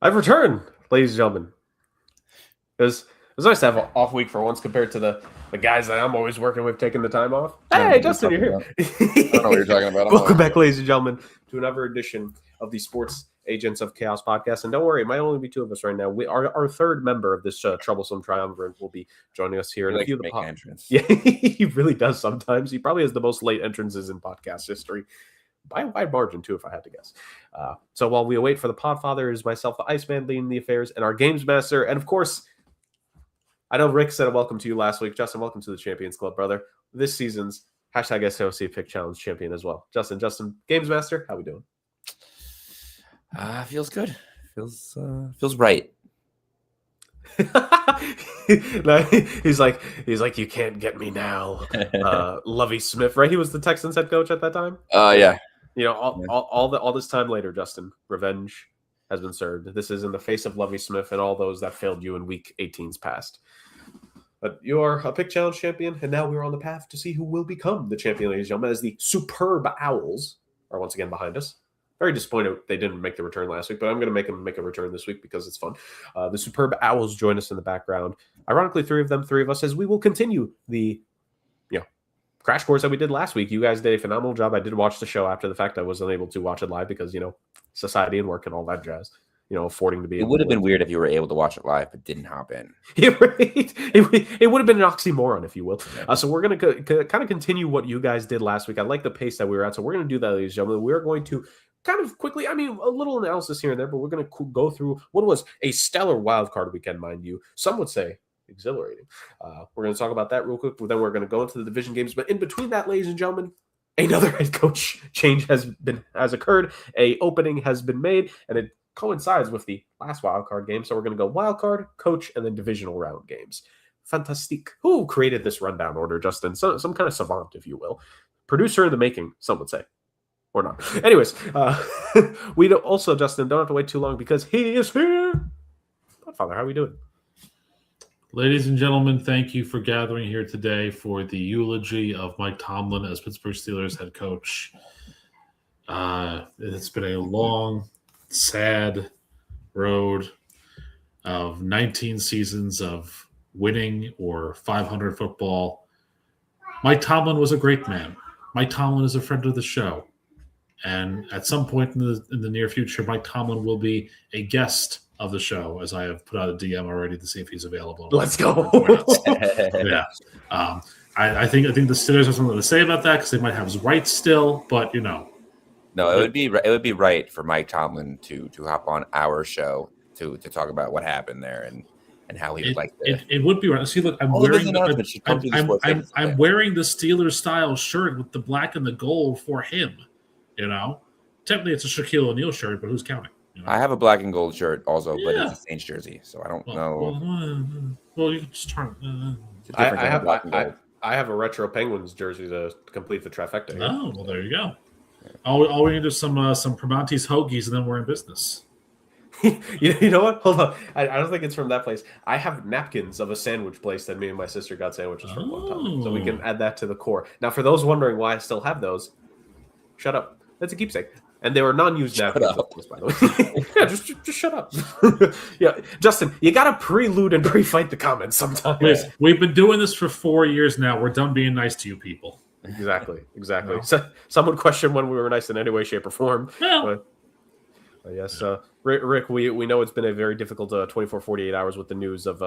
I've returned, ladies and gentlemen. It was nice to have an off week for once compared to the guys that I'm always working with taking the time off. Hey, Justin, you're here. I don't know what you're talking about. Welcome back, ladies and gentlemen, to another edition of the Sports Agents of Chaos podcast. And don't worry, it might only be two of us right now. Our third member of this troublesome triumvirate will be joining us here. He likes to make entrance. Yeah, he really does sometimes. He probably has the most late entrances in podcast history. By a wide margin, too, if I had to guess. So while we await for the Podfather, it is myself, the Iceman, leading the affairs, and our Games Master. And, of course, I know Rick said a welcome to you last week. Justin, welcome to the Champions Club, brother. This season's #SOC Pick Challenge champion as well. Justin, Games Master, how we doing? Feels good. Feels right. He's like, you can't get me now. Lovie Smith, right? He was the Texans head coach at that time. Yeah. You know, all this time later, Justin, revenge has been served. This is in the face of Lovie Smith and all those that failed you in Week 18's past. But you're a Pick Challenge champion, and now we're on the path to see who will become the champion, ladies and gentlemen, as the superb Owls are once again behind us. Very disappointed they didn't make the return last week, but I'm going to make them make a return this week because it's fun. The superb Owls join us in the background. Ironically, three of us, as we will continue the crash course that we did last week. You guys did a phenomenal job. I did watch the show after the fact. I wasn't able to watch it live because, society and work and all that jazz, affording to be. It would have been weird if you were able to watch it live but didn't hop in. Yeah, right. It would have been an oxymoron, if you will. So we're going to kind of continue what you guys did last week. I like the pace that we were at. So we're going to do that, ladies and gentlemen. We're going to kind of quickly, a little analysis here and there, but we're going to go through what was a stellar wildcard weekend, mind you. Some would say exhilarating. We're going to talk about that real quick, but then we're going to go into the division games. But in between that, ladies and gentlemen, another head coach change has occurred. A opening has been made, and it coincides with the last wildcard game. So we're going to go wildcard, coach, and then divisional round games. Fantastic. Who created this rundown order, Justin? Some kind of savant, if you will. Producer in the making, some would say. Or not. Anyways, we also, Justin, don't have to wait too long because he is here. Godfather, how are we doing? Ladies and gentlemen, thank you for gathering here today for the eulogy of Mike Tomlin as Pittsburgh Steelers head coach. It's been a long, sad road of 19 seasons of winning or 500 football. Mike Tomlin was a great man. Mike Tomlin is a friend of the show. And at some point in the near future, Mike Tomlin will be a guest of the show, as I have put out a DM already to see if he's available. Let's go. Yeah. I think the Steelers have something to say about that because they might have his rights still, but No, it would be right for Mike Tomlin to hop on our show to talk about what happened there and how he would like to. It would be right. See, look, I'm wearing the Steelers style shirt with the black and the gold for him. Technically it's a Shaquille O'Neal shirt, but who's counting? I have a black and gold shirt also, but it's a Saints jersey, so I don't know. Well, you can just turn. I have a retro Penguins jersey to complete the trifecta. Oh, well, there you go. All we need is some Primanti's hoagies, and then we're in business. You know what? Hold on. I don't think it's from that place. I have napkins of a sandwich place that me and my sister got sandwiches from one time, so we can add that to the core. Now, for those wondering why I still have those, shut up. That's a keepsake. And they were non-used napkins, by the way. Yeah, just shut up. Yeah, Justin, you got to prelude and pre-fight the comments sometimes. Please, we've been doing this for 4 years now. We're done being nice to you people. Exactly. No. So, some would question when we were nice in any way, shape, or form. Well. But yes, Rick, we know it's been a very difficult 24, 48 hours with the news of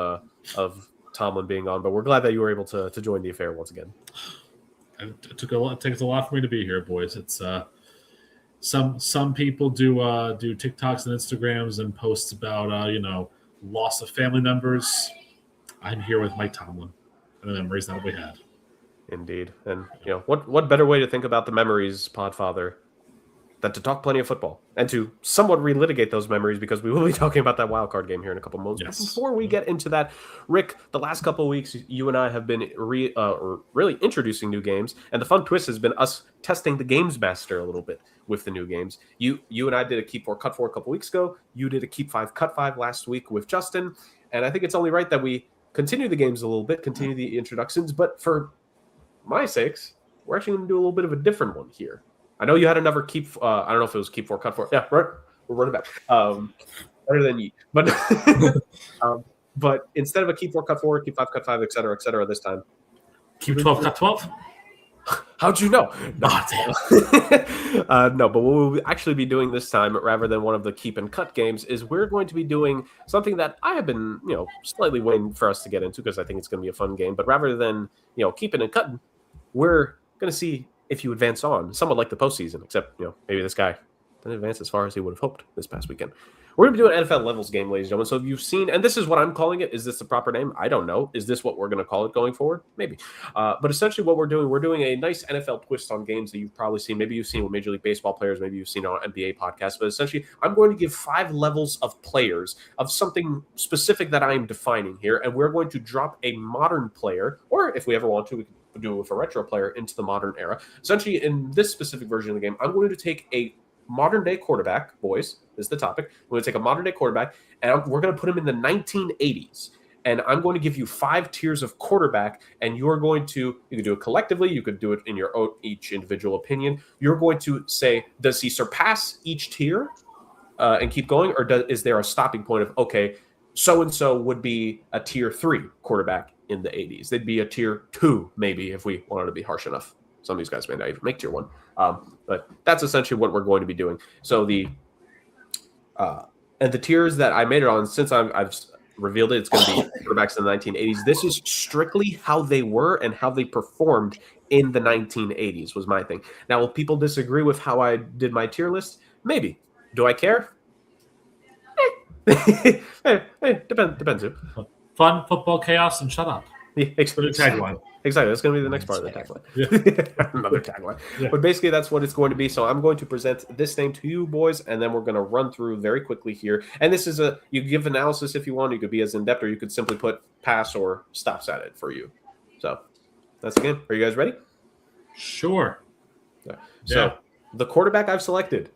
Tomlin being on, but we're glad that you were able to join the affair once again. It takes a lot for me to be here, boys. It's some people do TikToks and Instagrams and posts about loss of family members. I'm here with Mike Tomlin and the memories that we had. Indeed, and what better way to think about the memories, Podfather, than to talk plenty of football and to somewhat relitigate those memories because we will be talking about that wild card game here in a couple of moments. Yes. But before we get into that, Rick, the last couple of weeks, you and I have been really introducing new games, and the fun twist has been us testing the Games Master a little bit with the new games. You and I did a Keep 4, Cut 4 a couple weeks ago. You did a Keep 5, Cut 5 last week with Justin, and I think it's only right that we continue the games a little bit, continue the introductions, but for my sakes, we're actually going to do a little bit of a different one here. I know you had another keep. I don't know if it was Keep 4, Cut 4. Yeah, right. We're running back. better than you. But instead of a keep 4, cut 4, keep 5, cut 5, et cetera, this time. Keep 12, cut 12? How'd you know? Oh, damn. No, but what we'll actually be doing this time, rather than one of the keep and cut games, is we're going to be doing something that I have been, slightly waiting for us to get into because I think it's going to be a fun game. But rather than, keeping and cutting, we're going to see if you advance on, somewhat like the postseason, except, maybe this guy didn't advance as far as he would have hoped this past weekend. We're going to be doing an NFL levels game, ladies and gentlemen. So if you've seen, and this is what I'm calling it. Is this the proper name? I don't know. Is this what we're going to call it going forward? Maybe. But essentially what we're doing a nice NFL twist on games that you've probably seen. Maybe you've seen with Major League Baseball players. Maybe you've seen it on NBA podcasts. But essentially, I'm going to give 5 levels of players of something specific that I am defining here. And we're going to drop a modern player, or if we ever want to, we can do it with a retro player into the modern era. Essentially, in this specific version of the game, I'm going to take a modern day quarterback, boys, is the topic. We're going to take a modern day quarterback, and we're going to put him in the 1980s. And I'm going to give you 5 tiers of quarterback, and you can do it collectively. You could do it in your own, each individual opinion. You're going to say, does he surpass each tier and keep going? Or is there a stopping point of, okay, so-and-so would be a tier 3 quarterback in the 80s. They'd be a tier 2, maybe, if we wanted to be harsh enough. Some of these guys may not even make tier 1. But that's essentially what we're going to be doing. So and the tiers that I made it on, since I've revealed it, it's going to be quarterbacks in the 1980s. This is strictly how they were and how they performed in the 1980s was my thing. Now, will people disagree with how I did my tier list? Maybe. Do I care? Depends. Fun, football, chaos, and shut up. Yeah, exactly. Tagline. Exactly. That's going to be the next part of the tagline. Yeah. Another tagline. Yeah. But basically, that's what it's going to be. So I'm going to present this name to you, boys, and then we're going to run through very quickly here. And this is you give analysis if you want. You could be as in-depth, or you could simply put pass or stops at it for you. So that's the game. Are you guys ready? Sure. So the quarterback I've selected,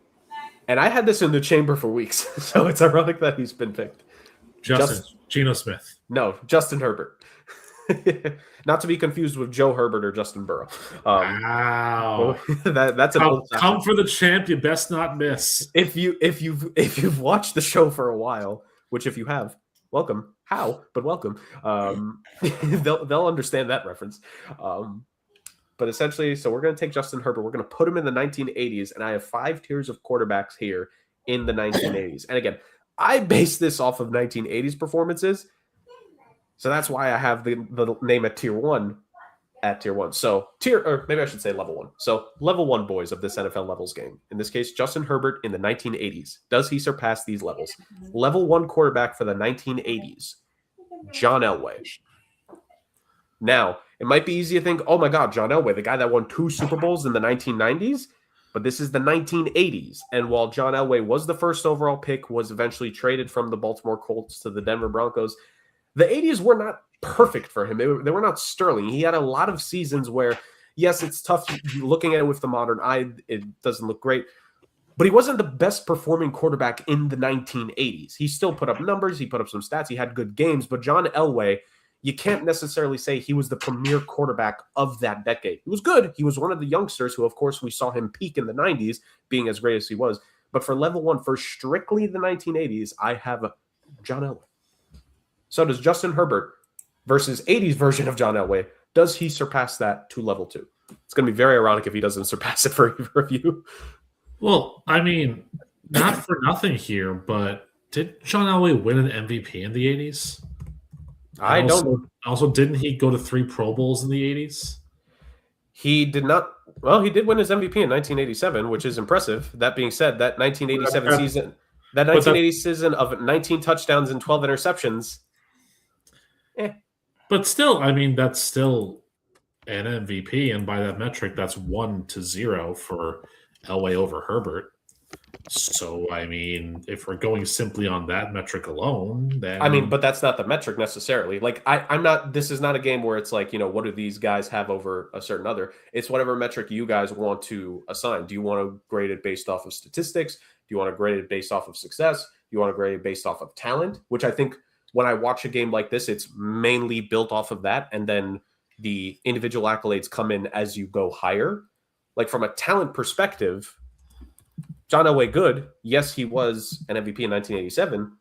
and I had this in the chamber for weeks, so it's ironic that he's been picked. Geno Smith. No, Justin Herbert. Not to be confused with Joe Herbert or Justin Burrow. Wow. That's come for the champ. You best not miss. If you've watched the show for a while, which if you have, welcome. How? But welcome. They'll understand that reference. But essentially, so we're going to take Justin Herbert. We're going to put him in the 1980s, and I have 5 tiers of quarterbacks here in the 1980s. And again, I base this off of 1980s performances. So that's why I have the name at tier 1 at tier 1. So or maybe I should say level 1. So level 1 boys of this NFL levels game. In this case, Justin Herbert in the 1980s. Does he surpass these levels? Level 1 quarterback for the 1980s, John Elway. Now, it might be easy to think, oh my God, John Elway, the guy that won 2 Super Bowls in the 1990s. But this is the 1980s. And while John Elway was the first overall pick, was eventually traded from the Baltimore Colts to the Denver Broncos, the 80s were not perfect for him. They were not sterling. He had a lot of seasons where, yes, it's tough looking at it with the modern eye. It doesn't look great. But he wasn't the best performing quarterback in the 1980s. He still put up numbers. He put up some stats. He had good games. But John Elway, you can't necessarily say he was the premier quarterback of that decade. He was good. He was one of the youngsters who, of course, we saw him peak in the 90s, being as great as he was. But for level 1, for strictly the 1980s, I have John Elway. So does Justin Herbert versus 80s version of John Elway, does he surpass that to level 2? It's going to be very ironic if he doesn't surpass it for you. Well, I mean, not for nothing here, but did John Elway win an MVP in the 80s? Also, didn't he go to 3 Pro Bowls in the 80s? He did not. Well, he did win his MVP in 1987, which is impressive. That being said, that 1980 season of 19 touchdowns and 12 interceptions. But still, I mean, that's still an MVP, and by that metric, that's 1-0 for Elway over Herbert. So, I mean, if we're going simply on that metric alone, then... I mean, but that's not the metric necessarily. Like, I'm not... This is not a game where it's like, what do these guys have over a certain other? It's whatever metric you guys want to assign. Do you want to grade it based off of statistics? Do you want to grade it based off of success? Do you want to grade it based off of talent? Which I think... When I watch a game like this, it's mainly built off of that. And then the individual accolades come in as you go higher. Like from a talent perspective, John Elway good. Yes, he was an MVP in 1987,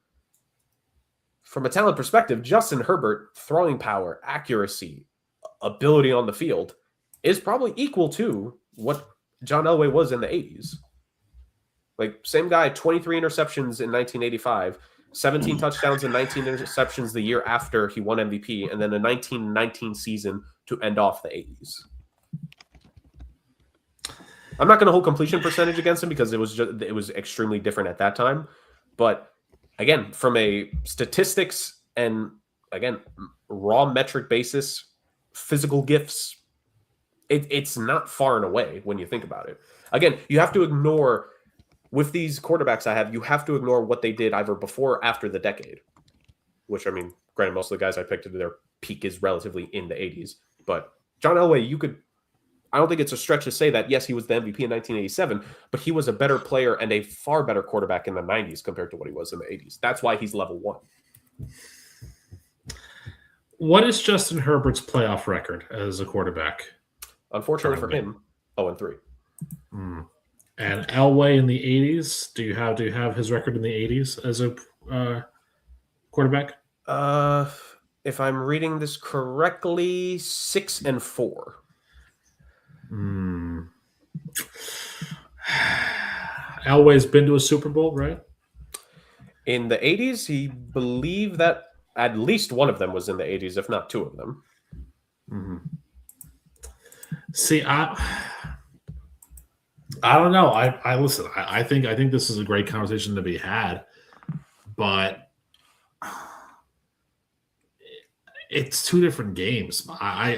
from a talent perspective, Justin Herbert, throwing power, accuracy, ability on the field is probably equal to what John Elway was in the 80s. Like, same guy, 23 interceptions in 1985, 17 touchdowns and 19 interceptions the year after he won MVP, and then a 1919 season to end off the 80s. I'm not going to hold completion percentage against him because it was extremely different at that time. But again, from a statistics and again raw metric basis, physical gifts, it's not far and away when you think about it. Again, you have to ignore with these quarterbacks you have to ignore what they did either before or after the decade. Which, I mean, granted, most of the guys I picked, their peak is relatively in the 80s. But John Elway, I don't think it's a stretch to say that, yes, he was the MVP in 1987, but he was a better player and a far better quarterback in the 90s compared to what he was in the 80s. That's why he's level 1. What is Justin Herbert's playoff record as a quarterback? Unfortunately for him, 0-3. And Elway in the 80s, do you have his record in the 80s as a quarterback? If I'm reading this correctly, 6-4. Elway's been to a Super Bowl, right? In the 80s, he believed that at least one of them was in the 80s, if not 2 of them. See, I don't know. I listen. I think this is a great conversation to be had, but it's 2 different games. I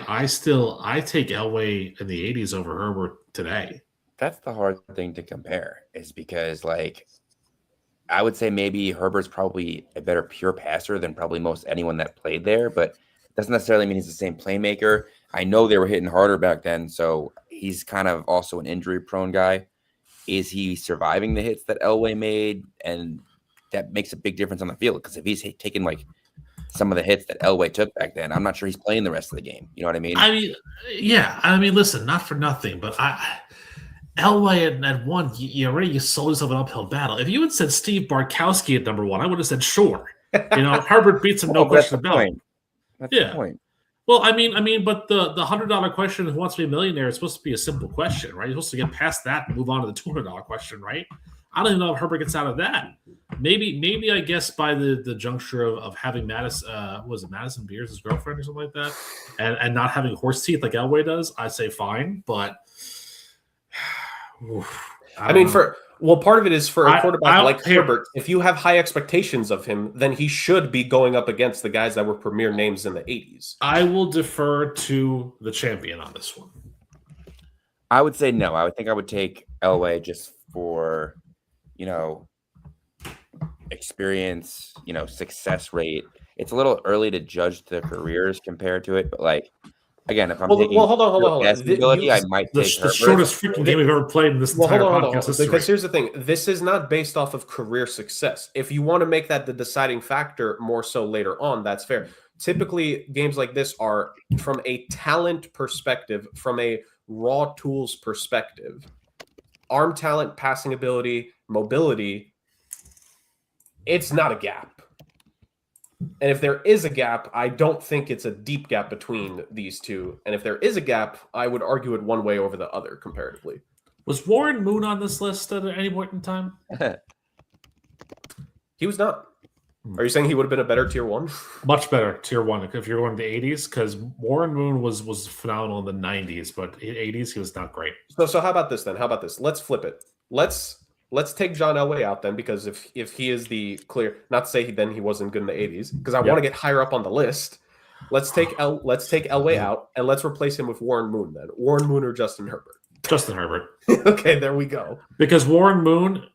take Elway in the 80s over Herbert today. That's the hard thing to compare, is because, like, I would say maybe Herbert's probably a better pure passer than probably most anyone that played there, but it doesn't necessarily mean he's the same playmaker. I know they were hitting harder back then, so he's kind of also an injury-prone guy. Is he surviving the hits that Elway made? And that makes a big difference on the field, because if he's taking, like, some of the hits that Elway took back then, I'm not sure he's playing the rest of the game. You know what I mean? Listen, not for nothing, but Elway at 1, you sold yourself an uphill battle. If you had said Steve Bartkowski at number 1, I would have said sure. Herbert beats him, no question about it. That's the point. Well, I mean, but the $100 question, who wants to be a millionaire, is supposed to be a simple question, right? You're supposed to get past that and move on to the $200 question, right? I don't even know if Herbert gets out of that. Maybe I guess by the juncture of having Madison Beers, his girlfriend, or something like that, and not having horse teeth like Elway does, I say fine. But part of it is for a quarterback like Herbert, if you have high expectations of him, then he should be going up against the guys that were premier names in the 80s. I will defer to the champion on this one. I would say no. I would think I would take Elway just for, experience, success rate. It's a little early to judge the careers compared to it, but, like, again, if I'm taking hold on. ability, I might take the shortest freaking game we've ever played in this entire podcast history. Because here's the thing: this is not based off of career success. If you want to make that the deciding factor more so later on, that's fair. Typically, games like this are from a talent perspective, from a raw tools perspective, arm talent, passing ability, mobility. It's not a gap. And if there is a gap, I don't think it's a deep gap between these two. And if there is a gap, I would argue it one way over the other comparatively. Was Warren Moon on this list at any point in time? He was not. Are you saying he would have been a better tier 1? Much better tier 1 if you're going to the 80s, because Warren Moon was phenomenal in the 90s, but in the 80s he was not great. So how about this then? How about this? Let's flip it. Let's take John Elway out then, because if he is the clear, not to say then he wasn't good in the 80s, because I want to get higher up on the list. Let's take Elway out and let's replace him with Warren Moon then. Warren Moon or Justin Herbert? Justin Herbert. Okay, there we go. Because Warren Moon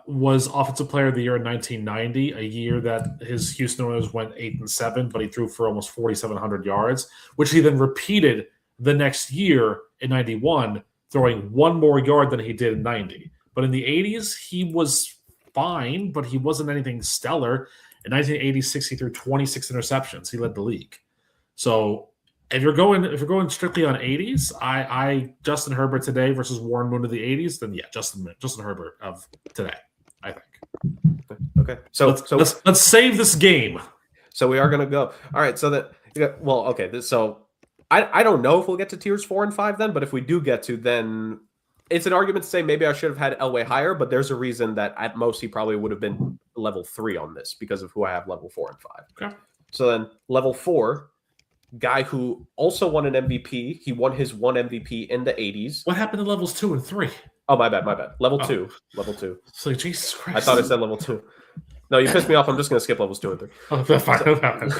was Offensive Player of the Year in 1990, a year that his Houston Oilers went 8-7, but he threw for almost 4,700 yards, which he then repeated the next year in 91, throwing one more yard than he did in 90. But in the 80s, he was fine, but he wasn't anything stellar. In 1986, he threw 26 interceptions. He led the league. So if you're going strictly on 80s, I Justin Herbert today versus Warren Moon of the 80s, then yeah, Justin Herbert of today, I think. Okay. So let's save this game. So we are going to go. All right. So that, well, okay. So I don't know if we'll get to tiers 4 and 5 then, but if we do get to, then it's an argument to say maybe I should have had Elway higher, but there's a reason that at most he probably would have been level 3 on this because of who I have level 4 and 5. Okay. So then level 4, guy who also won an MVP. He won his one MVP in the 80s. What happened to levels 2 and 3? Oh, my bad. Level 2. It's like, Jesus Christ. I thought I said level 2. No, you pissed me off. I'm just going to skip levels 2 and 3. Oh, fine.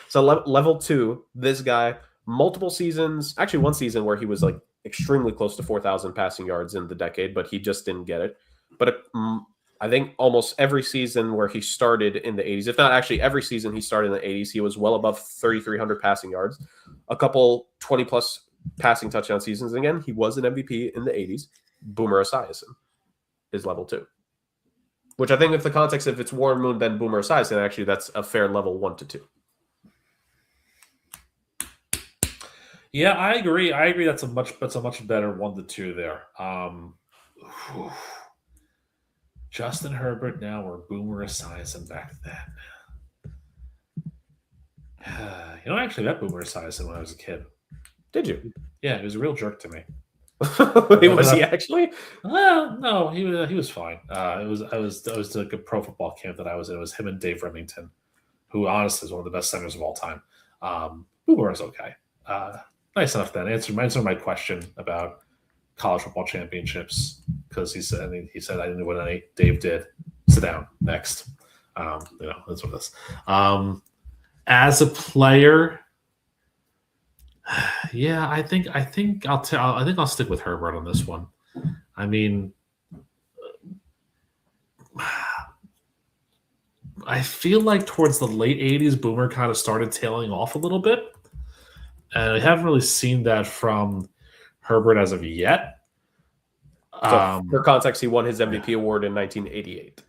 So level 2, this guy, multiple seasons, actually one season where he was like extremely close to 4,000 passing yards in the decade, but he just didn't get it. But I think almost every season where he started in the 80s, if not actually every season he started in the 80s, he was well above 3,300 passing yards, a couple 20-plus passing touchdown seasons. And again, he was an MVP in the 80s. Boomer Esiason is level 2. Which I think if the context, if it's Warren Moon, then Boomer Esiason, actually that's a fair level 1 to 2. Yeah, I agree. That's a much better 1 to 2 there. Justin Herbert now or Boomer Esiason back then. I actually met Boomer Esiason when I was a kid. Did you? Yeah, he was a real jerk to me. Was he actually? Well, no, he was fine. I was like a pro football camp that I was in. It was him and Dave Remington, who honestly is one of the best centers of all time. Boomer is okay. Nice enough then. Answer my question about college football championships because he said I didn't win any. Dave did. Sit down. Next. That's what it is. As a player, yeah, I think I'll stick with Herbert on this one. I mean, I feel like towards the late 80s, Boomer kind of started tailing off a little bit. And I haven't really seen that from Herbert as of yet. So for context, he won his MVP award in 1988.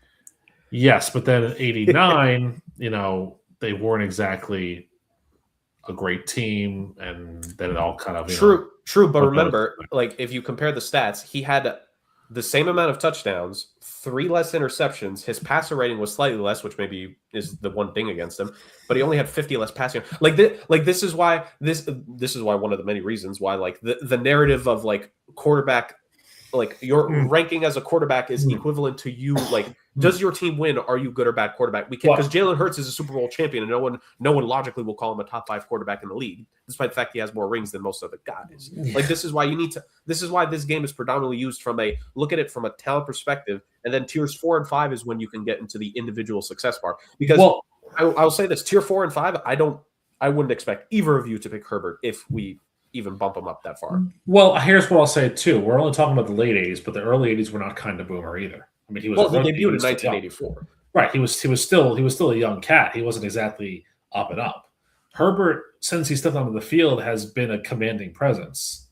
Yes, but then in 89, they weren't exactly a great team, and then it all kind of true. But remember, like if you compare the stats, he had the same amount of touchdowns, 3 less interceptions. His passer rating was slightly less, which maybe is the one thing against him. But he only had 50 less passing. This is why one of the many reasons why like the narrative of like quarterback, like your ranking as a quarterback is equivalent to you like. Does your team win? Are you good or bad quarterback? We can't because Jalen Hurts is a Super Bowl champion, and no one logically will call him a top 5 quarterback in the league, despite the fact he has more rings than most other guys. Like this is why this is why this game is predominantly used from a look at it from a talent perspective, and then tiers 4 and 5 is when you can get into the individual success part. Because I'll say this: tier 4 and 5, I wouldn't expect either of you to pick Herbert if we even bump him up that far. Well, here's what I'll say too: we're only talking about the late 80s, but the early 80s were not kind of Boomer either. I mean, he was he debuted in 1984. Right. He was still a young cat. He wasn't exactly up and up. Herbert, since he stepped onto the field, has been a commanding presence.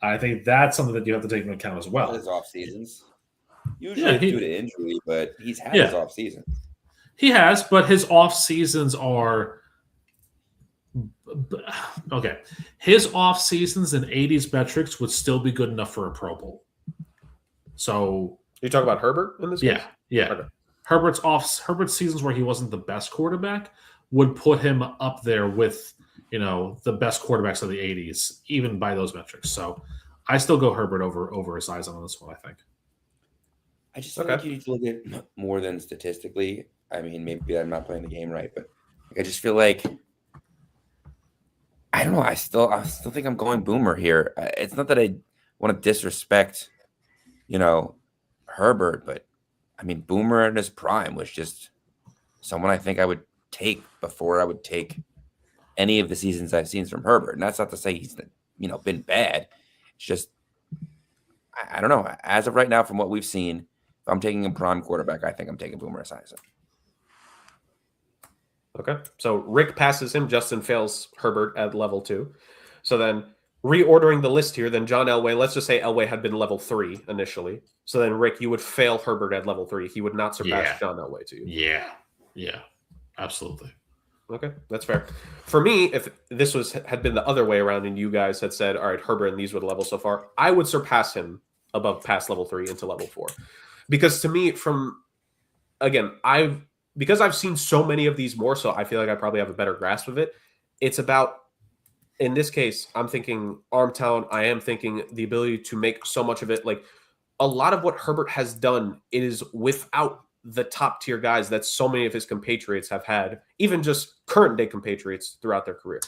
I think that's something that you have to take into account as well. His off seasons, usually due to injury, but he's had his off season. He has, but his off seasons are okay. His off seasons in 80s metrics would still be good enough for a Pro Bowl. So. You talk about Herbert in this case? Yeah. Okay. Herbert's seasons where he wasn't the best quarterback would put him up there with, the best quarterbacks of the 80s, even by those metrics. So I still go Herbert over his eyes on this one, I think. I just feel like you need to look at more than statistically. I mean, maybe I'm not playing the game right, but I just feel like I don't know. I still think I'm going Boomer here. It's not that I want to disrespect, Herbert, but I mean, Boomer in his prime was just someone I think I would take before I would take any of the seasons I've seen from Herbert. And that's not to say he's, been bad. It's just, I don't know. As of right now, from what we've seen, if I'm taking a prime quarterback, I think I'm taking Boomer Esiason. Okay. So Rick passes him. Justin fails Herbert at level 2. So then reordering the list here, then John Elway, let's just say Elway had been level 3 initially. So then, Rick, you would fail Herbert at level 3. He would not surpass John Elway to you. Yeah, absolutely. Okay, that's fair. For me, if this had been the other way around and you guys had said, all right, Herbert and these were the levels so far, I would surpass him above past level 3 into level 4. Because to me, because I've seen so many of these more, so I feel like I probably have a better grasp of it. It's about, in this case, I'm thinking arm talent. I am thinking the ability to make so much of it. Like a lot of what Herbert has done is without the top tier guys that so many of his compatriots have had, even just current day compatriots throughout their career.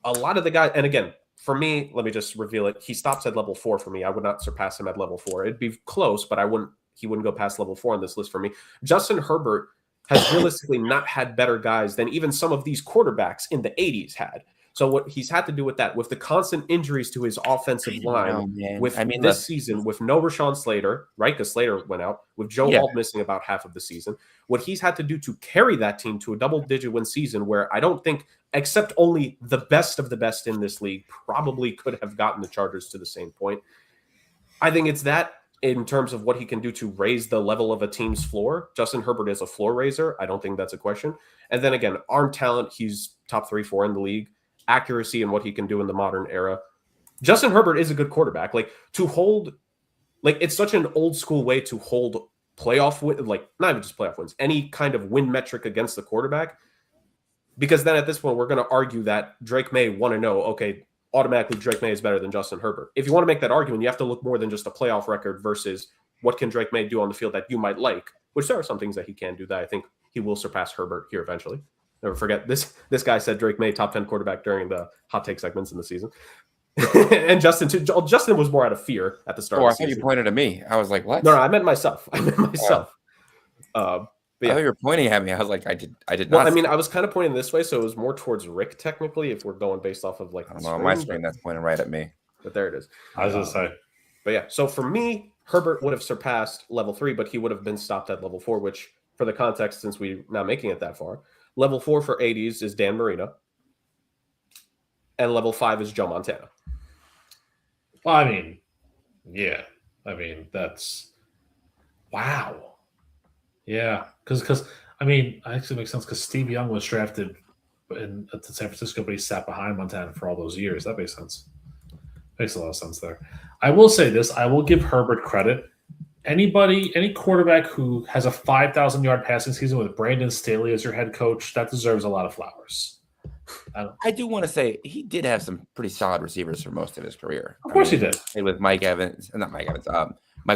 A lot of the guys, and again, for me, let me just reveal it. He stops at level 4 for me. I would not surpass him at level 4. It'd be close, but he wouldn't go past level 4 on this list for me. Justin Herbert has realistically not had better guys than even some of these quarterbacks in the 80s had. So what he's had to do with that, with the constant injuries to his offensive line, this season, with no Rashawn Slater, right? Because Slater went out, with Joe Alt missing about half of the season, what he's had to do to carry that team to a double-digit win season where I don't think, except only the best of the best in this league, probably could have gotten the Chargers to the same point. I think it's that in terms of what he can do to raise the level of a team's floor. Justin Herbert is a floor raiser. I don't think that's a question. And then again, arm talent, he's top 3-4 in the league. Accuracy and what he can do in the modern era. Justin Herbert is a good quarterback. Like to hold, like it's such an old school way to hold playoff win, like not even just playoff wins, any kind of win metric against the quarterback. Because then at this point, we're going to argue that Drake May want to know, okay, automatically Drake May is better than Justin Herbert. If you want to make that argument, you have to look more than just a playoff record versus what can Drake May do on the field that you might like, which there are some things that he can do that I think he will surpass Herbert here eventually. Never forget this guy said Drake May top 10 quarterback during the hot take segments in the season. And Justin was more out of fear at the start. I thought you pointed at me. I was like, what? No, I meant myself. But yeah. I thought you were pointing at me. I was like, I did not. Well, I mean, I was kind of pointing this way, so it was more towards Rick technically. If we're going based off of like, I don't know, on my screen that's pointing right at me. But there it is. I was gonna say. But yeah, so for me, Herbert would have surpassed level 3, but he would have been stopped at level 4. Which, for the context, since we're not making it that far. Level 4 for 80s is Dan Marino. And level 5 is Joe Montana. Well, I mean, yeah. I mean, that's wow. Yeah. Because I mean, it actually makes sense because Steve Young was drafted at the San Francisco, but he sat behind Montana for all those years. That makes sense. Makes a lot of sense there. I will say this. I will give Herbert credit. Any quarterback who has a 5,000-yard passing season with Brandon Staley as your head coach, that deserves a lot of flowers. I do want to say he did have some pretty solid receivers for most of his career. Of course he did. With Mike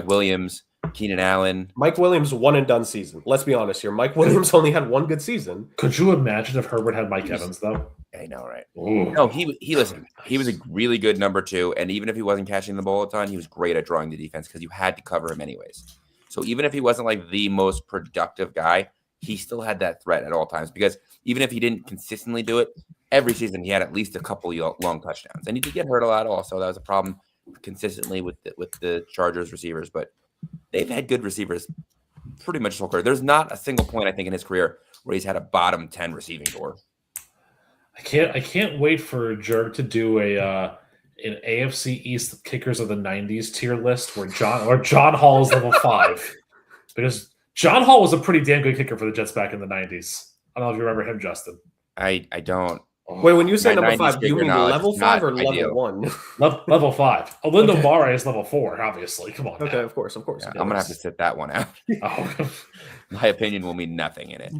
Williams, Keenan Allen. Mike Williams, one and done season. Let's be honest here. Mike Williams only had one good season. Could you imagine if Herbert had Mike Evans, though? I know, right? Ooh. No, he was a really good number 2, and even if he wasn't catching the ball a ton, he was great at drawing the defense because you had to cover him anyways. So even if he wasn't like the most productive guy, he still had that threat at all times because even if he didn't consistently do it, every season he had at least a couple long touchdowns, and he did get hurt a lot also. That was a problem consistently with the Chargers receivers, but they've had good receivers pretty much his whole career. There's not a single point I think in his career where he's had a bottom 10 receiving door. I can't wait for Jerg to do an AFC East kickers of the 90s tier list where John Hall is level 5 because John Hall was a pretty damn good kicker for the Jets back in the 90s. I don't know if you remember him, Justin. I don't. Wait, when you say number 5, do you mean level 5 or level 1? Level 5. Olindo Mare is level 4, obviously. Come on. Okay, now. of course. Yeah, I'm going to have to sit that one out. My opinion will mean nothing in it.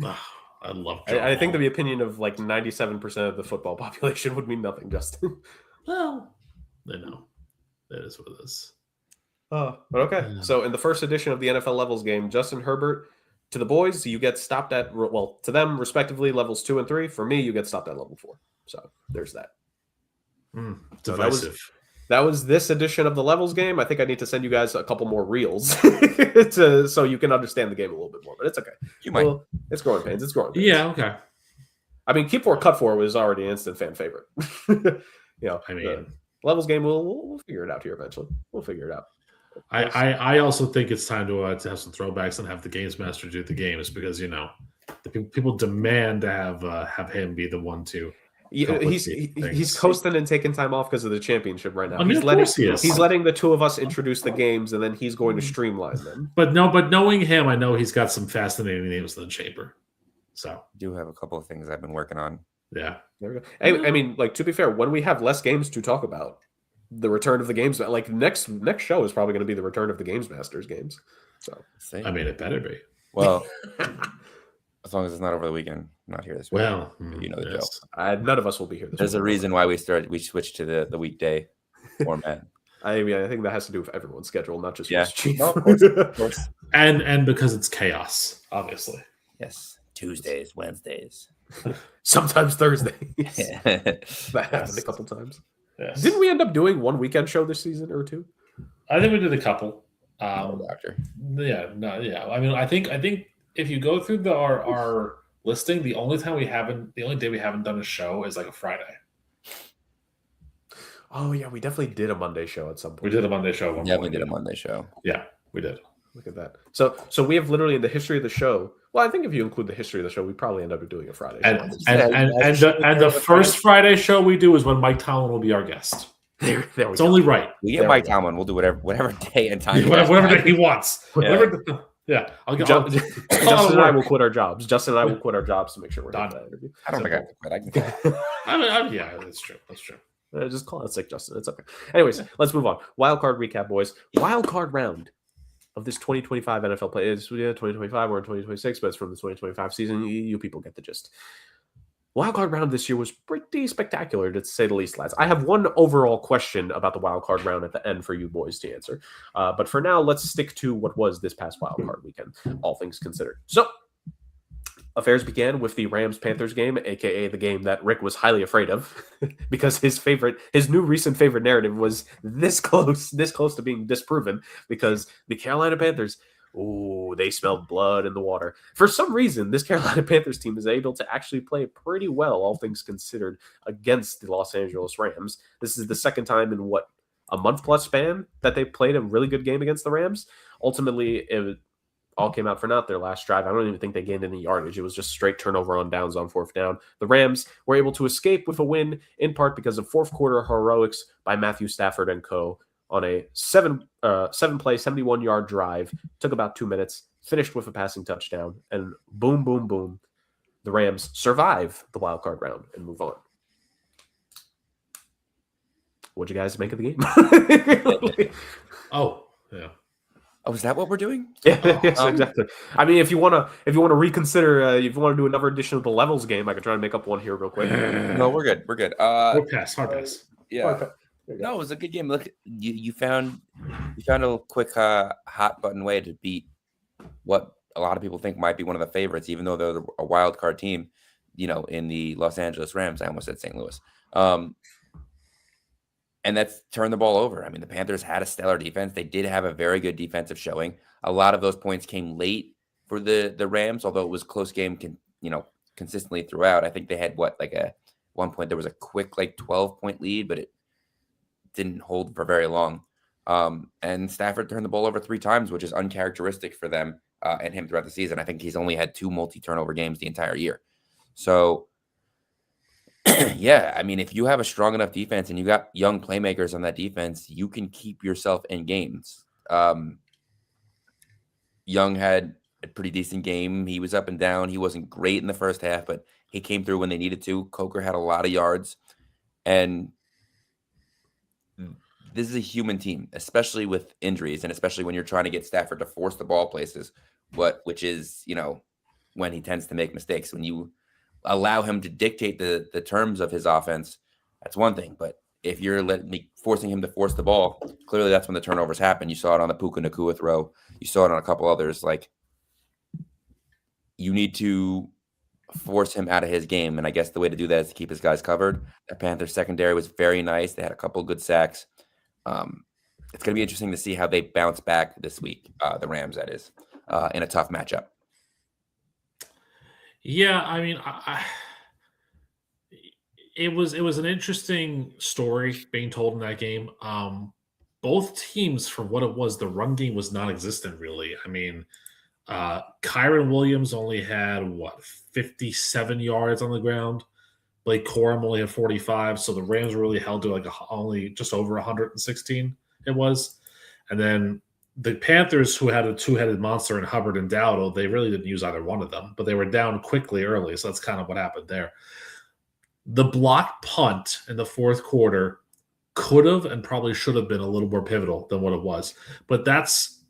I love I think the opinion of like 97% of the football population would mean nothing, Justin. Well, they know. That is what it is. But okay. Yeah. So in the first edition of the NFL Levels game, Justin Herbert, to the boys, you get stopped at, well, to them, respectively, levels 2 and 3. For me, you get stopped at level 4. So there's that. Divisive. So that was this edition of the Levels game. I think I need to send you guys a couple more reels so you can understand the game a little bit more. But it's okay. You might. Well, it's growing pains. It's growing pains. Yeah, okay. I mean, Keep 4, Cut 4 was already an instant fan favorite. I mean, Levels game, we'll figure it out here eventually. We'll figure it out. I also think it's time to have some throwbacks and have the Games Master do the games because the people demand to have him be the one to. Yeah, he's coasting and taking time off because of the championship right now. I mean, he's letting the two of us introduce the games, and then he's going to streamline them. But knowing him, I know he's got some fascinating names in the chamber. So I do have a couple of things I've been working on. Yeah, there we go. I mean, like to be fair, when we have less games to talk about, the return of the games, like next show is probably going to be the return of the Games Masters games. So I mean, it better be. Well, as long as it's not over the weekend. I'm not here this week. Well, you know the yes. joke. None of us will be here this There's a week. reason why we switched to the weekday format. I mean, I think that has to do with everyone's schedule, not just yours, Chief. No, of course. And because it's chaos, obviously. Yes. Tuesdays, Wednesdays. Sometimes Thursdays. Yes. That happened a couple times. Yes. Didn't we end up doing one weekend show this season or two? I think we did a couple. Doctor. Yeah. I mean, I think if you go through our listing, the only day we haven't done a show is like a Friday. Oh yeah, we definitely did a Monday show at some point. We did a Monday show. Definitely did a Monday show. Yeah, we did. Look at that. So we have literally in the history of the show. Well, I think if you include the history of the show, we probably end up doing a Friday show. And the first Friday show we do is when Mike Tomlin will be our guest. There we It's go. only right. We get Mike Tomlin. We'll do whatever day and time. Whatever day he wants. Yeah. I'll get. Justin and I will quit our jobs. Justin and I will quit our jobs to make sure we're done that interview. I don't think I have to quit. I can quit. Yeah, that's true. That's true. Just call it sick, Justin. It's okay. Anyways, let's move on. Wild card recap, boys. Wild card round of this 2025 NFL play. It's 2025. We're in 2026, but it's from the 2025 season. You people get the gist. Wild card round this year was pretty spectacular, to say the least, lads. I have one overall question about the wild card round at the end for you boys to answer. But for now, let's stick to what was this past wild card weekend, all things considered. So, affairs began with the Rams-Panthers game, aka the game that Rick was highly afraid of, because his new recent favorite narrative was this close to being disproven, because the Carolina Panthers, they smelled blood in the water. For some reason, this Carolina Panthers team is able to actually play pretty well, all things considered, against the Los Angeles Rams. This is the second time in a month-plus span that they played a really good game against the Rams. Ultimately, it all came out for naught their last drive. I don't even think they gained any yardage. It was just straight turnover on downs on fourth down. The Rams were able to escape with a win, in part because of fourth quarter heroics by Matthew Stafford and co. on a seven play, 71-yard drive. Took about 2 minutes, finished with a passing touchdown, and boom, boom, boom. The Rams survive the wild card round and move on. What'd you guys make of the game? Oh, yeah. Oh, is that what we're doing? Yeah, yes, exactly. I mean, if you want to reconsider, if you want to do another edition of the levels game, I could try and make up one here real quick. No, we're good. We're good. Hard pass. Yeah. Okay. No, it was a good game. Look, you found a quick hot button way to beat what a lot of people think might be one of the favorites, even though they're a wild card team. In the Los Angeles Rams. I almost said St. Louis. And that's turned the ball over. I mean, the Panthers had a stellar defense. They did have a very good defensive showing. A lot of those points came late for the Rams, although it was a close game, consistently throughout. I think they had one point there was a quick 12-point lead, but it didn't hold for very long. And Stafford turned the ball over 3 times, which is uncharacteristic for them and him throughout the season. I think he's only had 2 multi-turnover games the entire year. So, yeah, I mean, if you have a strong enough defense and you got young playmakers on that defense, you can keep yourself in games. Young had a pretty decent game. He was up and down. He wasn't great in the first half, but he came through when they needed to. Coker had a lot of yards. And this is a human team, especially with injuries and especially when you're trying to get Stafford to force the ball places, which is, when he tends to make mistakes. When you allow him to dictate the terms of his offense, that's one thing. But if you're forcing him to force the ball, clearly that's when the turnovers happen. You saw it on the Puka Nacua throw. You saw it on a couple others. You need to force him out of his game. And I guess the way to do that is to keep his guys covered. The Panthers secondary was very nice. They had a couple of good sacks. It's going to be interesting to see how they bounce back this week, the Rams, that is, in a tough matchup. Yeah, I mean, it was an interesting story being told in that game. Both teams, for what it was, the run game was non-existent, really. I mean, Kyron Williams only had 57 yards on the ground. Blake Corum only had 45, so the Rams were really held to only just over 116. It was, and then the Panthers, who had a 2-headed monster in Hubbard and Dowdle, they really didn't use either one of them, but they were down quickly early, so that's kind of what happened there. The blocked punt in the fourth quarter could have and probably should have been a little more pivotal than what it was, but that's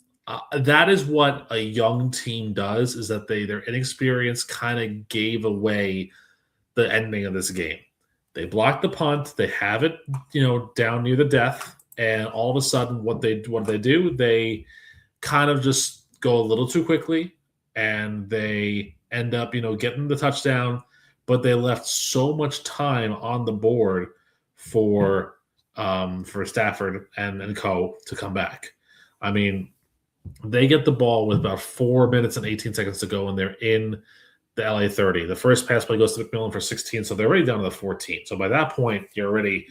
That is what a young team does, is that their inexperience kind of gave away the ending of this game. They block the punt, they have it, down near the death, and all of a sudden what they do, they kind of just go a little too quickly, and they end up, getting the touchdown, but they left so much time on the board for Stafford and co to come back. I mean, they get the ball with about 4 minutes and 18 seconds to go, and they're in the LA 30. The first pass play goes to McMillan for 16, so they're already down to the 14. So by that point, you're already,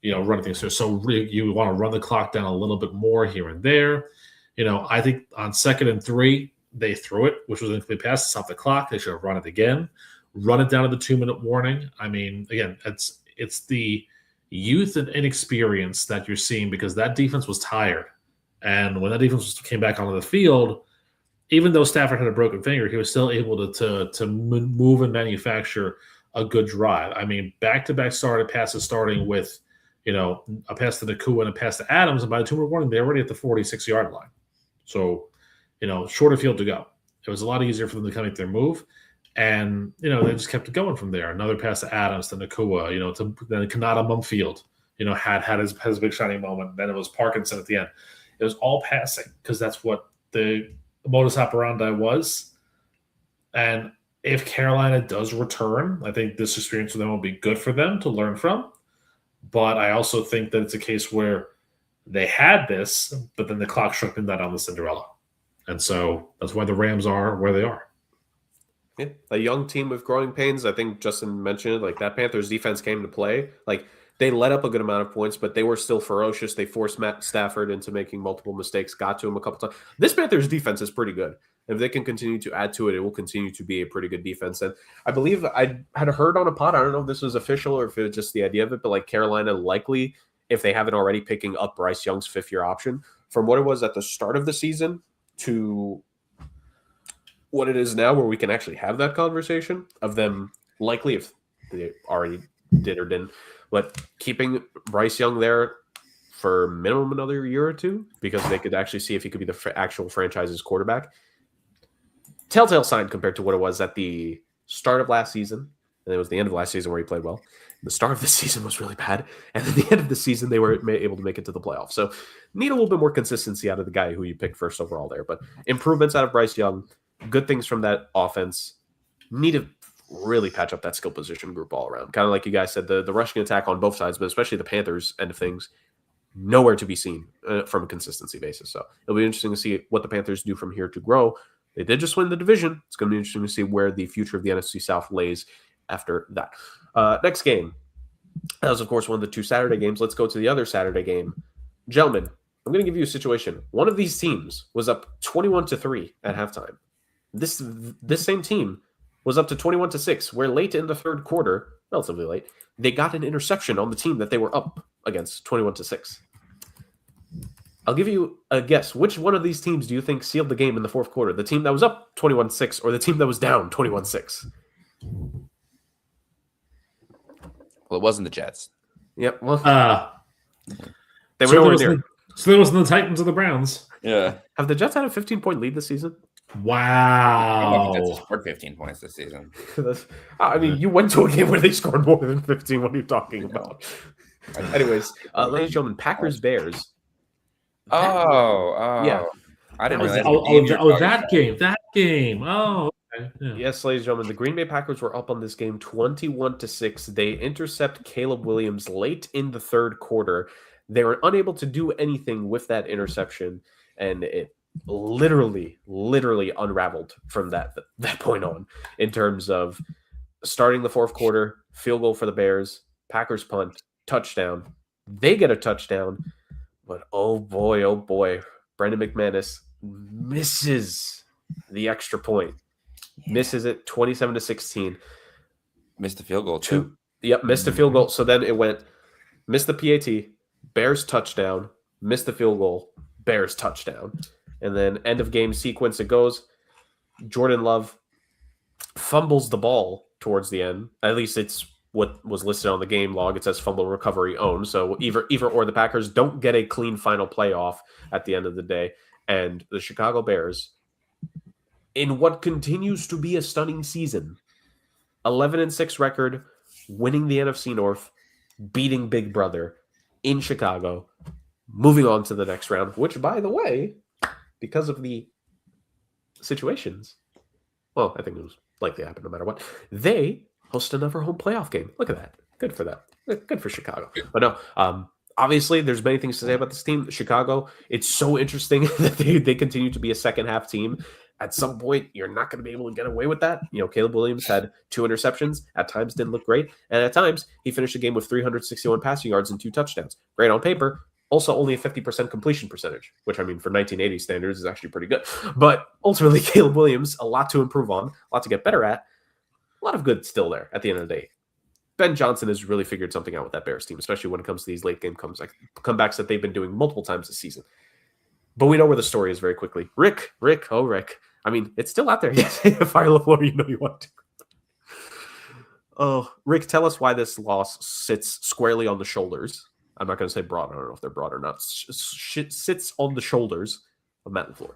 running things through. So you want to run the clock down a little bit more here and there. I think on 2nd and 3, they threw it, which was an incomplete pass to stop the clock. They should have run it again, run it down to the 2-minute warning. I mean, again, it's the youth and inexperience that you're seeing, because that defense was tired. And when that defense came back onto the field, even though Stafford had a broken finger, he was still able to move and manufacture a good drive. I mean, back-to-back passes starting with, a pass to Nakua and a pass to Adams, and by the 2-minute warning, they're already at the 46-yard line. So, shorter field to go. It was a lot easier for them to make their move, and, they just kept it going from there. Another pass to Adams, to Nakua, to then Kanata Mumfield, had his big shining moment. Then it was Parkinson at the end. It was all passing, because that's what the modus operandi was. And if Carolina does return, I think this experience with them will be good for them to learn from. But I also think that it's a case where they had this, but then the clock struck midnight on the Cinderella. And so that's why the Rams are where they are. Yeah, a young team with growing pains. I think Justin mentioned it. Like, that Panthers defense came to play. Like, they let up a good amount of points, but they were still ferocious. They forced Matt Stafford into making multiple mistakes, got to him a couple times. This Panthers defense is pretty good. If they can continue to add to it, it will continue to be a pretty good defense. And I believe I had heard on a pod, I don't know if this was official or if it was just the idea of it, but like Carolina likely, if they haven't already, picking up Bryce Young's 5th-year option from what it was at the start of the season to what it is now, where we can actually have that conversation of them likely, if they already did or didn't, but keeping Bryce Young there for minimum another year or two, because they could actually see if he could be the actual franchise's quarterback. Telltale sign compared to what it was at the start of last season. And it was the end of last season where he played well. The start of the season was really bad. And at the end of the season, they were able to make it to the playoffs. So need a little bit more consistency out of the guy who you picked first overall there. But improvements out of Bryce Young, good things from that offense. Need to really patch up that skill position group all around. Kind of like you guys said, the rushing attack on both sides, but especially the Panthers end of things, nowhere to be seen from a consistency basis. So it'll be interesting to see what the Panthers do from here to grow. They did just win the division. It's going to be interesting to see where the future of the NFC South lays after that. Next game. That was, of course, one of the 2 Saturday games. Let's go to the other Saturday game. Gentlemen, I'm going to give you a situation. One of these teams was up 21-3 at halftime. This same team was up to 21-6, where late in the third quarter, relatively late, they got an interception on the team that they were up against, 21-6. I'll give you a guess. Which one of these teams do you think sealed the game in the fourth quarter? The team that was up 21-6 or the team that was down 21-6? Well, it wasn't the Jets. Yep. Well, they were So nowhere near. there wasn't the Titans or the Browns. Yeah. Have the Jets had a 15-point lead this season? Wow. The Jets scored 15 points this season. I mean, you went to a game where they scored more than 15. What are you talking about? Anyways, ladies and gentlemen, Packers-Bears. Yeah. I didn't realize. That game. Oh, okay. Yeah. Yes, ladies and gentlemen, the Green Bay Packers were up on this game 21-6. They intercept Caleb Williams late in the third quarter. They were unable to do anything with that interception, and it literally unraveled from that point on in terms of starting the fourth quarter, field goal for the Bears, Packers punt, touchdown. They get a touchdown, but oh boy, Brendan McManus misses the extra point. Misses it 27-16. Missed the field goal too. Yep, missed the field goal. So then it went, missed the PAT, Bears touchdown, missed the field goal, Bears touchdown. And then end of game sequence, it goes. Jordan Love fumbles the ball towards the end. At least it's what was listed on the game log. It says fumble recovery owned. So either or the Packers don't get a clean final playoff at the end of the day. And the Chicago Bears, in what continues to be a stunning season, 11-6 record, winning the NFC North, beating Big Brother in Chicago, moving on to the next round, which, by the way, because of the situations, well, I think it was likely to happen no matter what, they host another home playoff game. Look at that. Good for them. Good for Chicago. But no, obviously, there's many things to say about this team. Chicago, it's so interesting that they continue to be a second half team. At some point, you're not going to be able to get away with that. You know, Caleb Williams had 2 interceptions. At times, didn't look great. And at times, he finished the game with 361 passing yards and 2 touchdowns. Great on paper. Also, only a 50% completion percentage, which, I mean, for 1980 standards is actually pretty good. But ultimately, Caleb Williams, a lot to improve on, a lot to get better at. A lot of good still there at the end of the day. Ben Johnson has really figured something out with that Bears team, especially when it comes to these late game comebacks that they've been doing multiple times this season. But we know where the story is very quickly. Rick. I mean, it's still out there. Yes, Fire LaFleur, you know you want to. Oh, Rick, tell us why this loss sits squarely on the shoulders. I'm not going to say broad. I don't know if they're broad or not. Sits on the shoulders of Matt LaFleur.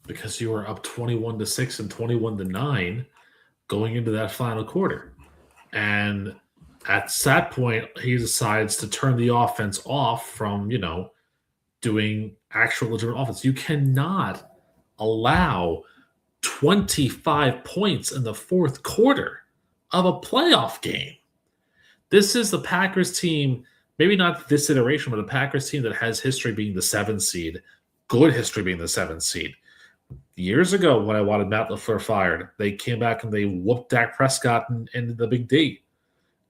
Because you were up 21-6 and 21-9 going into that final quarter. And at that point, he decides to turn the offense off from, doing actual legitimate offense. You cannot allow 25 points in the fourth quarter of a playoff game. This is the Packers team, maybe not this iteration, but a Packers team that has history being the 7th seed, good history being the 7th seed. Years ago, when I wanted Matt LaFleur fired, they came back and they whooped Dak Prescott in the Big D.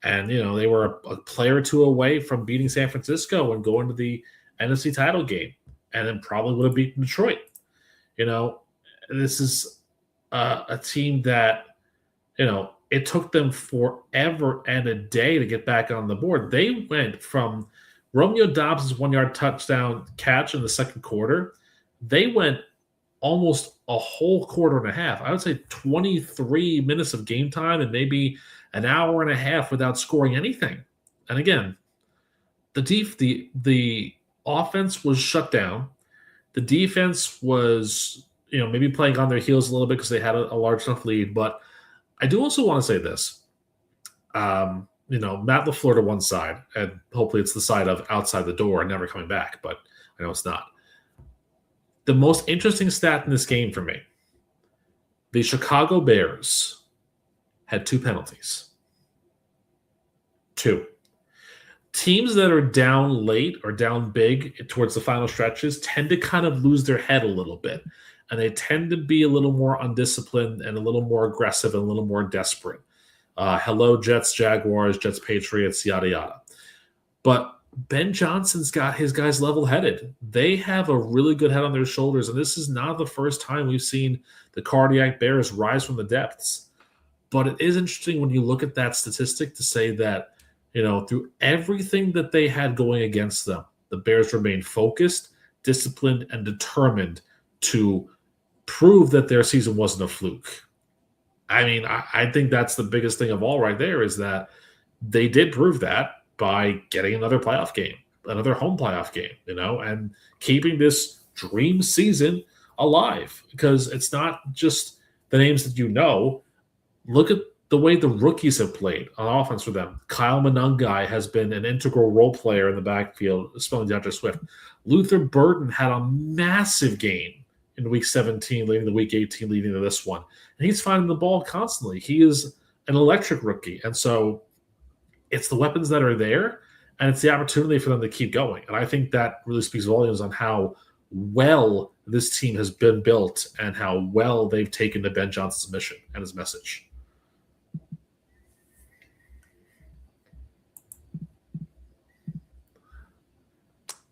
And, they were a player or two away from beating San Francisco and going to the NFC title game, and then probably would have beaten Detroit. This is a team that, it took them forever and a day to get back on the board. They went from Romeo Dobbs' 1-yard touchdown catch in the second quarter. They went almost a whole quarter and a half. I would say 23 minutes of game time and maybe an hour and a half without scoring anything. And again, the offense was shut down. The defense was, maybe playing on their heels a little bit because they had a large enough lead. But I do also want to say this. Matt LaFleur to one side, and hopefully it's the side of outside the door and never coming back, but I know it's not. The most interesting stat in this game for me, the Chicago Bears had 2 penalties. 2. Teams that are down late or down big towards the final stretches tend to kind of lose their head a little bit. And they tend to be a little more undisciplined and a little more aggressive and a little more desperate. Hello, Jets, Jaguars, Jets, Patriots, yada, yada. But Ben Johnson's got his guys level-headed. They have a really good head on their shoulders, and this is not the first time we've seen the Cardiac Bears rise from the depths. But it is interesting when you look at that statistic to say that, through everything that they had going against them, the Bears remained focused, disciplined, and determined to prove that their season wasn't a fluke. I mean, I think that's the biggest thing of all right there is that they did prove that by getting another playoff game, another home playoff game, and keeping this dream season alive, because it's not just the names that Look at the way the rookies have played on offense for them. Kyle Monangai has been an integral role player in the backfield, spelling DeAndre Swift. Luther Burden had a massive game in Week 17, leading to Week 18, leading to this one. And he's finding the ball constantly. He is an electric rookie. And so it's the weapons that are there, and it's the opportunity for them to keep going. And I think that really speaks volumes on how well this team has been built and how well they've taken to Ben Johnson's mission and his message.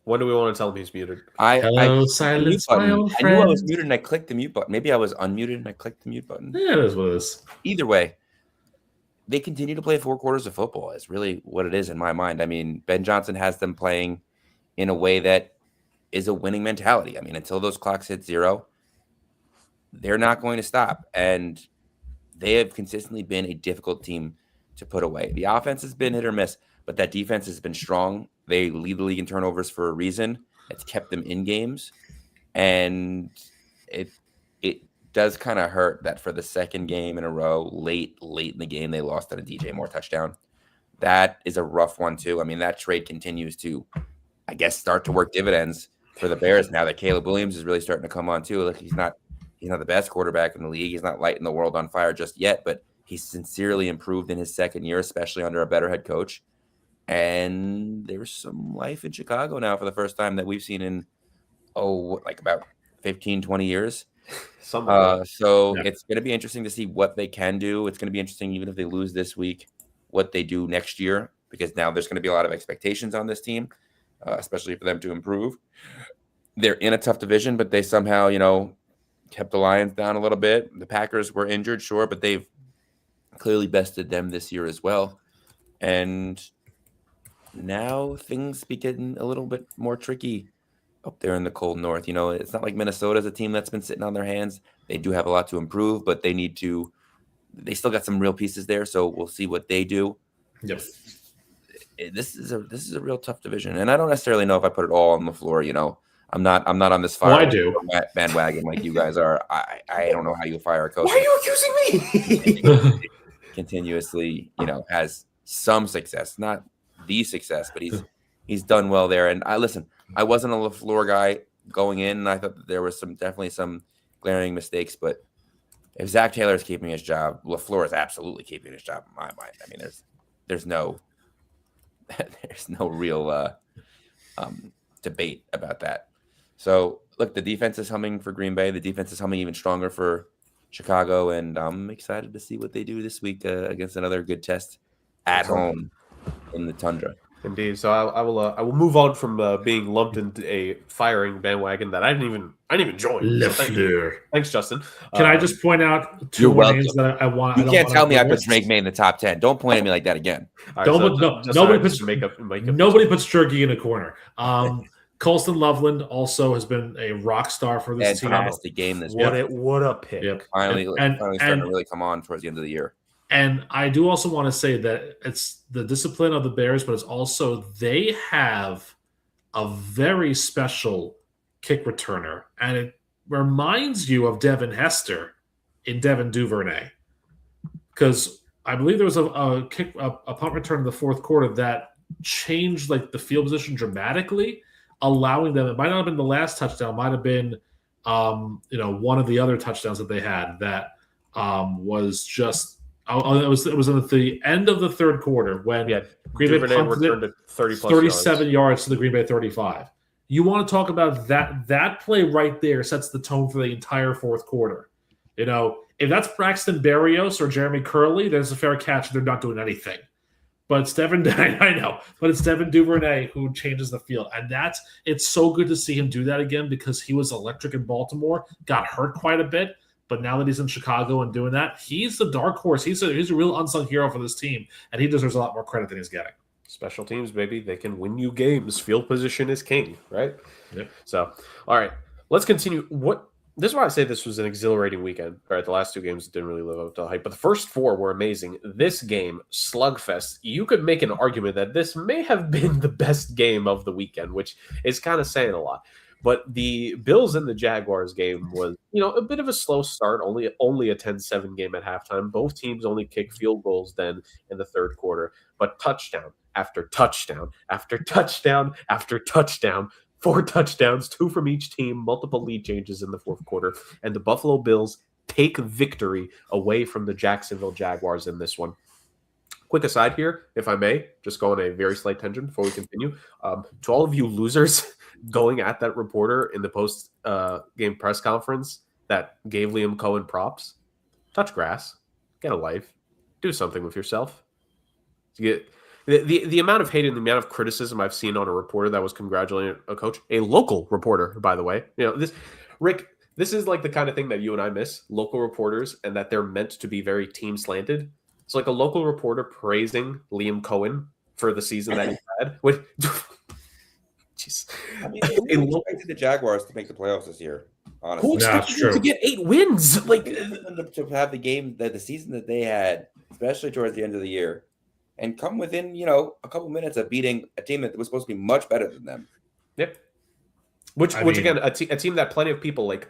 When do we want to tell him he's muted? Hello, silence, my old friend. I knew I was muted and I clicked the mute button. Maybe I was unmuted and I clicked the mute button. Yeah, it is what it is. Either way, they continue to play 4 quarters of football. It's really what it is in my mind. I mean, Ben Johnson has them playing in a way that is a winning mentality. I mean, until those clocks hit 0, they're not going to stop. And they have consistently been a difficult team to put away. The offense has been hit or miss, but that defense has been strong. They lead the league in turnovers for a reason. It's kept them in games, and it does kind of hurt that for the second game in a row, late in the game, they lost on a DJ Moore touchdown. That is a rough one too. I mean, that trade continues to, I guess, start to work dividends for the Bears now that Caleb Williams is really starting to come on too. Like he's not the best quarterback in the league. He's not lighting the world on fire just yet, but he's sincerely improved in his second year, especially under a better head coach. And there's some life in Chicago now for the first time that we've seen in, like about 15, 20 years. So it's going to be interesting to see what they can do. It's going to be interesting, even if they lose this week, what they do next year, because now there's going to be a lot of expectations on this team, especially for them to improve. They're in a tough division, but they somehow, kept the Lions down a little bit. The Packers were injured, sure, but they've clearly bested them this year as well. And now things be getting a little bit more tricky up there in the cold north. It's not like Minnesota's a team that's been sitting on their hands. They do have a lot to improve, but they still got some real pieces there. So we'll see what they do. Yep. This is a real tough division. And I don't necessarily know if I put it all on the floor. I'm not on this fire I do. bandwagon like you guys are. I don't know how you fire a coach. Why are you accusing me? Continuously, has some success, not the success, but he's done well there. And I wasn't a LaFleur guy going in, and I thought that there was definitely some glaring mistakes. But if Zach Taylor is keeping his job, LaFleur is absolutely keeping his job in my mind. I mean, there's no real debate about that. So look, the defense is humming for Green Bay. The defense is humming even stronger for Chicago, and I'm excited to see what they do this week against another good test at home in the tundra. Indeed. So I will move on from being lumped into a firing bandwagon that I didn't even join. So thanks, Justin. Can I just point out two more names that I want? You can't tell me I put Drake May in the top 10. Don't point at me like that again. Right, nobody puts Sturkey in a corner. Colston Loveland also has been a rock star for this team. The game this year. What a pick! Yep. Finally starting to really come on towards the end of the year. And I do also want to say that it's the discipline of the Bears, but it's also they have a very special kick returner, and it reminds you of Devin Hester in Devin Duvernay, because I believe there was a punt return in the fourth quarter that changed like the field position dramatically, allowing them. It might not have been the last touchdown, it might have been one of the other touchdowns that they had that was just. It was at the end of the third quarter when Green Bay punted it 37 yards to the Green Bay 35. You want to talk about that play right there sets the tone for the entire fourth quarter. If that's Braxton Berrios or Jeremy Curley, there's a fair catch. They're not doing anything. But it's Devin Duvernay who changes the field. And it's so good to see him do that again because he was electric in Baltimore, got hurt quite a bit. But now that he's in Chicago and doing that, he's the dark horse. He's a real unsung hero for this team, and he deserves a lot more credit than he's getting. Special teams, baby. They can win you games. Field position is king, right? Yep. So, all right, let's continue. This is why I say this was an exhilarating weekend. All right, the last two games didn't really live up to the hype, but the first four were amazing. This game, slugfest, you could make an argument that this may have been the best game of the weekend, which is kind of saying a lot. But the Bills and the Jaguars game was, a bit of a slow start, only a 10-7 game at halftime. Both teams only kicked field goals then in the third quarter. But touchdown after touchdown after touchdown after touchdown, 4 touchdowns, 2 from each team, multiple lead changes in the fourth quarter. And the Buffalo Bills take victory away from the Jacksonville Jaguars in this one. Quick aside here, if I may, just go on a very slight tangent before we continue. To all of you losers going at that reporter in the post-game press conference that gave Liam Cohen props, touch grass, get a life, do something with yourself. The amount of hate and the amount of criticism I've seen on a reporter that was congratulating a coach, a local reporter, by the way. Rick, this is like the kind of thing that you and I miss, local reporters, and that they're meant to be very team-slanted. It's like a local reporter praising Liam Cohen for the season that he had. Jeez. I mean, they expected the Jaguars to make the playoffs this year. Honestly, who expected them to get 8 wins? Like to have the game the season that they had, especially towards the end of the year, and come within a couple minutes of beating a team that was supposed to be much better than them. Yep. Which again, a team that plenty of people like,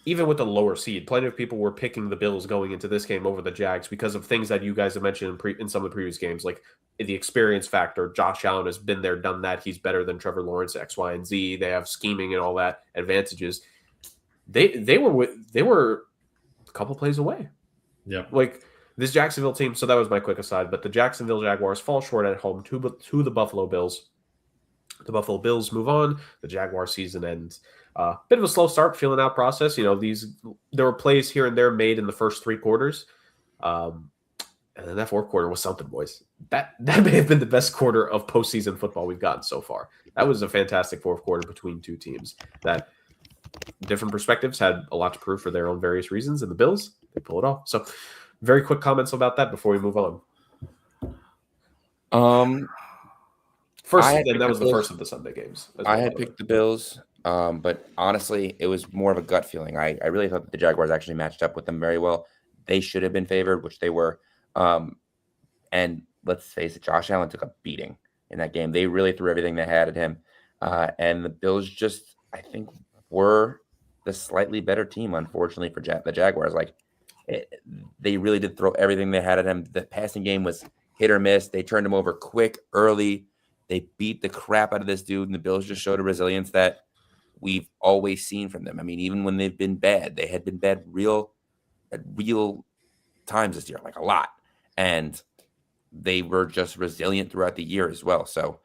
even with the lower seed, plenty of people were picking the Bills going into this game over the Jags because of things that you guys have mentioned in some of the previous games, like the experience factor. Josh Allen has been there, done that. He's better than Trevor Lawrence, X, Y, and Z. They have scheming and all that advantages. They were a couple plays away. Yeah, like this Jacksonville team. So that was my quick aside. But the Jacksonville Jaguars fall short at home to the Buffalo Bills. The Buffalo Bills move on. The Jaguar season ends. Bit of a slow start, feeling out process. There were plays here and there made in the first three quarters. And then that fourth quarter was something, boys. That may have been the best quarter of postseason football we've gotten so far. That was a fantastic fourth quarter between two teams that different perspectives had a lot to prove for their own various reasons. And the Bills, they pull it off. So very quick comments about that before we move on. That was the first of the Sunday games. I had picked the Bills, but honestly, it was more of a gut feeling. I really thought that the Jaguars actually matched up with them very well. They should have been favored, which they were. And let's face it, Josh Allen took a beating in that game. They really threw everything they had at him. And the Bills just, I think, were the slightly better team, unfortunately, for the Jaguars. They really did throw everything they had at him. The passing game was hit or miss. They turned him over quick, early. They beat the crap out of this dude, and the Bills just showed a resilience that we've always seen from them. I mean, even when they've been bad, they had been bad at real times this year, like a lot. And they were just resilient throughout the year as well. So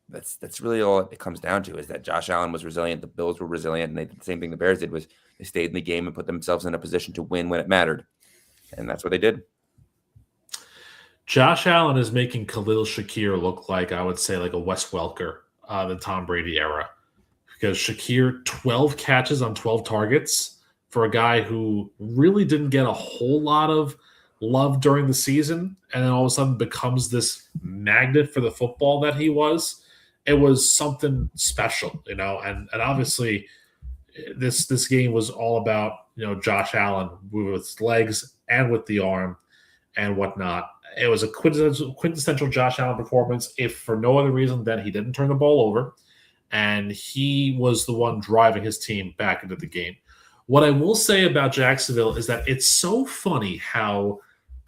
that's really all it comes down to, is that Josh Allen was resilient, the Bills were resilient, and they did the same thing the Bears did, was they stayed in the game and put themselves in a position to win when it mattered. And that's what they did. Josh Allen is making Khalil Shakir look like, I would say, like a Wes Welker, the Tom Brady era. Because Shakir, 12 catches on 12 targets for a guy who really didn't get a whole lot of love during the season, and then all of a sudden becomes this magnet for the football that he was. It was something special, and obviously this game was all about, Josh Allen with his legs and with the arm and whatnot. It was a quintessential Josh Allen performance, if for no other reason than he didn't turn the ball over, and he was the one driving his team back into the game. What I will say about Jacksonville is that it's so funny how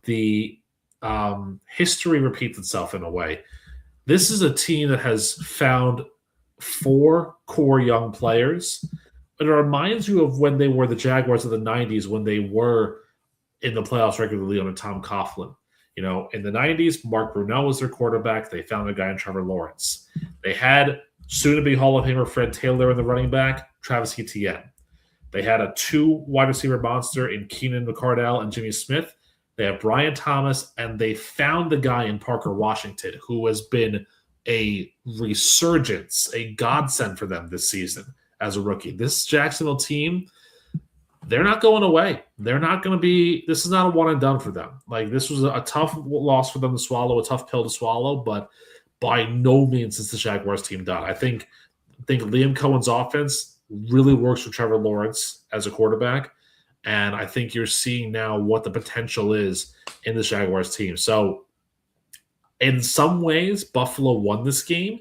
the history repeats itself in a way. This is a team that has found 4 core young players. It reminds you of when they were the Jaguars of the 90s, when they were in the playoffs regularly under Tom Coughlin. In the 90s, Mark Brunell was their quarterback. They found a guy in Trevor Lawrence. They had soon-to-be Hall of Famer Fred Taylor in the running back, Travis Etienne. They had a 2 wide receiver monster in Keenan McCardell and Jimmy Smith. They have Brian Thomas, and they found the guy in Parker Washington, who has been a resurgence, a godsend for them this season as a rookie. This Jacksonville team, they're not going away. They're not going to be – this is not a one and done for them. This was a tough loss for them to swallow, a tough pill to swallow, but by no means is the Jaguars team done. I think Liam Cohen's offense really works for Trevor Lawrence as a quarterback, and I think you're seeing now what the potential is in the Jaguars team. So in some ways, Buffalo won this game.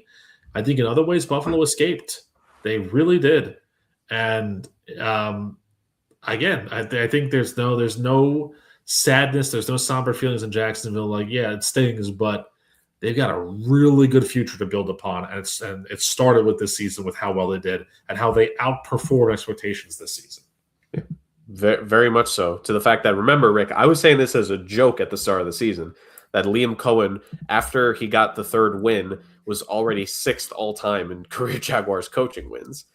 I think in other ways, Buffalo escaped. They really did. And again, I think there's no sadness, there's no somber feelings in Jacksonville. It stings, but they've got a really good future to build upon. And it started with this season, with how well they did and how they outperformed expectations this season. Yeah. Very, very much so. To the fact that, remember, Rick, I was saying this as a joke at the start of the season, that Liam Cohen, after he got the 3rd win, was already 6th all-time in career Jaguars coaching wins.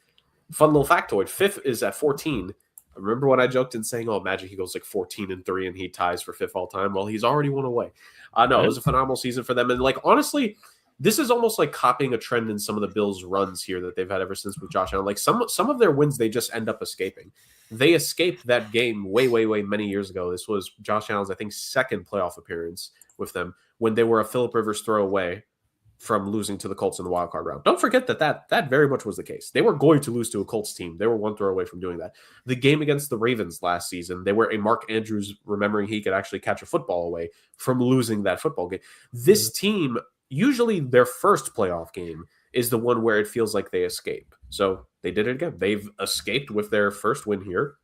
Fun little factoid, 5th is at 14. Remember when I joked in saying, imagine he goes 14-3 and he ties for 5th all-time? Well, he's already won away. No, it was a phenomenal season for them. And, honestly, this is almost like copying a trend in some of the Bills' runs here that they've had ever since with Josh Allen. Some of their wins, they just end up escaping. They escaped that game way, way, way many years ago. This was Josh Allen's, I think, 2nd playoff appearance with them, when they were a Phillip Rivers throw away from losing to the Colts in the wildcard round. Don't forget that very much was the case. They were going to lose to a Colts team. They were 1 throw away from doing that. The game against the Ravens last season, they were a Mark Andrews remembering he could actually catch a football away from losing that football game. This team, usually their first playoff game is the one where it feels like they escape. So they did it again. They've escaped with their first win here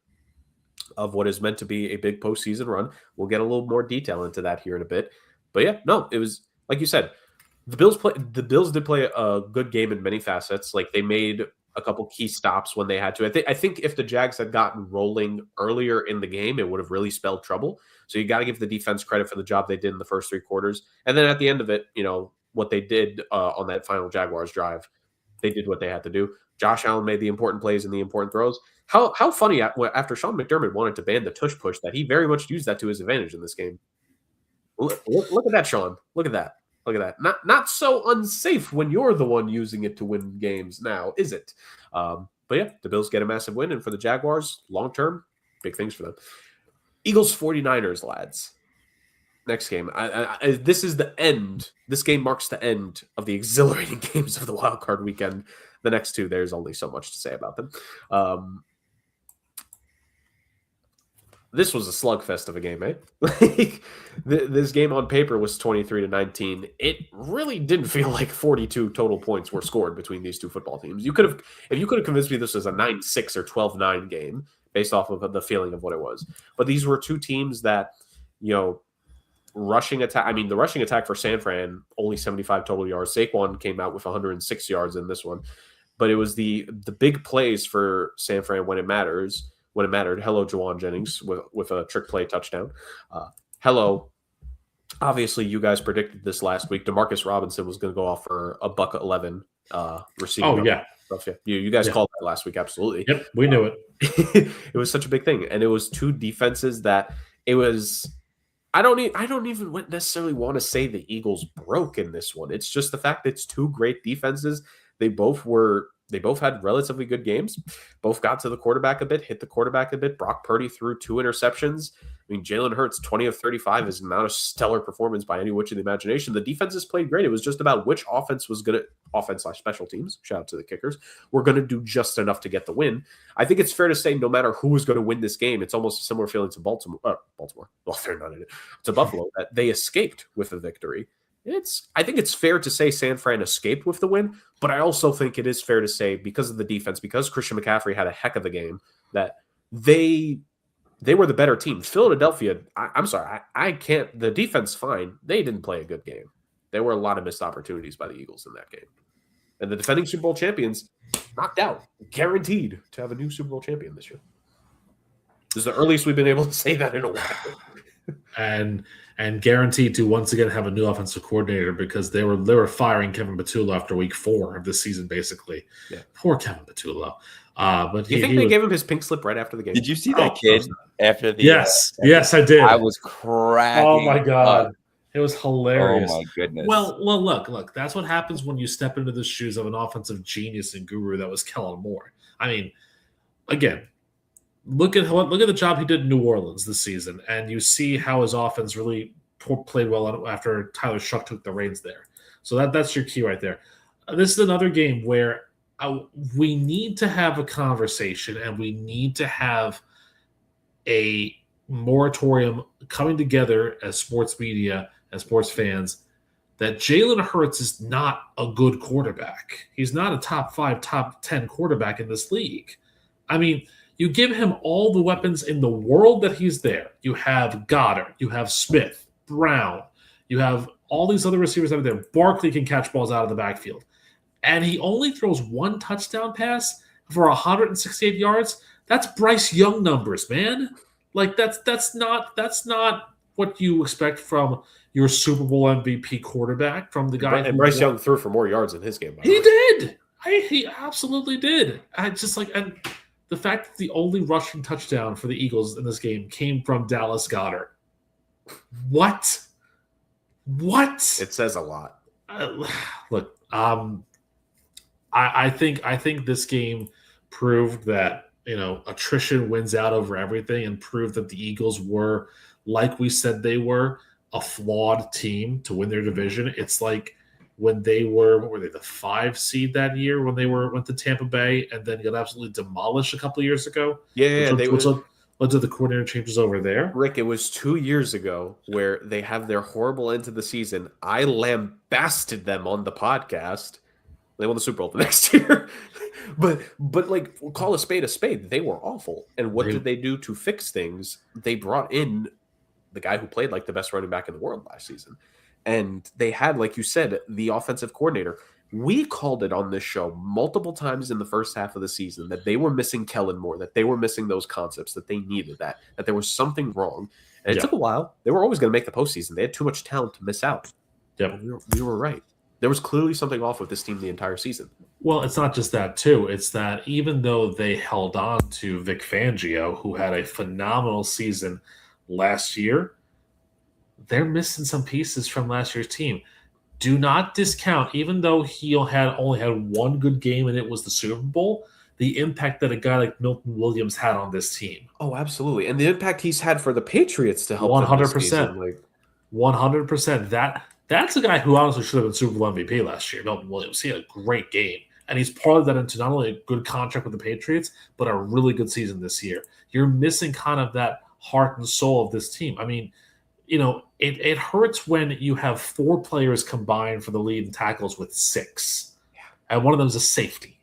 of what is meant to be a big postseason run. We'll get a little more detail into that here in a bit. But yeah, no, it was like you said, the Bills did play a good game in many facets. Like they made a couple key stops when they had to. I think if the Jags had gotten rolling earlier in the game, it would have really spelled trouble. So you got to give the defense credit for the job they did in the first 3 quarters. And then at the end of it, what they did on that final Jaguars drive, they did what they had to do. Josh Allen made the important plays and the important throws. How funny after Sean McDermott wanted to ban the tush push that he very much used that to his advantage in this game. Look at that, Sean. Look at that. Look at that. Not so unsafe when you're the one using it to win games now, is it? But yeah, the Bills get a massive win. And for the Jaguars, long term, big things for them. Eagles 49ers, lads. Next game. This is the end. This game marks the end of the exhilarating games of the wild card weekend. The next 2, there's only so much to say about them. This was a slugfest of a game, eh? This game on paper was 23-19. It really didn't feel like 42 total points were scored between these 2 football teams. If you could have convinced me this was a 9-6 or 12-9 game based off of the feeling of what it was. But these were 2 teams that, rushing attack. I mean, the rushing attack for San Fran, only 75 total yards. Saquon came out with 106 yards in this one. But it was the big plays for San Fran when it matters. When it mattered. Hello, Juwan Jennings with a trick play touchdown. Hello. Obviously, you guys predicted this last week. Demarcus Robinson was going to go off for a $111 receiving. Oh, yeah. Stuff. Yeah. You guys called that last week. Absolutely. Yep, we knew it. It was such a big thing. And it was 2 defenses that it was – I don't even necessarily want to say the Eagles broke in this one. It's just the fact that it's 2 great defenses. They both had relatively good games. Both got to the quarterback a bit, hit the quarterback a bit. Brock Purdy threw 2 interceptions. I mean, Jalen Hurts, 20 of 35 is not a stellar performance by any which of the imagination. The defenses played great. It was just about which offense was going to – offense/special teams, shout out to the kickers, were going to do just enough to get the win. I think it's fair to say no matter who was going to win this game, it's almost a similar feeling to Baltimore. Well, they're not in it. To Buffalo, that they escaped with a victory. I think it's fair to say San Fran escaped with the win, but I also think it is fair to say because of the defense, because Christian McCaffrey had a heck of a game, that they were the better team. Philadelphia, I'm sorry, I can't. The defense, fine. They didn't play a good game. There were a lot of missed opportunities by the Eagles in that game. And the defending Super Bowl champions, knocked out, guaranteed to have a new Super Bowl champion this year. This is the earliest we've been able to say that in a while. And guaranteed to once again have a new offensive coordinator because they were firing Kevin Patullo after week 4 of this season, basically. Yeah. Poor Kevin Patullo. But you think they gave him his pink slip right after the game? Did you see that kid after the? Yes, I did. I was cracking. Oh my god, up. It was hilarious. Oh my goodness. Well, look. That's what happens when you step into the shoes of an offensive genius and guru that was Kellen Moore. I mean, again. Look at the job he did in New Orleans this season, and you see how his offense really played well after Tyler Shuck took the reins there. So that's your key right there. This is another game where we need to have a conversation, and we need to have a moratorium coming together as sports media, as sports fans, that Jalen Hurts is not a good quarterback. He's not a top 5, top 10 quarterback in this league. I mean, you give him all the weapons in the world that he's there. You have Goddard. You have Smith, Brown. You have all these other receivers that are there. Barkley can catch balls out of the backfield. And he only throws 1 touchdown pass for 168 yards. That's Bryce Young numbers, man. Like, that's not what you expect from your Super Bowl MVP quarterback, from the guy. And Bryce Young threw for more yards in his game. He did. He absolutely did. And the fact that the only rushing touchdown for the Eagles in this game came from Dallas Goedert. What? It says a lot. Look, I think this game proved that, attrition wins out over everything, and proved that the Eagles were, like we said they were, a flawed team to win their division. It's like when they were, what were they, the 5 seed that year when they went to Tampa Bay and then got absolutely demolished a couple of years ago? Yeah, led to the coordinator changes over there. Rick, it was 2 years ago where they have their horrible end to the season. I lambasted them on the podcast, They won the Super Bowl the next year. but like, call a spade a spade. They were awful. And what did they do to fix things? They brought in the guy who played like the best running back in the world last season. And they had, like you said, the offensive coordinator. We called it on this show multiple times in the first half of the season that they were missing Kellen Moore, that they were missing those concepts, that they needed that there was something wrong. And it took a while. They were always going to make the postseason. They had too much talent to miss out. Yep. We were right. There was clearly something off with this team the entire season. Well, it's not just that, too. It's that even though they held on to Vic Fangio, who had a phenomenal season last year, they're missing some pieces from last year's team. Do not discount, even though he only had one good game and it was the Super Bowl, the impact that a guy like Milton Williams had on this team. Oh, absolutely. And the impact he's had for the Patriots to help 100%. 100%. That's a guy who honestly should have been Super Bowl MVP last year, Milton Williams. He had a great game. And he's parlayed that into not only a good contract with the Patriots, but a really good season this year. You're missing kind of that heart and soul of this team. I mean, it hurts when you have 4 players combined for the lead in tackles with 6. Yeah. And one of them is a safety.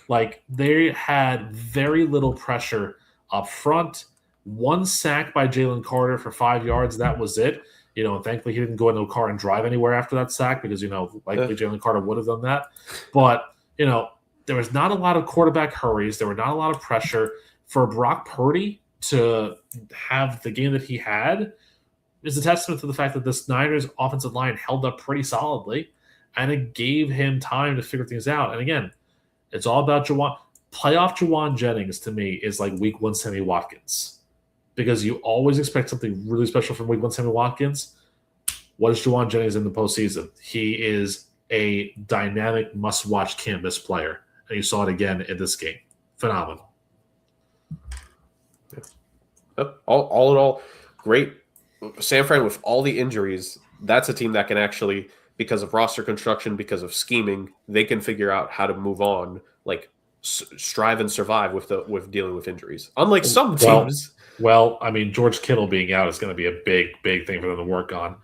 Like, they had very little pressure up front. 1 sack by Jalen Carter for 5 yards. That was it. And thankfully he didn't go into a car and drive anywhere after that sack because, likely Jalen Carter would have done that. But, there was not a lot of quarterback hurries. There were not a lot of pressure. For Brock Purdy to have the game that he had is a testament to the fact that this Niners offensive line held up pretty solidly, and it gave him time to figure things out. And again, it's all about playoff Juwan Jennings to me is like week 1 Sammy Watkins, because you always expect something really special from week 1 Sammy Watkins. What is Juwan Jennings in the postseason? He is a dynamic, must-watch canvas player, and you saw it again in this game. Phenomenal. All in all, great. San Fran, with all the injuries, that's a team that can actually, because of roster construction, because of scheming, they can figure out how to move on, like strive and survive with dealing with injuries. Unlike some teams. Well, I mean, George Kittle being out is going to be a big thing for them to work on.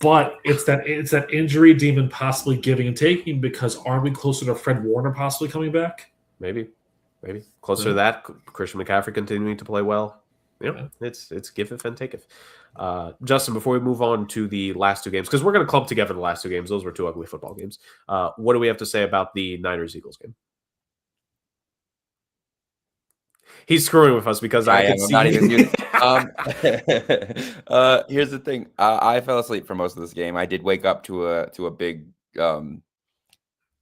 But it's that injury demon possibly giving and taking, because aren't we closer to Fred Warner possibly coming back? Maybe closer to that. Christian McCaffrey continuing to play well. It's giveth and taketh. Justin, before we move on to the last 2 games, because we're going to clump together the last 2 games. Those were 2 ugly football games. What do we have to say about the Niners-Eagles game? He's screwing with us because I can see. Not even here's the thing. I fell asleep for most of this game. I did wake up to a big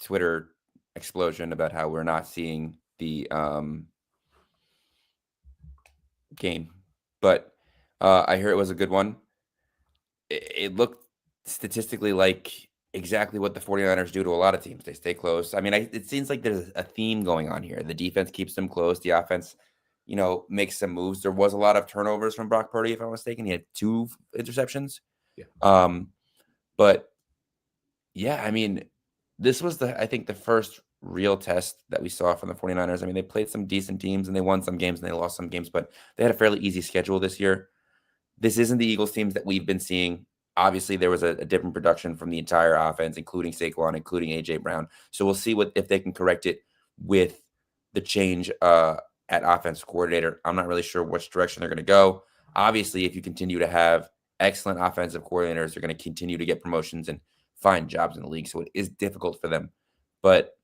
Twitter explosion about how we're not seeing the game, but I hear it was a good one. It looked statistically like exactly what the 49ers do to a lot of teams. They stay close. I mean, it seems like there's a theme going on here. The defense keeps them close. The offense, makes some moves. There was a lot of turnovers from Brock Purdy, if I'm mistaken. He had 2 interceptions. Yeah. But yeah, I mean, this was I think the first real test that we saw from the 49ers. I mean, they played some decent teams and they won some games and they lost some games, but they had a fairly easy schedule this year. This isn't the Eagles teams that we've been seeing. Obviously, there was a different production from the entire offense, including Saquon, including A.J. Brown. So we'll see if they can correct it with the change at offensive coordinator. I'm not really sure which direction they're going to go. Obviously, if you continue to have excellent offensive coordinators, they're going to continue to get promotions and find jobs in the league. So it is difficult for them. But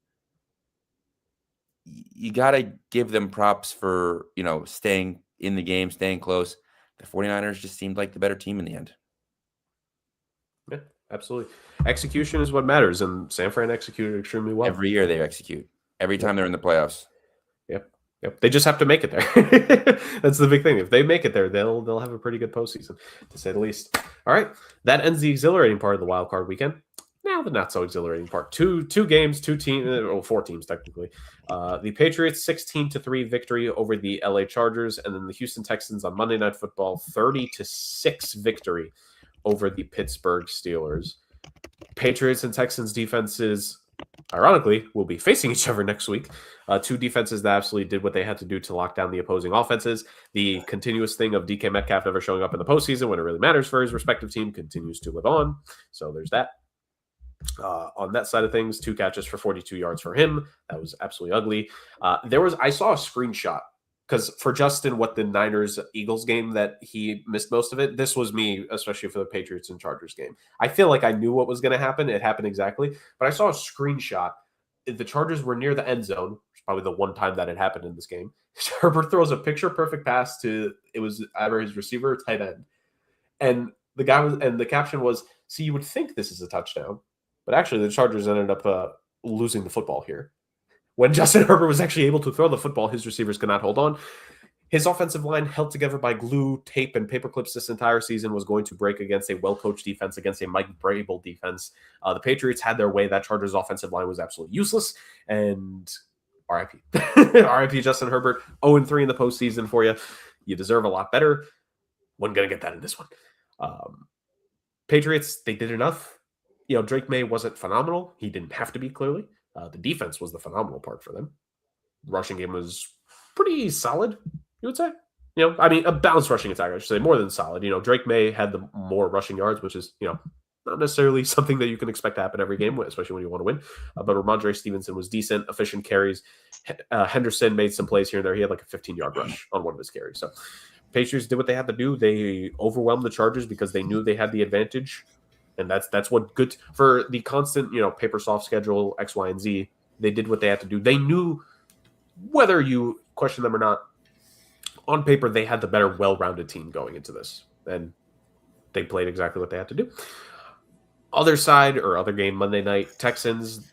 you got to give them props for, staying in the game, staying close. The 49ers just seemed like the better team in the end. Yeah, absolutely. Execution is what matters, and San Fran executed extremely well. Every year they execute. Every time they're in the playoffs. Yep. They just have to make it there. That's the big thing. If they make it there, they'll have a pretty good postseason, to say the least. All right. That ends the exhilarating part of the wild card weekend. Now the not so exhilarating part. Two games, 2 teams, 4 teams technically. The Patriots 16-3 victory over the LA Chargers, and then the Houston Texans on Monday Night Football 30-6 victory over the Pittsburgh Steelers. Patriots and Texans defenses, ironically, will be facing each other next week. 2 defenses that absolutely did what they had to do to lock down the opposing offenses. The continuous thing of DK Metcalf never showing up in the postseason when it really matters for his respective team continues to live on. So there's that. On that side of things, 2 catches for 42 yards for him. That was absolutely ugly. I saw a screenshot because for Justin, what the Niners-Eagles game that he missed most of it, this was me, especially for the Patriots and Chargers game. I feel like I knew what was going to happen. It happened exactly. But I saw a screenshot. The Chargers were near the end zone, which is probably the one time that it happened in this game. Herbert throws a picture-perfect pass to, it was either his receiver or tight end. And the caption was, "See, you would think this is a touchdown, but actually the Chargers ended up losing the football here." When Justin Herbert was actually able to throw the football, his receivers could not hold on. His offensive line, held together by glue, tape, and paper clips this entire season, was going to break against a well-coached defense, against a Mike Vrabel defense. The Patriots had their way. That Chargers offensive line was absolutely useless, and RIP. RIP Justin Herbert, 0-3 in the postseason for you. You deserve a lot better. Wasn't going to get that in this one. Patriots, they did enough. Drake May wasn't phenomenal. He didn't have to be, clearly. The defense was the phenomenal part for them. The rushing game was pretty solid, you would say. A balanced rushing attack, I should say, more than solid. Drake May had the more rushing yards, which is, not necessarily something that you can expect to happen every game, especially when you want to win. But Ramondre Stevenson was decent, efficient carries. Henderson made some plays here and there. He had like a 15-yard rush on one of his carries. So Patriots did what they had to do. They overwhelmed the Chargers because they knew they had the advantage. And that's what good for the constant, paper soft schedule, X, Y, and Z. They did what they had to do. They knew, whether you question them or not, on paper, they had the better, well-rounded team going into this. And they played exactly what they had to do. Other side, or other game, Monday night, Texans.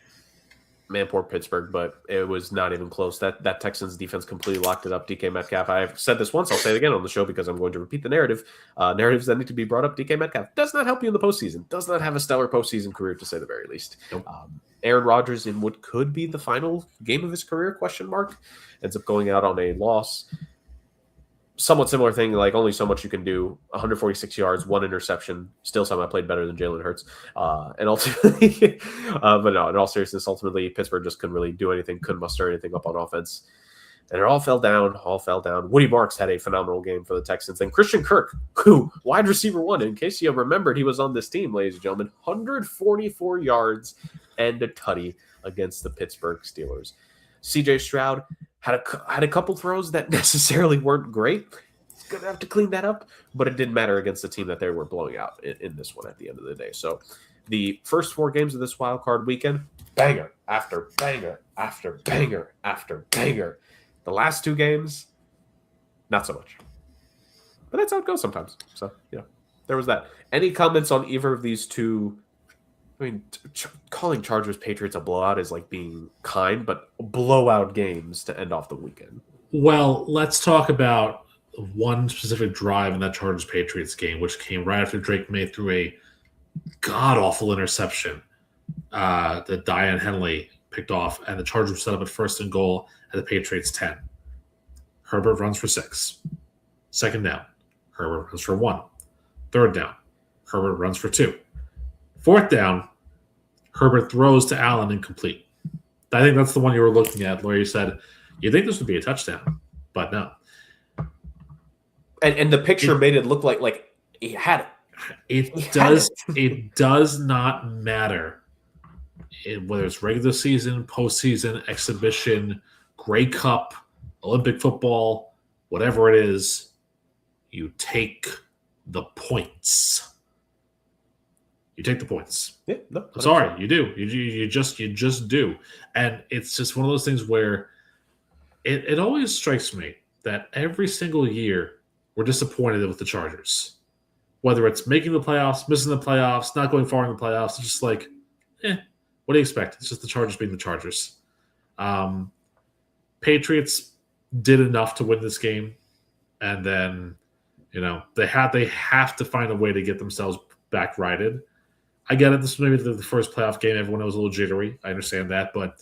Man, poor Pittsburgh, but it was not even close. That Texans defense completely locked it up. DK Metcalf, I've said this once, I'll say it again on the show because I'm going to repeat the narrative. Narratives that need to be brought up. DK Metcalf does not help you in the postseason. Does not have a stellar postseason career, to say the very least. Nope. Aaron Rodgers, in what could be the final game of his career, ends up going out on a loss. Somewhat similar thing, like only so much you can do. 146 yards, 1 interception. Still somehow played better than Jalen Hurts. And ultimately, but no, in all seriousness, ultimately, Pittsburgh just couldn't really do anything, couldn't muster anything up on offense. And it all fell down. Woody Marks had a phenomenal game for the Texans. And Christian Kirk, who, wide receiver 1, in case you remembered he was on this team, ladies and gentlemen, 144 yards and a tutty against the Pittsburgh Steelers. CJ Stroud had a couple throws that necessarily weren't great. He's going to have to clean that up, but it didn't matter against the team that they were blowing out in this one at the end of the day. So the first 4 games of this wild card weekend, banger after banger after banger after banger. The last 2 games, not so much. But that's how it goes sometimes. So, there was that. Any comments on either of these two? Calling Chargers Patriots a blowout is like being kind, but blowout games to end off the weekend. Well, let's talk about one specific drive in that Chargers Patriots game, which came right after Drake May threw a god-awful interception that Diane Henley picked off, and the Chargers set up at 1st and goal at the Patriots 10. Herbert runs for 6. 2nd down. Herbert runs for 1. 3rd down. Herbert runs for 2. 4th down, Herbert throws to Allen incomplete. I think that's the one you were looking at where you said, you think this would be a touchdown, but no. And the picture made it look like he had it. It does not matter whether it's regular season, postseason, exhibition, Grey Cup, Olympic football, whatever it is, you take the points. You take the points. Yeah, no, I'm sorry, you do. You just do. And it's just one of those things where it always strikes me that every single year we're disappointed with the Chargers. Whether it's making the playoffs, missing the playoffs, not going far in the playoffs, it's just like, what do you expect? It's just the Chargers being the Chargers. Patriots did enough to win this game, and then they have to find a way to get themselves back righted. I get it. This was maybe the first playoff game. Everyone was a little jittery. I understand that, but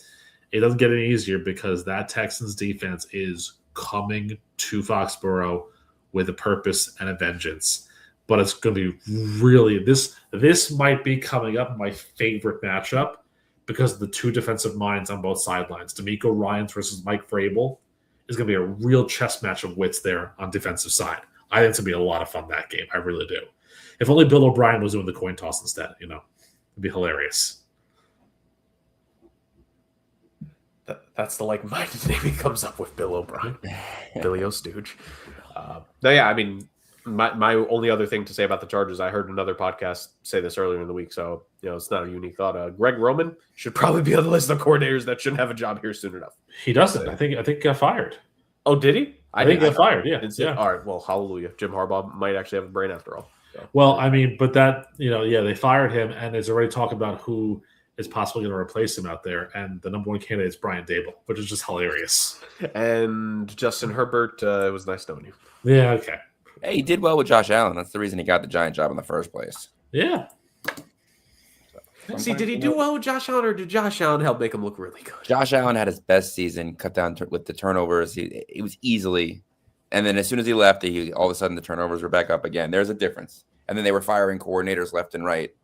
it doesn't get any easier because that Texans defense is coming to Foxborough with a purpose and a vengeance. But it's going to be really this might be coming up my favorite matchup because of the 2 defensive minds on both sidelines. D'Amico Ryans versus Mike Vrabel is going to be a real chess match of wits there on defensive side. I think it's going to be a lot of fun that game. I really do. If only Bill O'Brien was doing the coin toss instead, it'd be hilarious. That's the like-minded name he comes up with, Bill O'Brien, Billy O'Stooge. No, yeah, I mean, my only other thing to say about the Chargers, I heard another podcast say this earlier in the week, so it's not a unique thought. Greg Roman should probably be on the list of coordinators that shouldn't have a job here soon enough. He doesn't. I think he got fired. Oh, did he? I think he got fired. Yeah. All right. Well, hallelujah. Jim Harbaugh might actually have a brain after all. So. Well, I mean, but that they fired him, and there's already talk about who is possibly going to replace him out there, and the number one candidate is Brian Dable, which is just hilarious. And Justin Herbert, it was nice knowing you. Yeah. Okay. Hey, he did well with Josh Allen. That's the reason he got the Giant job in the first place. Yeah. See, did he do well with Josh Allen, or did Josh Allen help make him look really good? Josh Allen had his best season, cut down with the turnovers. He was easily, and then as soon as he left, all of a sudden the turnovers were back up again. There's a difference. And then they were firing coordinators left and right.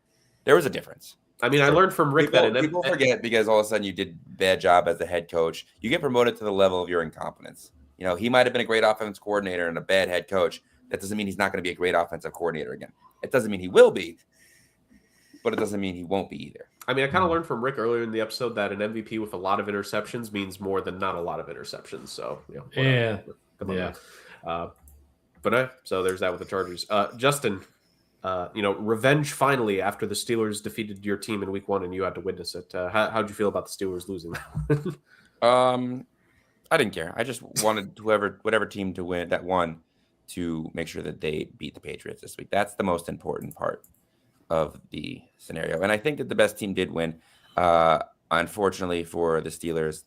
There was a difference. I mean, I learned from Rick that people forget because all of a sudden you did a bad job as a head coach. You get promoted to the level of your incompetence. He might have been a great offensive coordinator and a bad head coach. That doesn't mean he's not going to be a great offensive coordinator again. It doesn't mean he will be, but it doesn't mean he won't be either. I mean, I kind of learned from Rick earlier in the episode that an MVP with a lot of interceptions means more than not a lot of interceptions. So, yeah. Come on. Yeah. So there's that with the Chargers. Justin, revenge finally after the Steelers defeated your team in week 1 and you had to witness it. How'd you feel about the Steelers losing that? I didn't care. I just wanted whatever team to win that won to make sure that they beat the Patriots this week. That's the most important part of the scenario. And I think that the best team did win. Unfortunately for the Steelers,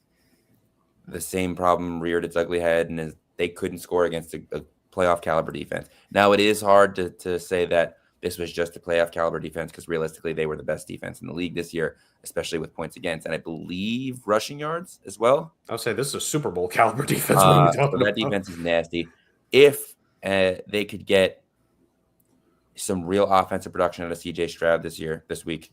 the same problem reared its ugly head, and they couldn't score against a playoff caliber defense. Now, it is hard to say that this was just a playoff caliber defense because realistically they were the best defense in the league this year, especially with points against, and I believe rushing yards as well. I'll say this is a Super Bowl caliber defense. That defense is nasty. If they could get some real offensive production out of CJ Stroud this week,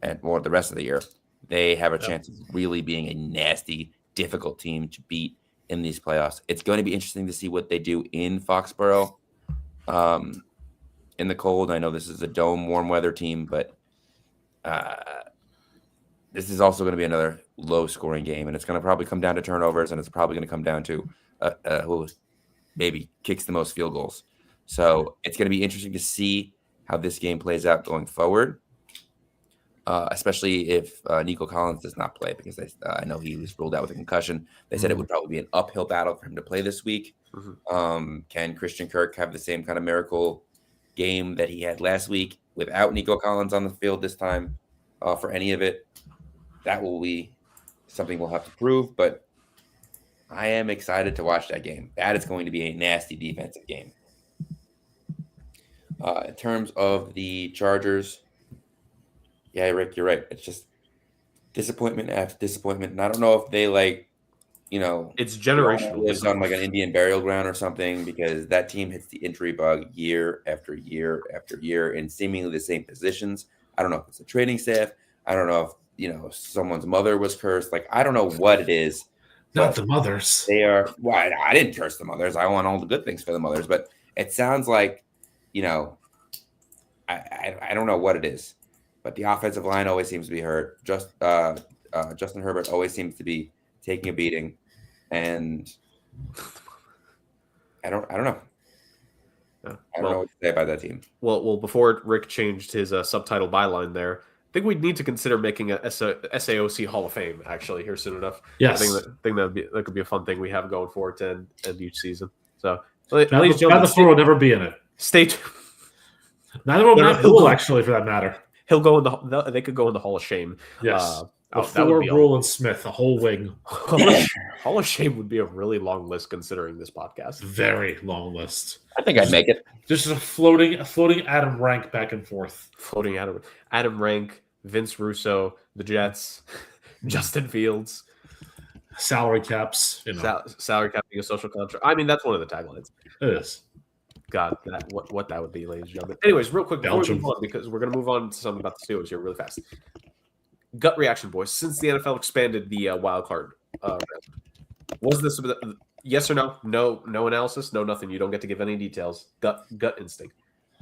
and the rest of the year, they have a chance of really being a nasty, difficult team to beat in these playoffs. It's going to be interesting to see what they do in Foxborough in the cold. I know this is a dome, warm weather team, but this is also going to be another low-scoring game, and it's going to probably come down to turnovers, and it's probably going to come down to who maybe kicks the most field goals. So it's going to be interesting to see how this game plays out going forward, especially if Nico Collins does not play, because I know he was ruled out with a concussion. They said it would probably be an uphill battle for him to play this week. Can Christian Kirk have the same kind of miracle game that he had last week without Nico Collins on the field this time for any of it? That will be something we'll have to prove, but I am excited to watch that game. That is going to be a nasty defensive game. In terms of the Chargers, yeah, Rick, you're right. It's just disappointment after disappointment. And I don't know if they it's generational. Lives on like an Indian burial ground or something, because that team hits the injury bug year after year after year in seemingly the same positions. I don't know if it's the training staff. I don't know if someone's mother was cursed. Like, I don't know what it is. Not the mothers. They are. Well, I didn't curse the mothers. I want all the good things for the mothers. But it sounds like, I don't know what it is. But the offensive line always seems to be hurt. Justin Herbert always seems to be taking a beating, and I don't know. I don't know what to say about that team. Well, before Rick changed his subtitle byline there, I think we'd need to consider making a SAOC Hall of Fame actually here soon enough. Yes, I think that could be a fun thing we have going forward to end each season. So, Matt LaFleur will never be in it. Stay tuned. Neither will Matt Rule, actually, for that matter. He'll go in they could go in the Hall of Shame. Yes. LaFleur, Rule, and Smith, a whole wing. Hall of Shame would be a really long list considering this podcast. Very long list. I think I'd make it. Just a floating Adam Rank back and forth. Floating Adam Rank, Vince Russo, the Jets, Justin Fields. Salary caps. Salary cap being a social contract. I mean, that's one of the taglines. It is. God, what that would be, ladies and gentlemen. Anyways, real quick, before we move on, because we're going to move on to something about the Steelers here really fast. Gut reaction, boys. Since the NFL expanded the wild card, was this yes or no? No analysis, no nothing. You don't get to give any details. Gut instinct.